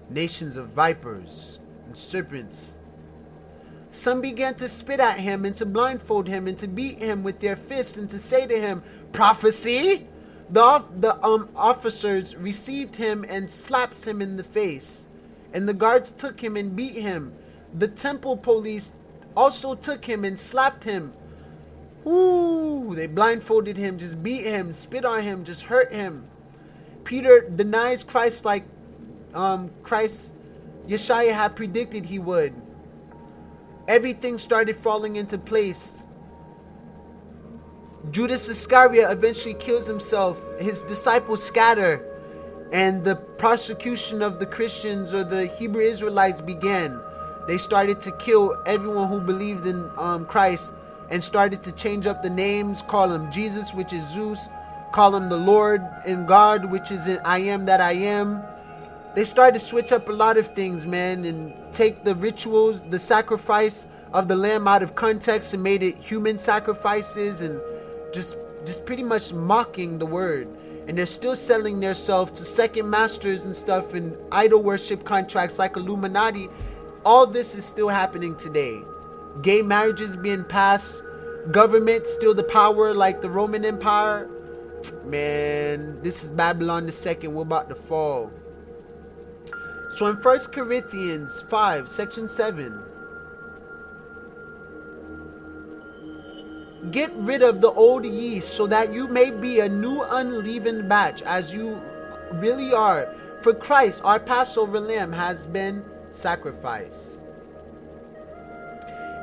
Nations of vipers and serpents. Some began to spit at him and to blindfold him and to beat him with their fists and to say to him, prophecy? The officers received him and slapped him in the face. And the guards took him and beat him. The temple police also took him and slapped him. Ooh, they blindfolded him, just beat him, spit on him, just hurt him. Peter denies Christ like Christ, Yeshaya had predicted he would. Everything started falling into place. Judas Iscariot eventually kills himself. His disciples scatter. And the persecution of the Christians or the Hebrew Israelites began. They started to kill everyone who believed in Christ and started to change up the names, call him Jesus, which is Zeus, call him the Lord and God, which is I am that I am. They started to switch up a lot of things, man, and take the rituals, the sacrifice of the lamb out of context and made it human sacrifices, and just pretty much mocking the word. And they're still selling themselves to second masters and stuff and idol worship contracts like Illuminati. All this is still happening today. Gay marriages being passed. Government still the power like the Roman Empire. Man, this is Babylon the second. We're about to fall. So in 1 Corinthians 5, section 7, get rid of the old yeast so that you may be a new unleavened batch as you really are. For Christ, our Passover lamb, has been sacrificed.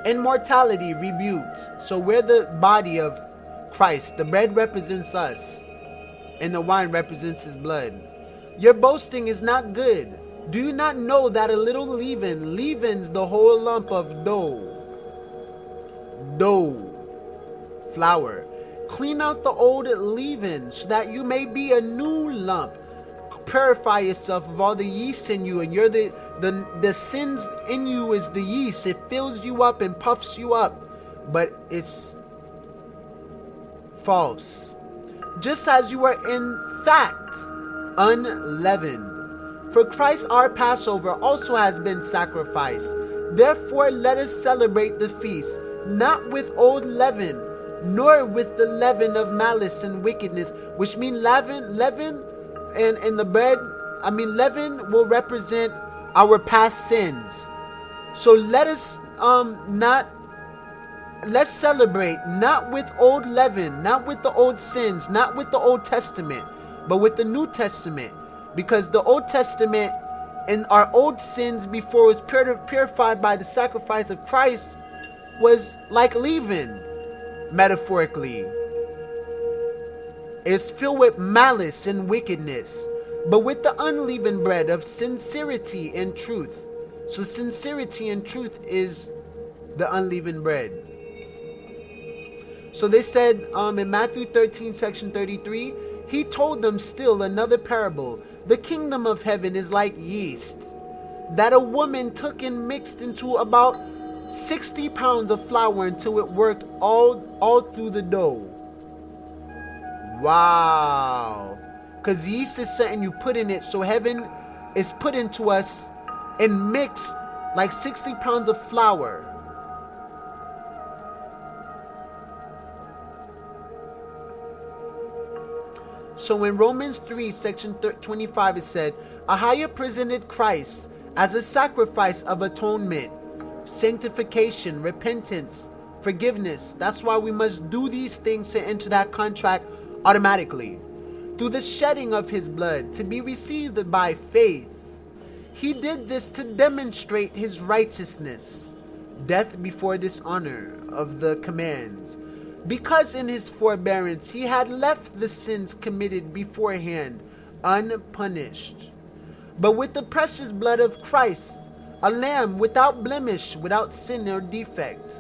Immortality rebuked. So we're the body of Christ. The bread represents us, and the wine represents his blood. Your boasting is not good. Do you not know that a little leaven leavens the whole lump of dough? Flour. Clean out the old leaven so that you may be a new lump. Purify yourself of all the yeast in you, and you're the sins in you is the yeast. It fills you up and puffs you up, but it's false. Just as you are in fact unleavened. For Christ our Passover also has been sacrificed. Therefore let us celebrate the feast, not with old leaven, nor with the leaven of malice and wickedness, which mean leaven and the bread, leaven will represent our past sins. So let us let's celebrate not with old leaven, not with the old sins, not with the Old Testament, but with the New Testament. Because the Old Testament and our old sins before it was purified by the sacrifice of Christ was like leaven, metaphorically. It's filled with malice and wickedness, but with the unleavened bread of sincerity and truth. So sincerity and truth is the unleavened bread. So they said in Matthew 13, section 33, he told them still another parable. The kingdom of heaven is like yeast that a woman took and mixed into about 60 pounds of flour until it worked all through the dough. Wow. Because yeast is something you put in it. So heaven is put into us and mixed like 60 pounds of flour. So in Romans 3, section 25, it said, Ahia presented Christ as a sacrifice of atonement, sanctification, repentance, forgiveness. That's why we must do these things to enter that contract automatically. Through the shedding of his blood, to be received by faith. He did this to demonstrate his righteousness, death before dishonor of the commands. Because in his forbearance he had left the sins committed beforehand unpunished. But with the precious blood of Christ, a lamb without blemish, without sin or defect,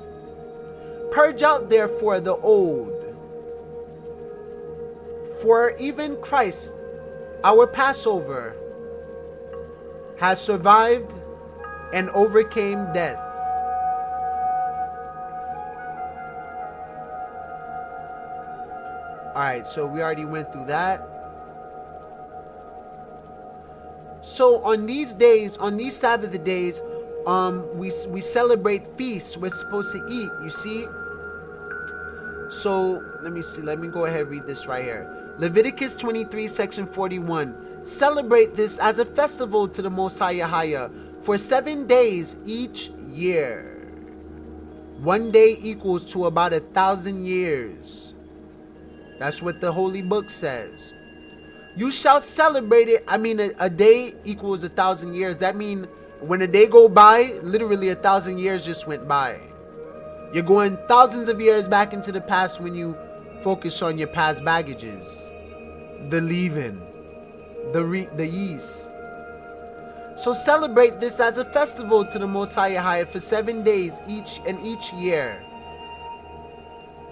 purge out therefore the old. For even Christ, our Passover, has survived and overcame death. Alright, so we already went through that. So on these days, on these Sabbath days, we celebrate feasts. We're supposed to eat, you see. So let me see, let me go ahead and read this right here. Leviticus 23, section 41. Celebrate this as a festival to the Most High Yahweh for 7 days each year. 1 day equals to about 1,000 years. That's what the Holy Book says. You shall celebrate it. A day equals 1,000 years. That means when a day go by, literally 1,000 years just went by. You're going thousands of years back into the past when you focus on your past baggages. The leaven, the yeast. So celebrate this as a festival to the Most High Yahweh for 7 days each year.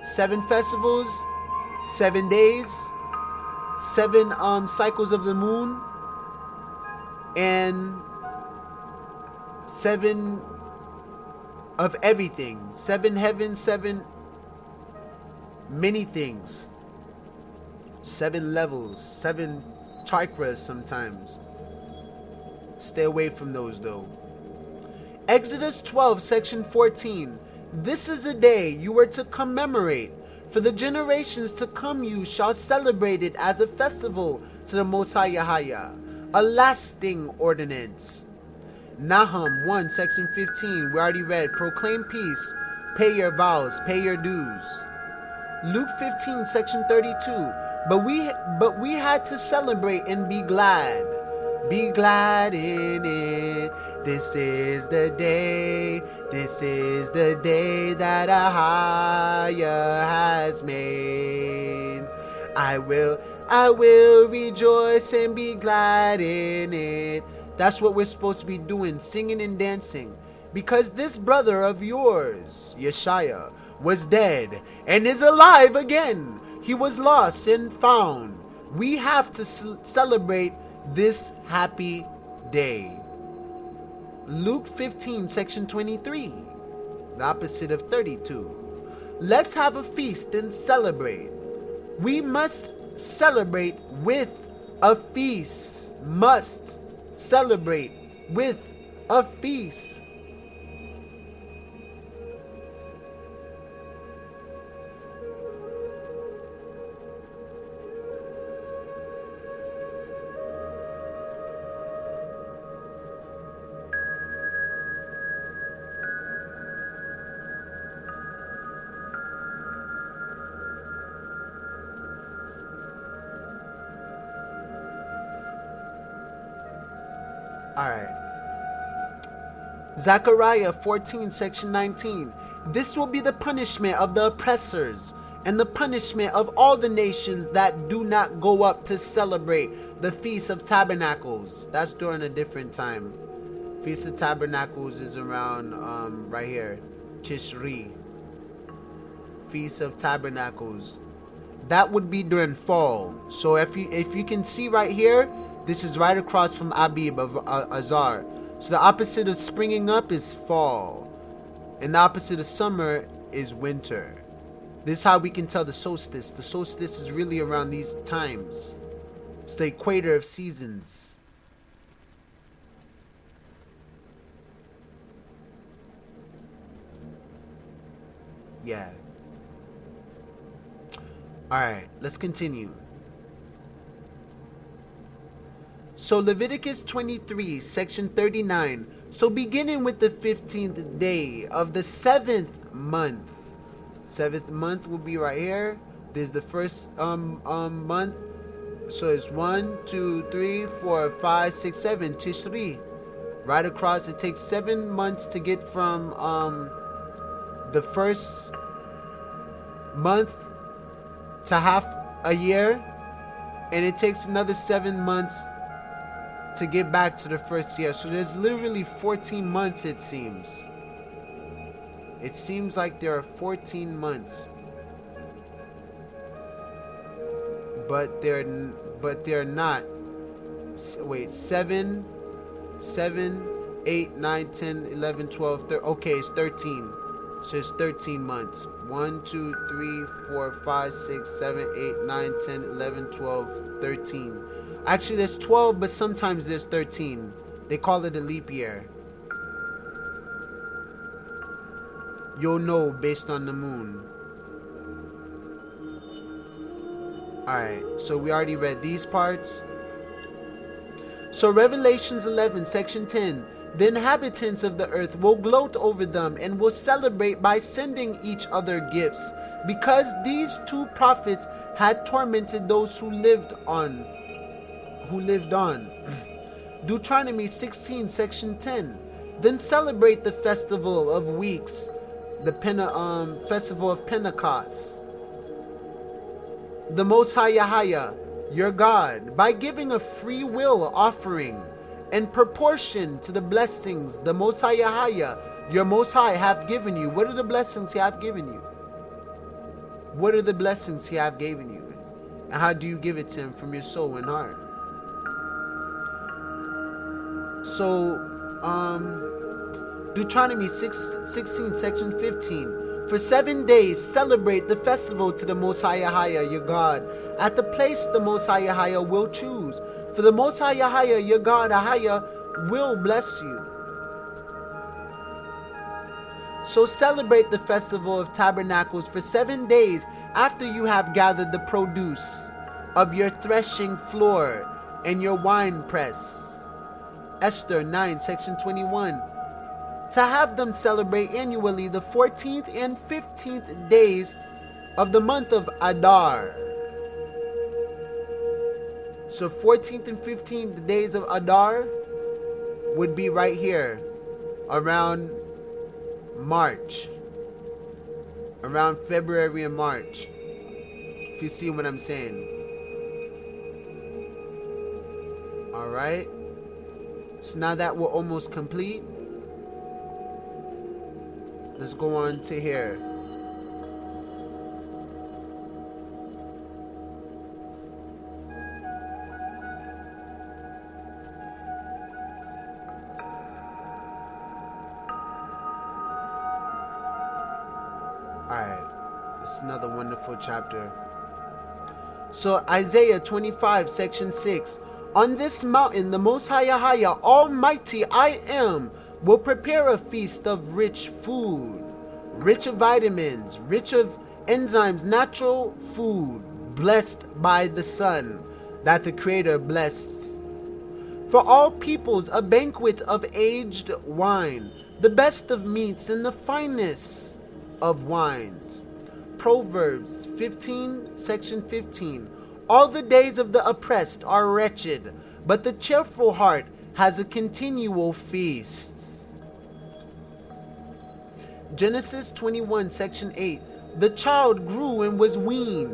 7 festivals, 7 days, 7 cycles of the moon, and 7 of everything. 7 heavens, 7 many things. 7 levels, 7 chakras sometimes. Stay away from those though. Exodus 12, section 14. This is a day you are to commemorate. For the generations to come you shall celebrate it as a festival to the Most High Yahweh. a lasting ordinance. Nahum 1, section 15, we already read, proclaim peace, pay your vows, pay your dues. Luke 15, section 32, but we had to celebrate and be glad. Be glad in it. This is the day that Ahaya has made. I will rejoice and be glad in it. That's what we're supposed to be doing, singing and dancing. Because this brother of yours, Yeshaya, was dead and is alive again. He was lost and found. We have to celebrate this happy day. Luke 15, section 23, the opposite of 32. Let's have a feast and celebrate. We must celebrate with a feast. Must celebrate with a feast. Alright. Zechariah 14, section 19. This will be the punishment of the oppressors and the punishment of all the nations that do not go up to celebrate the Feast of Tabernacles. That's during a different time. Feast of Tabernacles is around right here, Tishri. Feast of Tabernacles. That would be during fall. So if you can see right here, this is right across from Abib of Azar. So the opposite of springing up is fall. And the opposite of summer is winter. This is how we can tell the solstice. The solstice is really around these times. It's the equator of seasons. Yeah. Alright, let's continue. So Leviticus 23, section 39. So beginning with the 15th day of the 7th month. 7th month will be right here. This is the first month. So it's 1, 2, 3, 4, 5, 6, 7. Tishri. Right across. It takes 7 months to get from the first month to half a year. And it takes another 7 months to get back to the first year. So there's literally 14 months, it seems. It seems like there are 14 months. But they're not. Wait, 7, 8, 9, 10, 11, 12, 13. Okay, it's 13. So it's 13 months. 1, 2, 3, 4, 5, 6, 7, 8, 9, 10, 11, 12, 13. Actually, there's 12, but sometimes there's 13. They call it a leap year. You'll know based on the moon. Alright, so we already read these parts. So Revelations 11, section 10. The inhabitants of the earth will gloat over them and will celebrate by sending each other gifts, because these two prophets had tormented those who lived on. Deuteronomy 16, section 10. Then celebrate the festival of weeks, the festival of Pentecost. The Most High Yahaya, your God, by giving a free will offering in proportion to the blessings the Most High Yahaya, your Most High, have given you. What are the blessings He have given you? What are the blessings He have given you? And how do you give it to Him? From your soul and heart. So, Deuteronomy 16, section 15. For 7 days celebrate the festival to the Most High Yahaya, your God, at the place the Most High Yahaya will choose. For the Most High Yahaya, your God, Yahaya, will bless you. So celebrate the festival of tabernacles for 7 days after you have gathered the produce of your threshing floor and your wine press. Esther 9, section 21. To have them celebrate annually the 14th and 15th days of the month of Adar. So 14th and 15th days of Adar would be right here around March, around February and March, if you see what I'm saying. All right, so now that we're almost complete, let's go on to here. Alright, it's another wonderful chapter. So Isaiah 25, section 6. On this mountain, the Most High Almighty I Am, will prepare a feast of rich food, rich of vitamins, rich of enzymes, natural food, blessed by the Son, that the Creator blessed. For all peoples, a banquet of aged wine, the best of meats and the finest of wines. Proverbs 15, section 15. All the days of the oppressed are wretched, but the cheerful heart has a continual feast. Genesis 21, section 8. The child grew and was weaned,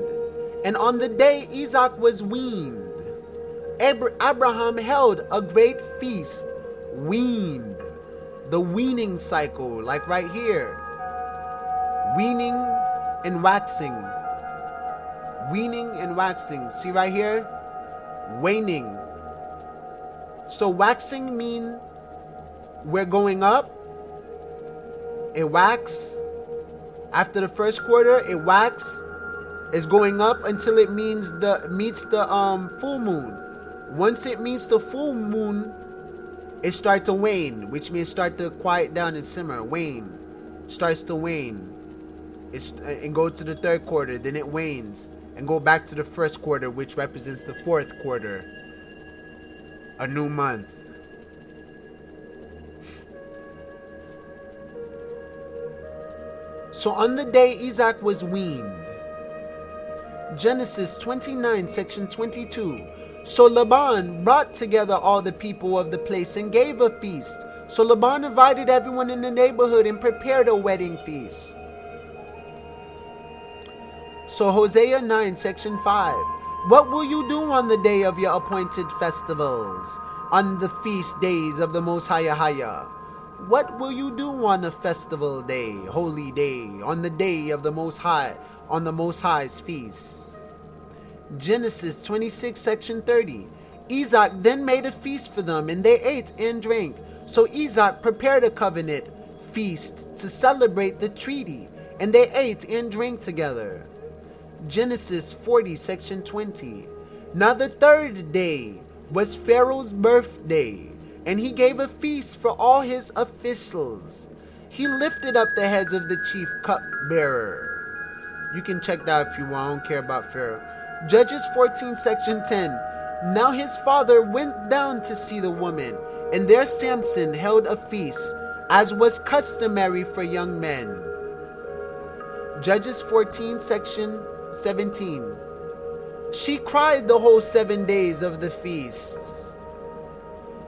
and on the day Isaac was weaned, Abraham held a great feast, weaned. The weaning cycle, like right here. Weaning and waxing. Weaning and waxing. See right here? Waning. So waxing mean we're going up. It wax. After the first quarter, it wax. It's going up until it meets the full moon. Once it meets the full moon, it starts to wane, which means start to quiet down and simmer. Wane. Starts to wane. It goes to the third quarter, then it wanes, and go back to the first quarter, which represents the fourth quarter. A new month. So on the day Isaac was weaned, Genesis 29, section 22. So Laban brought together all the people of the place and gave a feast. So Laban invited everyone in the neighborhood and prepared a wedding feast. So Hosea 9, section 5. What will you do on the day of your appointed festivals, on the feast days of the Most High? What will you do on a festival day, holy day, on the day of the Most High, on the Most High's feast? Genesis 26, section 30. Isaac then made a feast for them, and they ate and drank. So Isaac prepared a covenant feast to celebrate the treaty, and they ate and drank together. Genesis 40, section 20. Now the third day was Pharaoh's birthday, and he gave a feast for all his officials. He lifted up the heads of the chief cupbearer. You can check that if you want. I don't care about Pharaoh. Judges 14, section 10. Now his father went down to see the woman, and there Samson held a feast, as was customary for young men. Judges 14, section 17. She cried the whole 7 days of the feasts.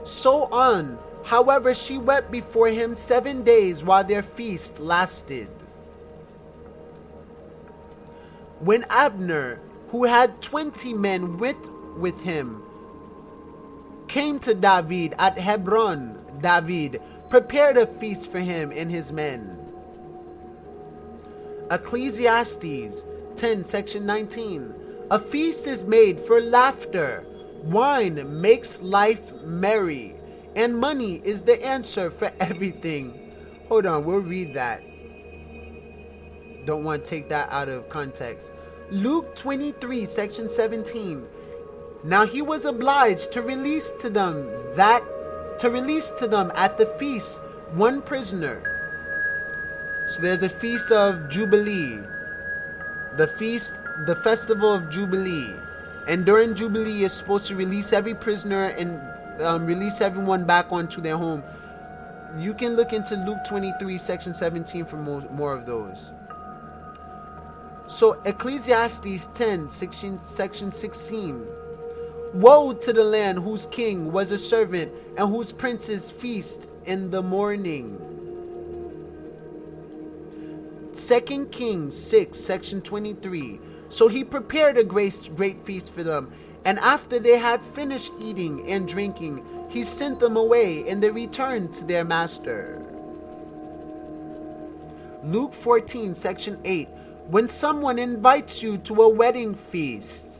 So on, however, she wept before him 7 days while their feast lasted. When Abner, who had 20 men with him, came to David at Hebron, David prepared a feast for him and his men. Ecclesiastes 10, section 19. A feast is made for laughter. Wine makes life merry, and money is the answer for everything. Hold on, we'll read that. Don't want to take that out of context. Luke 23, section 17. Now he was obliged to release to them at the feast one prisoner. So there's the feast of Jubilee, the festival of Jubilee. And during Jubilee, you're supposed to release every prisoner and release everyone back onto their home. You can look into Luke 23, section 17 for more of those. So Ecclesiastes 10, section 16. Woe to the land whose king was a servant and whose princes feast in the morning. 2 Kings 6, section 23. So he prepared a great feast for them, and after they had finished eating and drinking, he sent them away, and they returned to their master. Luke 14, section 8. When someone invites you to a wedding feast,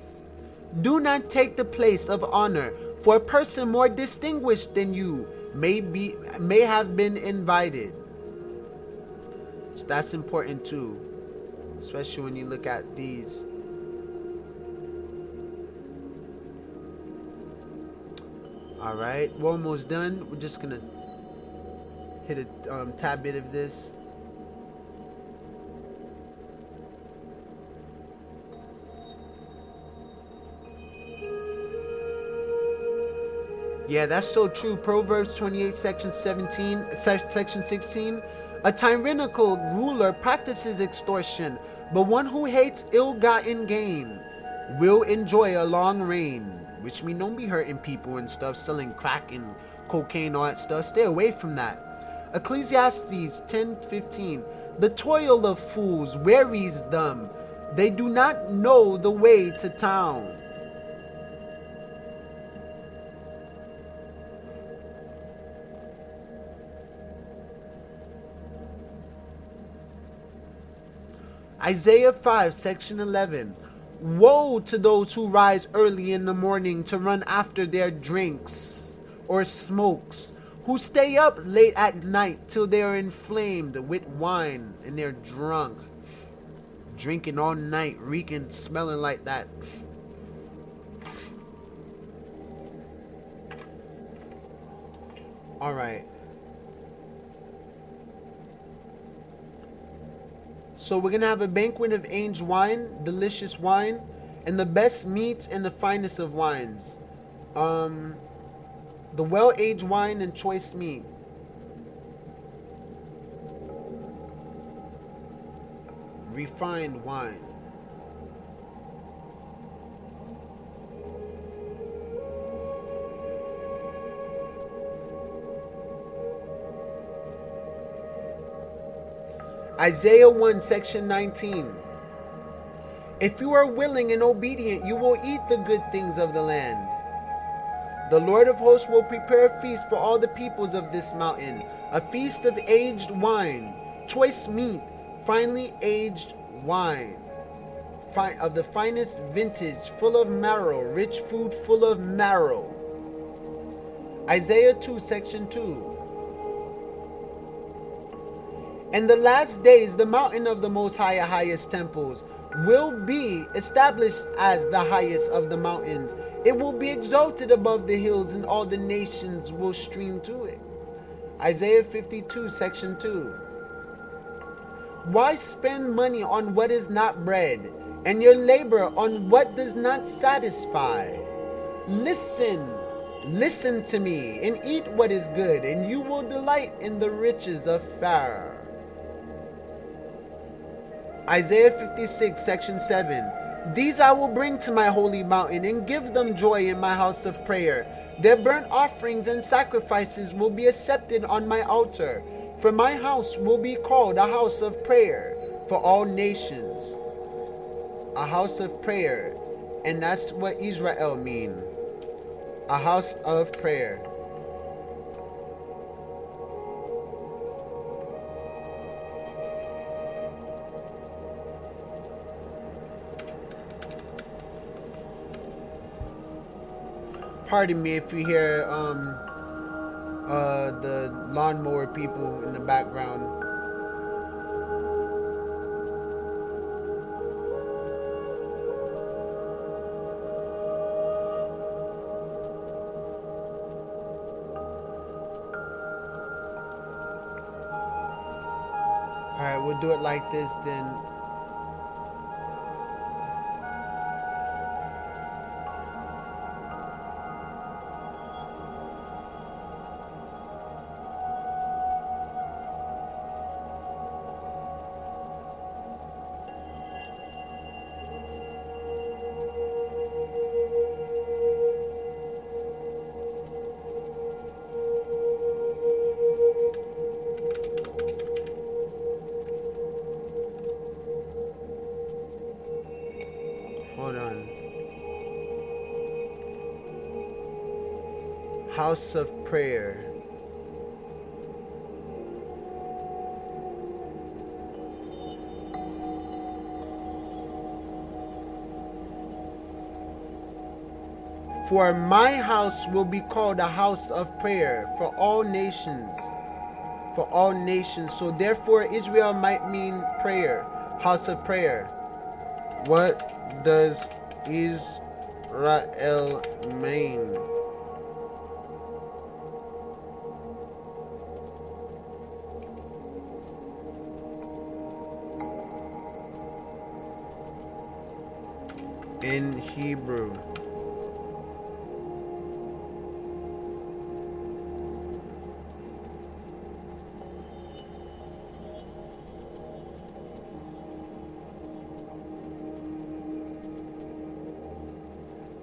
do not take the place of honor, for a person more distinguished than you may have been invited. So that's important too, especially when you look at these. All right, we're almost done. We're just gonna hit a tad bit of this. Yeah, that's so true. Proverbs 28, section 16. A tyrannical ruler practices extortion, but one who hates ill-gotten gain will enjoy a long reign. Which means don't be hurting people and stuff, selling crack and cocaine, all that stuff. Stay away from that. Ecclesiastes 10:15. The toil of fools wearies them. They do not know the way to town. Isaiah 5, section 11. Woe to those who rise early in the morning to run after their drinks or smokes, who stay up late at night till they are inflamed with wine and they're drunk, drinking all night, reeking, smelling like that. All right. So we're going to have a banquet of aged wine, delicious wine, and the best meats and the finest of wines. The well-aged wine and choice meat. Refined wine. Isaiah 1, section 19. If you are willing and obedient, you will eat the good things of the land. The Lord of hosts will prepare a feast for all the peoples of this mountain, a feast of aged wine, choice meat, finely aged wine, of the finest vintage, full of marrow, rich food full of marrow. Isaiah 2, section 2. In the last days, the mountain of the Most High, highest temples, will be established as the highest of the mountains. It will be exalted above the hills, and all the nations will stream to it. Isaiah 52, section 2. Why spend money on what is not bread, and your labor on what does not satisfy? Listen to me, and eat what is good, and you will delight in the riches of fare. Isaiah 56, section 7. These I will bring to my holy mountain and give them joy in my house of prayer. Their burnt offerings and sacrifices will be accepted on my altar. For my house will be called a house of prayer for all nations. A house of prayer. And that's what Israel means. A house of prayer. Pardon me if you hear the lawnmower people in the background. Alright, we'll do it like this then. House of prayer. For my house will be called a house of prayer for all nations. For all nations. So therefore Israel might mean prayer. House of prayer. What does Yis-RoyAl mean? In Hebrew.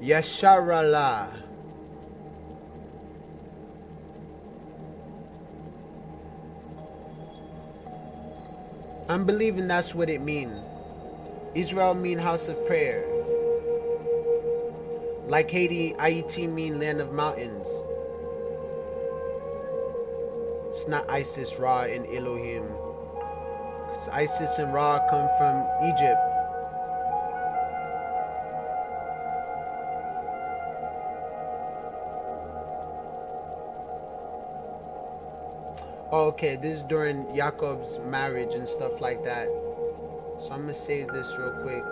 Yasharallah. I'm believing that's what it means. Israel mean house of prayer. Like Haiti, Haiti mean land of mountains. It's not Isis, Ra, and Elohim. Because Isis and Ra come from Egypt. Oh, okay, this is during Jacob's marriage and stuff like that. So I'm going to save this real quick.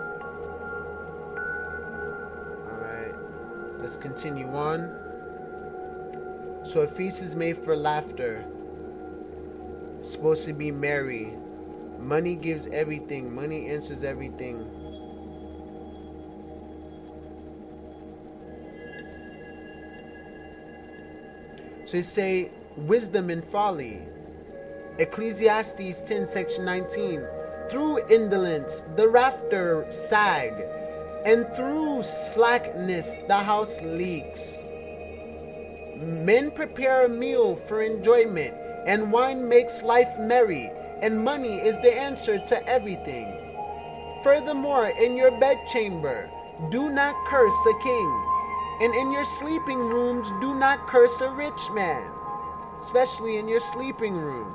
Alright, let's continue on. So a feast is made for laughter. It's supposed to be merry. Money gives everything. Money answers everything. So it say wisdom and folly. Ecclesiastes 10 section 19. Through indolence the rafter sag, and through slackness the house leaks. Men prepare a meal for enjoyment, and wine makes life merry, and money is the answer to everything. Furthermore, in your bedchamber do not curse a king, and in your sleeping rooms do not curse a rich man, especially in your sleeping room.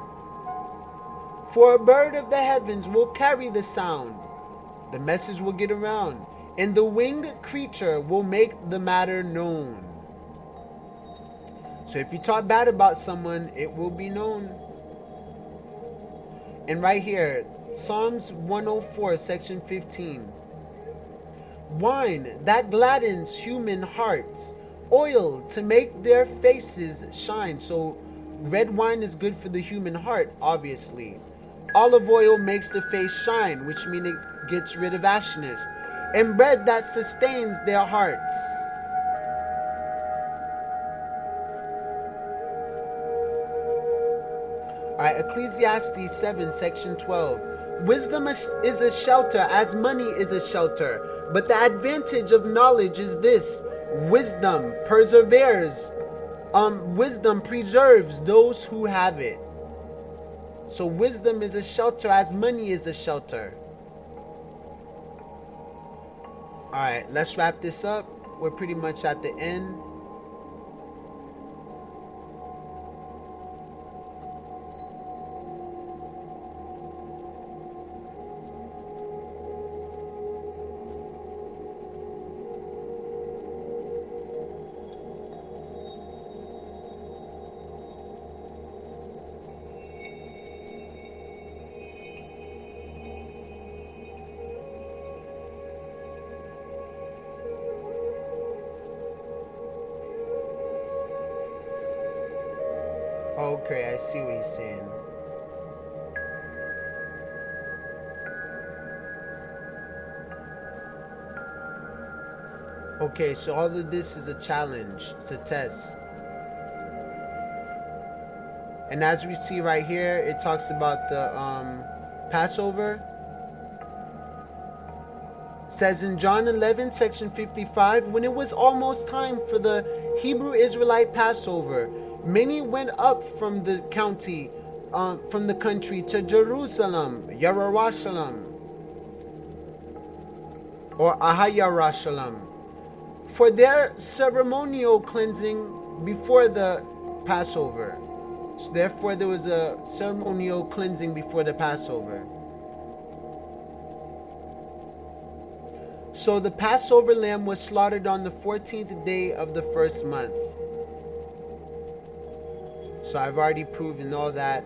For a bird of the heavens will carry the sound. The message will get around, and the winged creature will make the matter known. So if you talk bad about someone, it will be known. And right here, Psalms 104, section 15. Wine that gladdens human hearts, oil to make their faces shine. So red wine is good for the human heart, obviously. Olive oil makes the face shine, which means it gets rid of ashiness. And bread that sustains their hearts. Alright, Ecclesiastes 7, section 12. Wisdom is a shelter as money is a shelter. But the advantage of knowledge is this. Wisdom perseveres. Wisdom preserves those who have it. So wisdom is a shelter as money is a shelter. Alright, let's wrap this up. We're pretty much at the end. Okay, I see what he's saying. Okay, so all of this is a challenge. It's a test. And as we see right here, it talks about the Passover. It says in John 11, section 55, when it was almost time for the Hebrew Israelite Passover, many went up from the country to Jerusalem, Yerushalayim, or Ahayarashalayim, for their ceremonial cleansing before the Passover. So therefore there was a ceremonial cleansing before the Passover. So the Passover lamb was slaughtered on the 14th day of the first month. So I've already proven all that.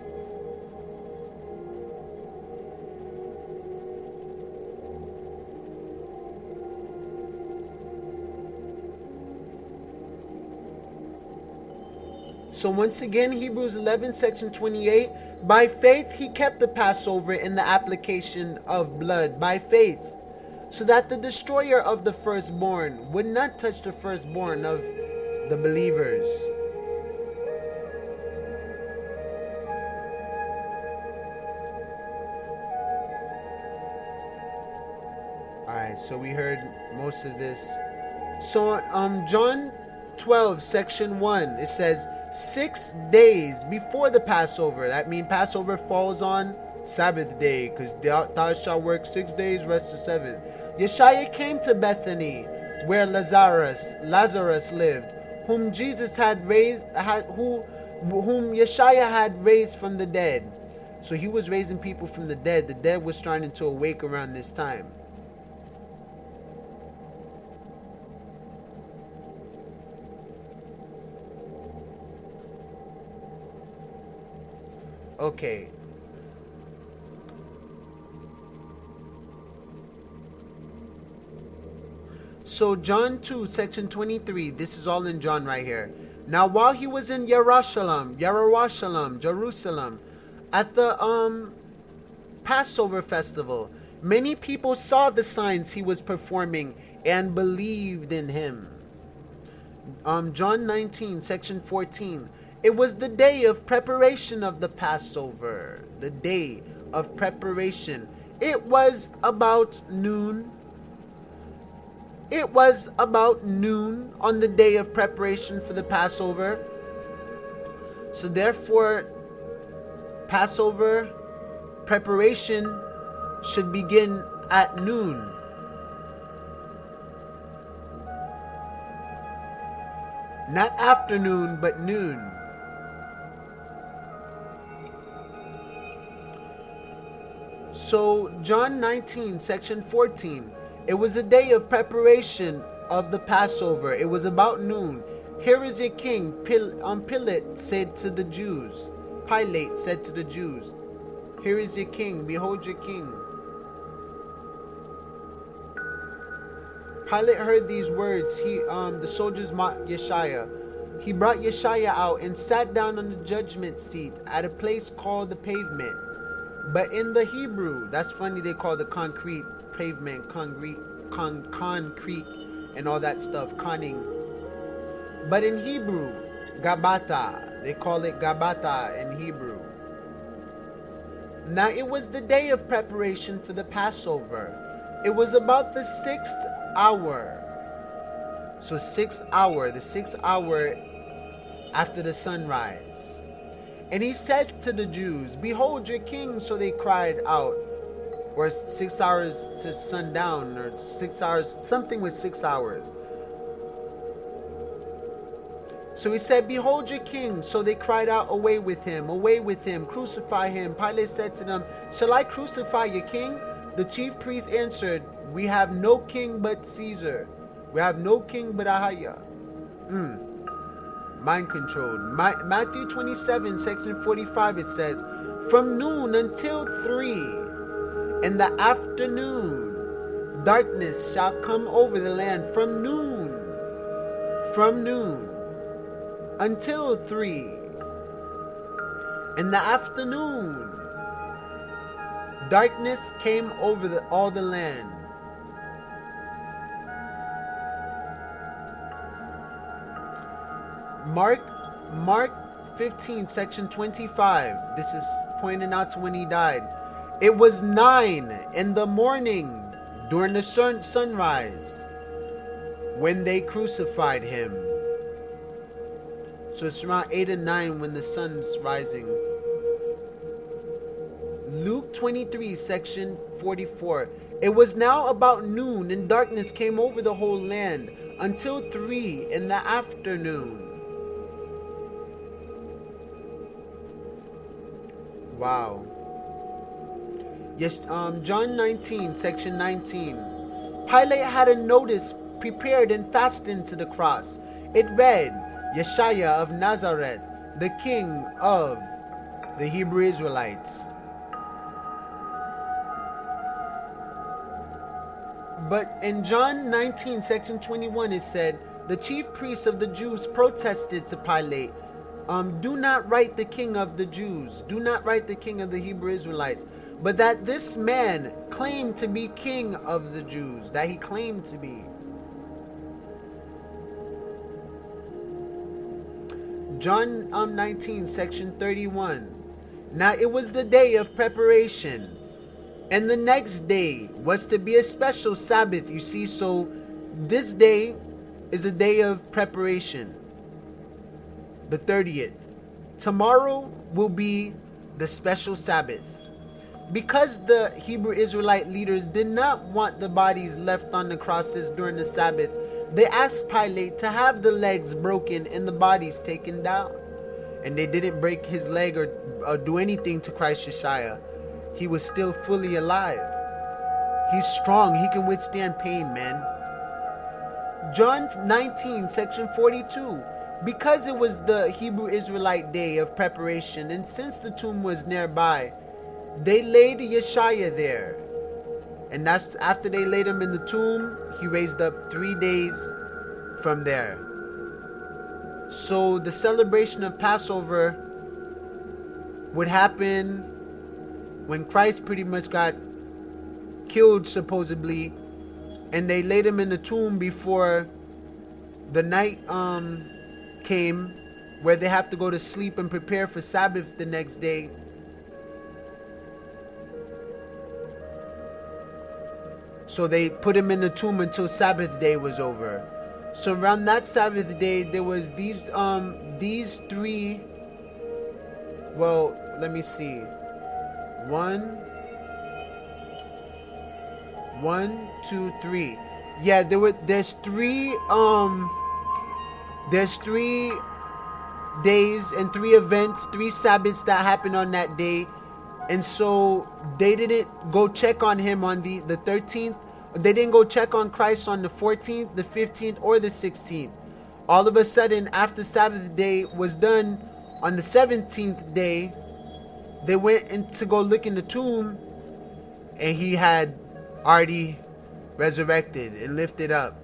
So once again, Hebrews 11, section 28, by faith he kept the Passover in the application of blood, by faith, so that the destroyer of the firstborn would not touch the firstborn of the believers. Alright, so we heard most of this. So John 12, section 1, it says, 6 days before the Passover. That means Passover falls on Sabbath day, because thou shalt work 6 days, rest the seventh. Yeshua came to Bethany, where Lazarus lived, whom Jesus had raised, whom Yeshua had raised from the dead. So he was raising people from the dead. The dead was starting to awake around this time. Okay. So John 2, section 23, this is all in John right here. Now while he was in Jerusalem, at the Passover festival, many people saw the signs he was performing and believed in him. John 19, section 14. It was the day of preparation of the Passover. The day of preparation. It was about noon. It was about noon on the day of preparation for the Passover. So therefore, Passover preparation should begin at noon. Not afternoon, but noon. So John 19, section 14. It was the day of preparation of the Passover. It was about noon. Here is your king. Pilate said to the Jews. Pilate said to the Jews, here is your king. Behold your king. Pilate heard these words. The soldiers mocked Yeshua. He brought Yeshua out and sat down on the judgment seat at a place called the pavement. But in the Hebrew, that's funny, they call the concrete pavement, concrete and all that stuff, conning. But in Hebrew, Gabata, they call it Gabata in Hebrew. Now it was the day of preparation for the Passover. It was about the 6th hour. So the 6th hour after the sunrise. And he said to the Jews, behold your king. So they cried out. Or 6 hours to sundown, or 6 hours, something with 6 hours. So he said, behold your king. So they cried out, away with him, crucify him. Pilate said to them, shall I crucify your king? The chief priests answered, we have no king but Caesar. We have no king but Ahaya. Mind controlled. Matthew 27, section 45, it says, from noon until 3 in the afternoon, darkness shall come over the land from noon until 3 in the afternoon. Darkness came over all the land. Mark 15, section 25. This is pointing out to when he died. It was 9 in the morning during the sunrise when they crucified him. So it's around 8 and 9 when the sun's rising. Luke 23, section 44. It was now about noon, and darkness came over the whole land until 3 in the afternoon. Wow. Yes, John 19, section 19. Pilate had a notice prepared and fastened to the cross. It read, Yeshua of Nazareth, the King of the Hebrew Israelites. But in John 19, section 21, it said, the chief priests of the Jews protested to Pilate, do not write the King of the Jews, do not write the King of the Hebrew Israelites, but that this man claimed to be King of the Jews, that he claimed to be. John 19, section 31. Now it was the day of preparation, and the next day was to be a special Sabbath, you see. So this day is a day of preparation, the 30th. Tomorrow will be the special Sabbath. Because the Hebrew Israelite leaders did not want the bodies left on the crosses during the Sabbath, they asked Pilate to have the legs broken and the bodies taken down. And they didn't break his leg or do anything to Christ Yeshua. He was still fully alive. He's strong. He can withstand pain, man. John 19, section 42. Because it was the Hebrew Israelite day of preparation, and since the tomb was nearby, they laid Yeshua there. And that's after they laid him in the tomb, he raised up 3 days from there. So the celebration of Passover would happen when Christ pretty much got killed, supposedly, and they laid him in the tomb before the night came, where they have to go to sleep and prepare for Sabbath the next day. So they put him in the tomb until Sabbath day was over. So around that Sabbath day, there was these three. Well, let me see. One, two, three. Yeah, there's three days and 3 events, 3 Sabbaths that happened on that day. And so they didn't go check on him on the 13th. They didn't go check on Christ on the 14th, the 15th, or the 16th. All of a sudden, after Sabbath day was done, on the 17th day, they went in to go look in the tomb, and he had already resurrected and lifted up.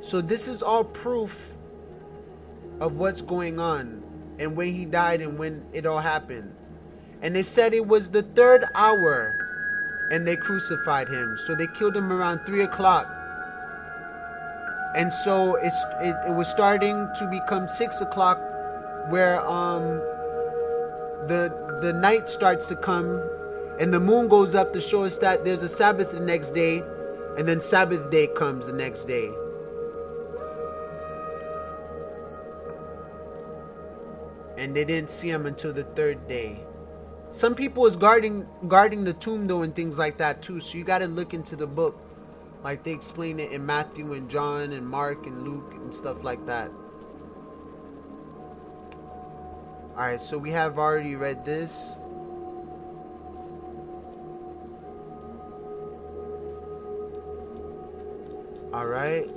So this is all proof of what's going on and when he died and when it all happened. And they said it was the 3rd hour and they crucified him. So they killed him around 3 o'clock. And so it was starting to become 6 o'clock, where the night starts to come and the moon goes up to show us that there's a Sabbath the next day, and then Sabbath day comes the next day. And they didn't see him until the 3rd day. Some people is guarding the tomb though, and things like that too. So you got to look into the book, like they explain it in Matthew and John and Mark and Luke and stuff like that. All right, so we have already read this. All right.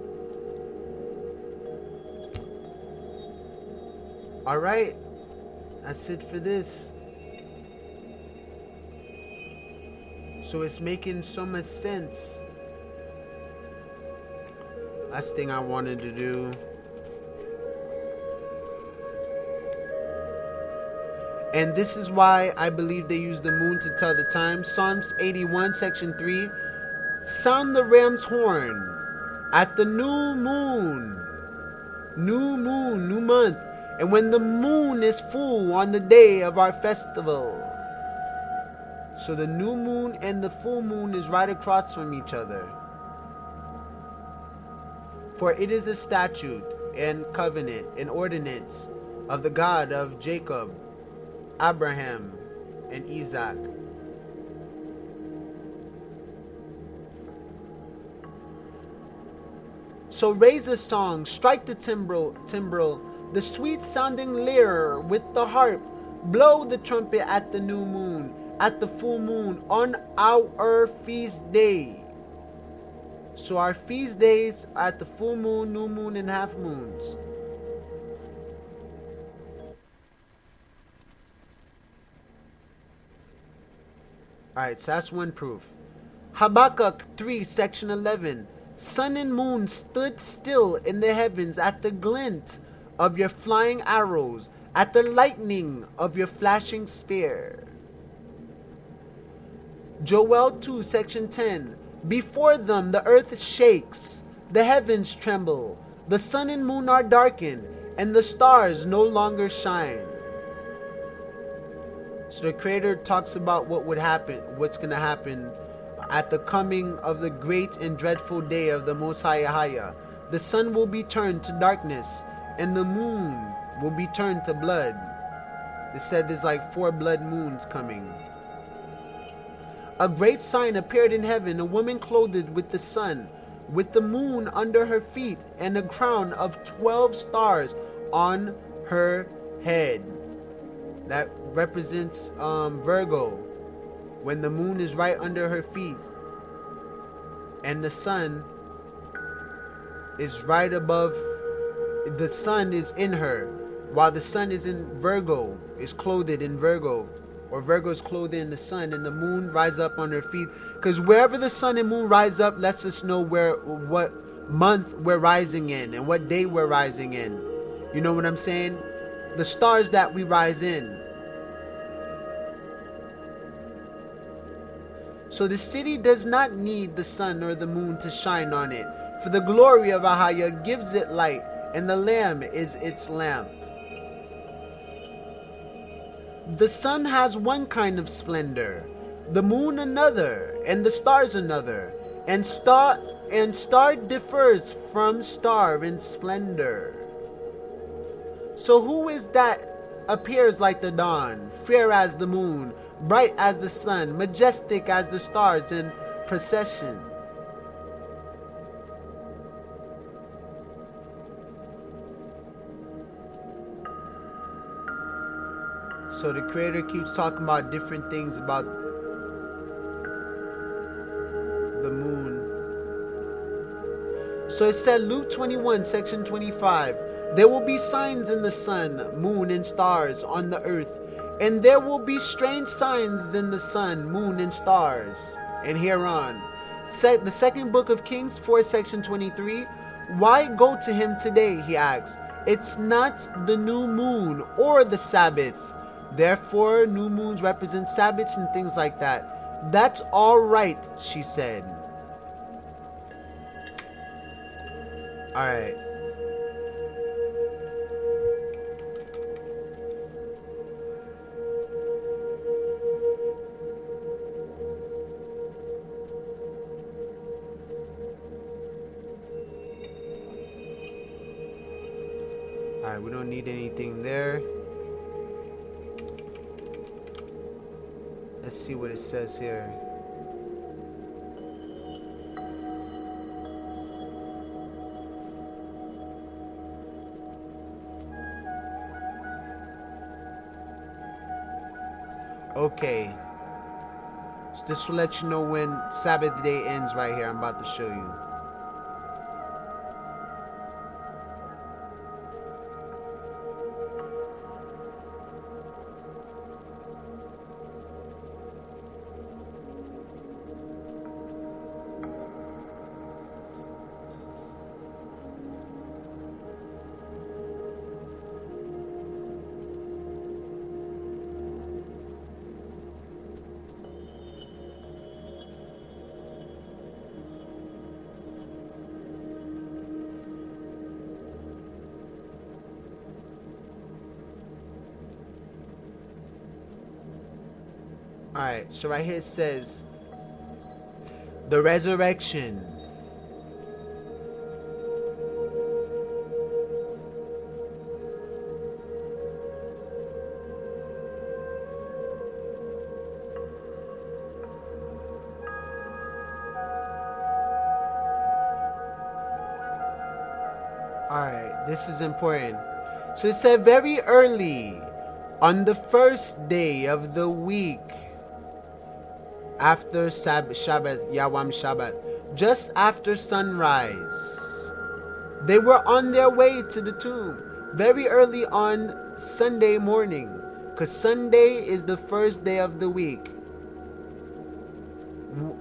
All right. That's it for this. So it's making so much sense. Last thing I wanted to do. And this is why I believe they use the moon to tell the time. Psalms 81, section 3. Sound the ram's horn at the new moon. New moon, new month. And when the moon is full on the day of our festival. So the new moon and the full moon is right across from each other. For it is a statute and covenant and ordinance of the God of Jacob, Abraham, and Isaac. So raise a song, strike the timbrel, the sweet sounding lyre with the harp, Blow the trumpet at the new moon, at the full moon, on our feast day. So our feast days are at the full moon, new moon, and half moons. Alright, so that's one proof. Habakkuk 3, section 11. Sun and moon stood still in the heavens at the glint of your flying arrows, at the lightning of your flashing spear. Joel 2, section 10. Before them the earth shakes, the heavens tremble, the sun and moon are darkened, and the stars no longer shine. So the Creator talks about what would happen, what's going to happen at the coming of the great and dreadful day of the Most High Yahweh. The sun will be turned to darkness, and the moon will be turned to blood. They said there's like 4 blood moons coming. A great sign appeared in heaven, a woman clothed with the sun, with the moon under her feet, and a crown of 12 stars on her head. That represents Virgo, when the moon is right under her feet and the sun is right above. The sun is in her, while the sun is in Virgo, is clothed in Virgo, or Virgo is clothed in the sun, and the moon rise up on her feet. Because wherever the sun and moon rise up lets us know what month we're rising in and what day we're rising in. You know what I'm saying? The stars that we rise in. So the city does not need the sun or the moon to shine on it, for the glory of Ahaya gives it light, and the Lamb is its lamp. The sun has one kind of splendor, the moon another, and the stars another, and star differs from star in splendor. So who is that appears like the dawn, fair as the moon, bright as the sun, majestic as the stars in procession? So the Creator keeps talking about different things about the moon. So it said, Luke 21, section 25, there will be signs in the sun, moon, and stars on the earth, and there will be strange signs in the sun, moon, and stars. And hereon. The second book of Kings 4, section 23, why go to him today, he asks. It's not the new moon or the Sabbath. Therefore, new moons represent Sabbaths and things like that. That's all right, she said. All right. All right, we don't need anything there. Let's see what it says here. Okay. So this will let you know when Sabbath day ends right here. I'm about to show you. Alright, so right here it says the resurrection. Alright, this is important. So it said very early On the first day of the week after Shabbat, Yawam Shabbat, just after sunrise, they were on their way to the tomb very early on Sunday morning, because Sunday is the first day of the week.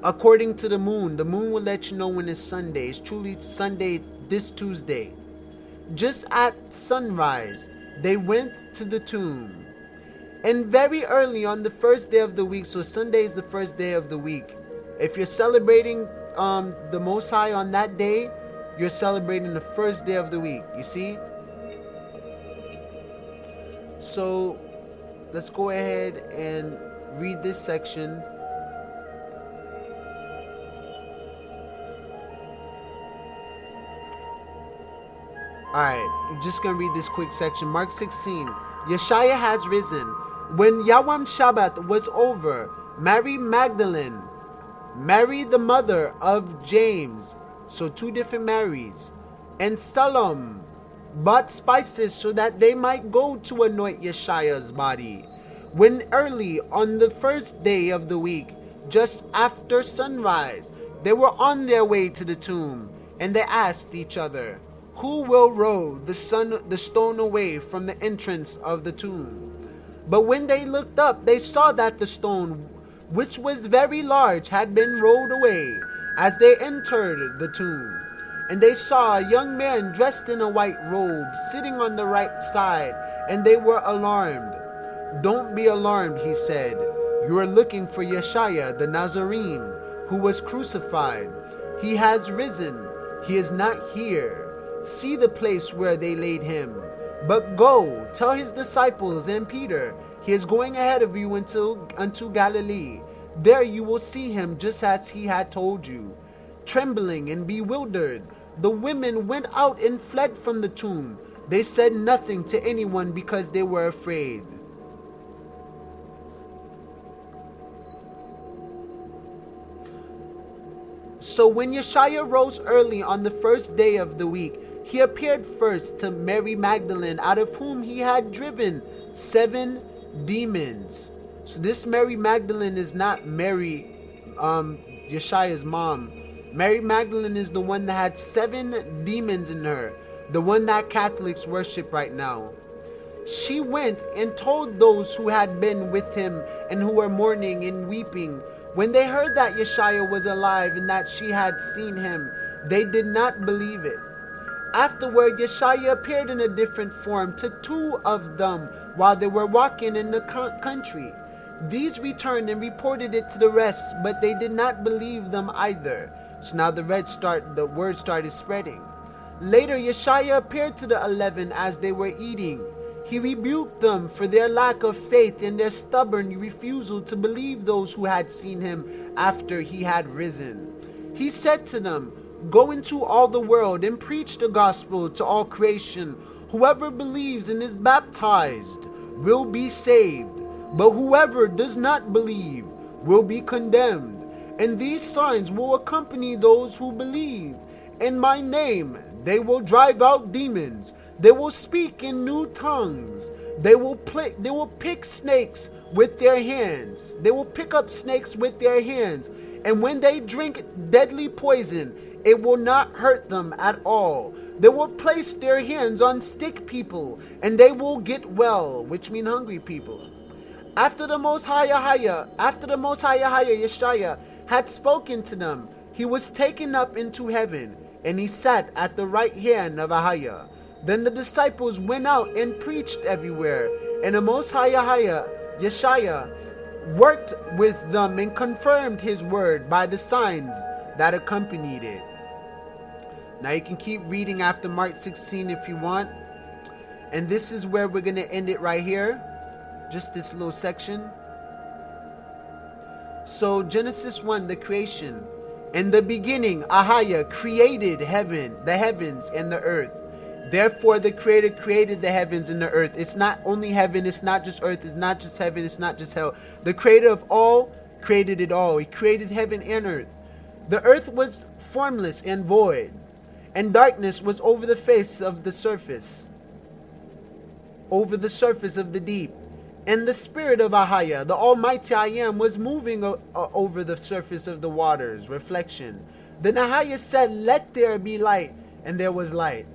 According to the moon will let you know when it's Sunday. It's truly Sunday this Tuesday. Just at sunrise, they went to the tomb. And very early on the first day of the week, so Sunday is the first day of the week. If you're celebrating the Most High on that day, you're celebrating the first day of the week. You see? So let's go ahead and read this section. Alright, I'm just going to read this quick section. Mark 16. Yeshaya has risen. When Yawam Shabbat was over, Mary Magdalene, Mary the mother of James, so two different Marys, and Salome bought spices so that they might go to anoint Yeshaya's body. When early on the first day of the week, just after sunrise, they were on their way to the tomb, and they asked each other, "Who will roll the stone away from the entrance of the tomb?" But when they looked up, they saw that the stone, which was very large, had been rolled away as they entered the tomb. And they saw a young man dressed in a white robe sitting on the right side, and they were alarmed. "Don't be alarmed," he said. "You are looking for Yeshaya the Nazarene, who was crucified. He has risen. He is not here. See the place where they laid him. But go, tell his disciples and Peter, he is going ahead of you unto Galilee. There you will see him just as he had told you." Trembling and bewildered, the women went out and fled from the tomb. They said nothing to anyone because they were afraid. So when Yeshaya rose early on the first day of the week, he appeared first to Mary Magdalene, out of whom he had driven 7 demons. So this Mary Magdalene is not Mary, Yeshaya's mom. Mary Magdalene is the one that had 7 demons in her, the one that Catholics worship right now. She went and told those who had been with him and who were mourning and weeping. When they heard that Yeshaya was alive and that she had seen him, they did not believe it. Afterward, Yeshaya appeared in a different form to 2 of them while they were walking in the country. These returned and reported it to the rest, but they did not believe them either. So now the word started spreading. Later, Yeshaya appeared to the 11 as they were eating. He rebuked them for their lack of faith and their stubborn refusal to believe those who had seen him after he had risen. He said to them, "Go into all the world and preach the gospel to all creation. Whoever believes and is baptized will be saved, but whoever does not believe will be condemned. And these signs will accompany those who believe. In my name they will drive out demons. They will speak in new tongues. They will pick snakes with their hands. They will pick up snakes with their hands. And when they drink deadly poison, it will not hurt them at all. They will place their hands on sick people, and they will get well," which mean hungry people. After the Most High Yeshaya had spoken to them, he was taken up into heaven, and he sat at the right hand of Ahaya. Then the disciples went out and preached everywhere, and the Most High Yeshaya worked with them and confirmed his word by the signs that accompanied it. Now you can keep reading after Mark 16 if you want. And this is where we're going to end it right here. Just this little section. So Genesis 1, the creation. In the beginning, Ahaya created the heavens and the earth. Therefore the Creator created the heavens and the earth. It's not only heaven, it's not just earth, it's not just heaven, it's not just hell. The Creator of all created it all. He created heaven and earth. The earth was formless and void, and darkness was over the surface of the deep, And the spirit of Ahaya, the Almighty I Am, was moving over the surface of the waters, reflection. Then Ahaya said, let there be light, and there was light.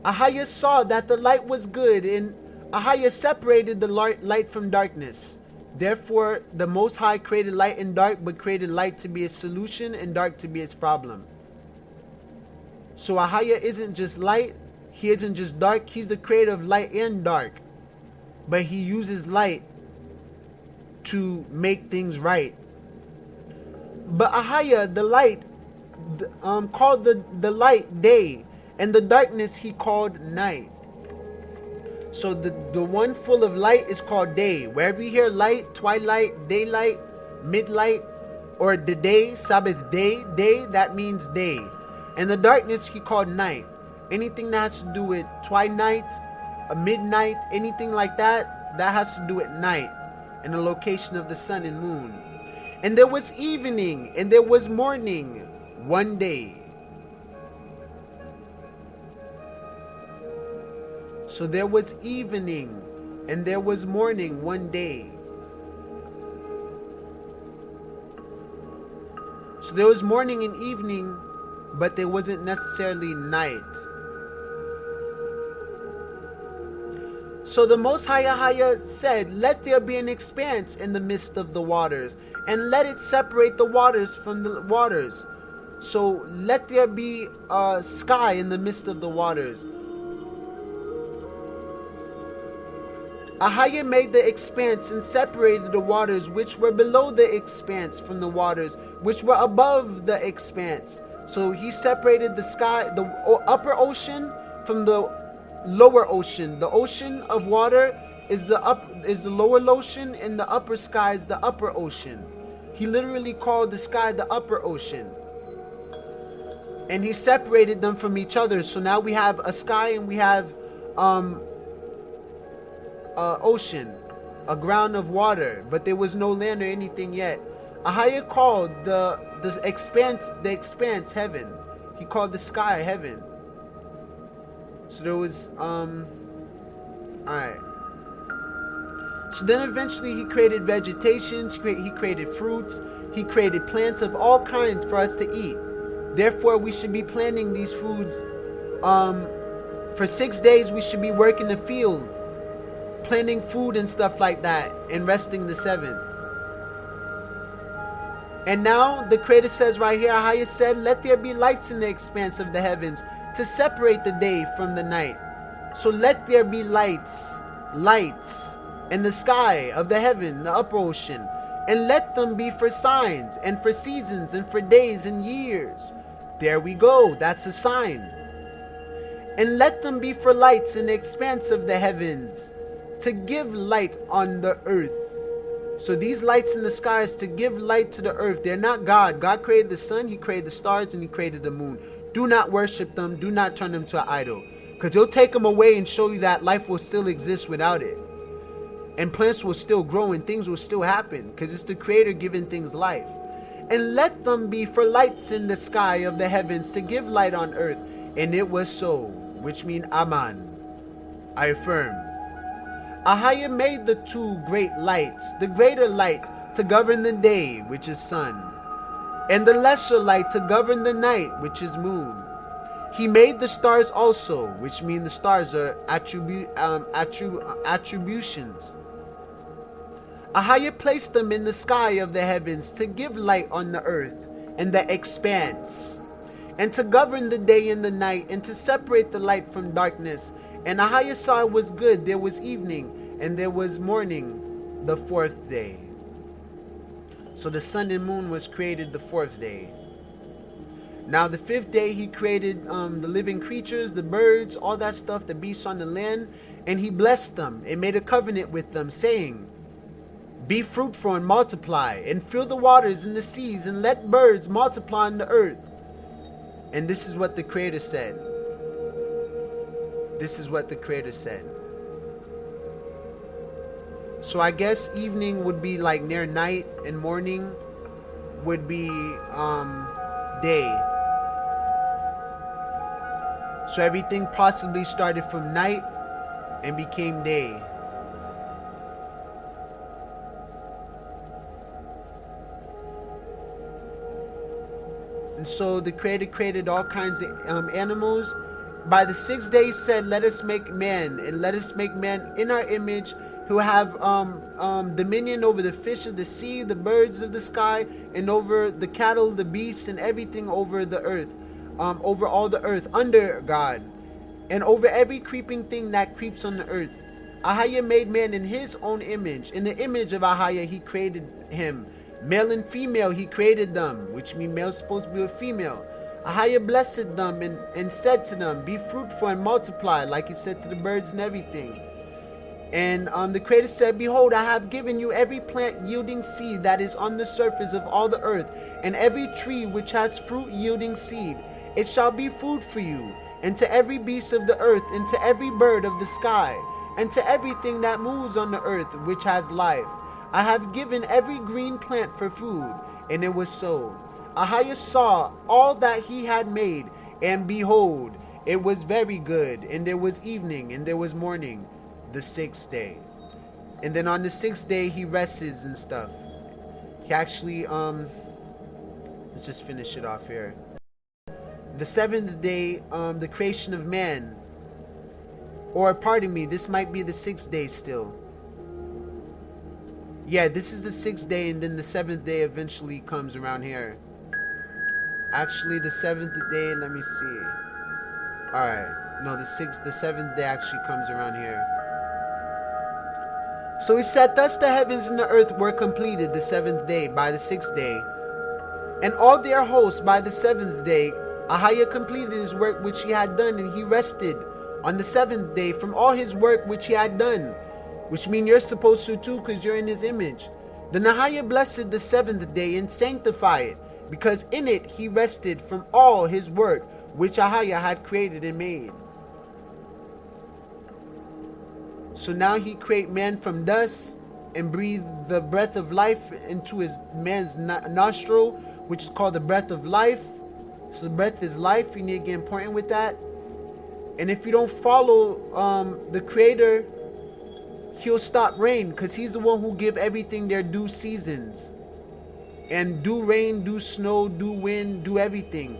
Ahaya saw that the light was good, and Ahaya separated the light from darkness. Therefore, the Most High created light and dark, but created light to be its solution and dark to be its problem. So Ahaya isn't just light, he isn't just dark, he's the creator of light and dark. But he uses light to make things right. But Ahaya, the light, called the light day, and the darkness he called night. So the one full of light is called day. Wherever you hear light, twilight, daylight, midlight, or the day, Sabbath day, that means day. And the darkness he called night. Anything that has to do with twilight, a midnight, anything like that, that has to do with night and the location of the sun and moon. And there was evening and there was morning one day. So there was evening and there was morning one day. So there was morning and evening, but there wasn't necessarily night. So the Most High Ahaya said, let there be an expanse in the midst of the waters, and let it separate the waters from the waters. So let there be a sky in the midst of the waters. Ahaya made the expanse and separated the waters which were below the expanse from the waters which were above the expanse. So he separated the sky, the upper ocean, from the lower ocean. The ocean of water is the lower ocean, and the upper sky is the upper ocean. He literally called the sky the upper ocean. And he separated them from each other. So now we have a sky and we have ocean, a ground of water, but there was no land or anything yet. Ahaya called the expanse heaven. He called the sky heaven. So there was alright. So then eventually he created vegetations, he created fruits, he created plants of all kinds for us to eat. Therefore we should be planting these foods. For 6 days we should be working the field, planting food and stuff like that, and resting the seventh. And now the Creator says right here, Ahaya said, let there be lights in the expanse of the heavens to separate the day from the night. So let there be lights in the sky of the heaven, the upper ocean, and let them be for signs and for seasons and for days and years. There we go, that's a sign. And let them be for lights in the expanse of the heavens, to give light on the earth. So these lights in the sky is to give light to the earth. They're not God. God created the sun, he created the stars, and he created the moon. Do not worship them. Do not turn them to an idol, because he'll take them away and show you that life will still exist without it. And plants will still grow and things will still happen, because it's the Creator giving things life. And let them be for lights in the sky of the heavens to give light on earth. And it was so, which means Aman. I affirm. Ahaya made the two great lights, the greater light to govern the day, which is sun, and the lesser light to govern the night, which is moon. He made the stars also, which mean the stars are attributions. Ahaya placed them in the sky of the heavens to give light on the earth and the expanse, and to govern the day and the night, and to separate the light from darkness. And Ahaya saw it was good. There was evening and there was morning the fourth day. So the sun and moon was created the fourth day. Now the fifth day he created the living creatures, the birds, all that stuff, the beasts on the land, and he blessed them and made a covenant with them, saying, be fruitful and multiply, and fill the waters and the seas, and let birds multiply on the earth. And this is what the Creator said. This is what the Creator said. So I guess evening would be like near night, and morning would be day. So everything possibly started from night and became day. And so the Creator created all kinds of animals. By the 6th day he said, let us make man, and let us make man in our image, who have dominion over the fish of the sea, the birds of the sky, and over the cattle, the beasts, and everything over the earth, over all the earth under God, and over every creeping thing that creeps on the earth. Ahaya made man in his own image. In the image of Ahaya he created him. Male and female he created them, which means male is supposed to be with female. Ahaya blessed them and said to them, be fruitful and multiply, like he said to the birds and everything. And the Creator said, behold, I have given you every plant yielding seed that is on the surface of all the earth, and every tree which has fruit yielding seed. It shall be food for you, and to every beast of the earth, and to every bird of the sky, and to everything that moves on the earth which has life. I have given every green plant for food. And it was so. Ahaya saw all that he had made, and behold, it was very good. And there was evening, and there was morning, the 6th day. And then on the 6th day he rests and stuff. He actually let's just finish it off here. The 7th day, the creation of man, or pardon me, this might be the 6th day still. Yeah, this is the 6th day, and then the 7th day eventually comes around here. Actually, the 7th day, let me see. Alright, no, the 7th day actually comes around here. So he said, thus the heavens and the earth were completed the 7th day by the 6th day, and all their hosts by the 7th day. Ahaya completed his work which he had done, and he rested on the 7th day from all his work which he had done, which means you're supposed to too, because you're in his image. Then Ahaya blessed the 7th day and sanctified it, because in it he rested from all his work which Ahaya had created and made. So now he create man from dust and breathe the breath of life into his man's nostril, which is called the breath of life. So the breath is life. You need to get important with that. And if you don't follow the Creator, he'll stop rain, because he's the one who give everything their due seasons. And do rain, do snow, do wind, do everything.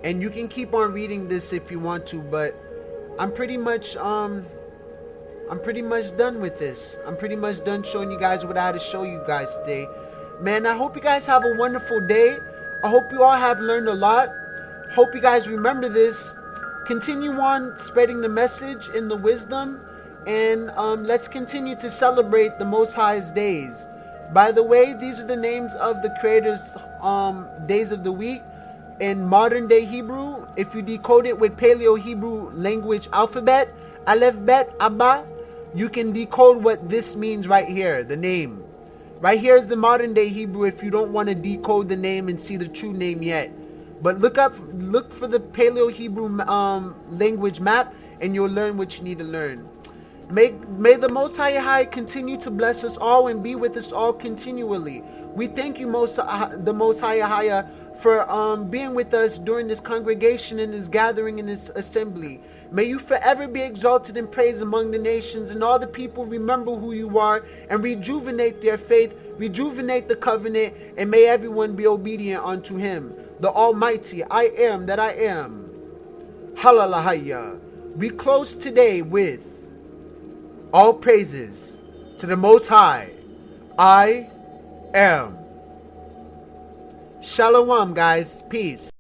And you can keep on reading this if you want to, but I'm pretty much done with this. I'm pretty much done showing you guys what I had to show you guys today. Man, I hope you guys have a wonderful day. I hope you all have learned a lot. Hope you guys remember this. Continue on spreading the message and the wisdom. And let's continue to celebrate the Most High's days. By the way, these are the names of the Creator's days of the week. In modern day Hebrew, if you decode it with Paleo Hebrew language alphabet, Aleph Bet Abba, you can decode what this means right here, the name. Right here is the modern day Hebrew if you don't want to decode the name and see the true name yet. But look for the Paleo Hebrew language map, and you'll learn what you need to learn. May the Most High continue to bless us all and be with us all continually. We thank you, the Most High, for being with us during this congregation and this gathering and this assembly. May you forever be exalted and praised among the nations, and all the people remember who you are and rejuvenate their faith, rejuvenate the covenant, and may everyone be obedient unto him, the Almighty, I am that I am. Hallelujah. We close today with all praises to the Most High, I am. Shalom, guys. Peace.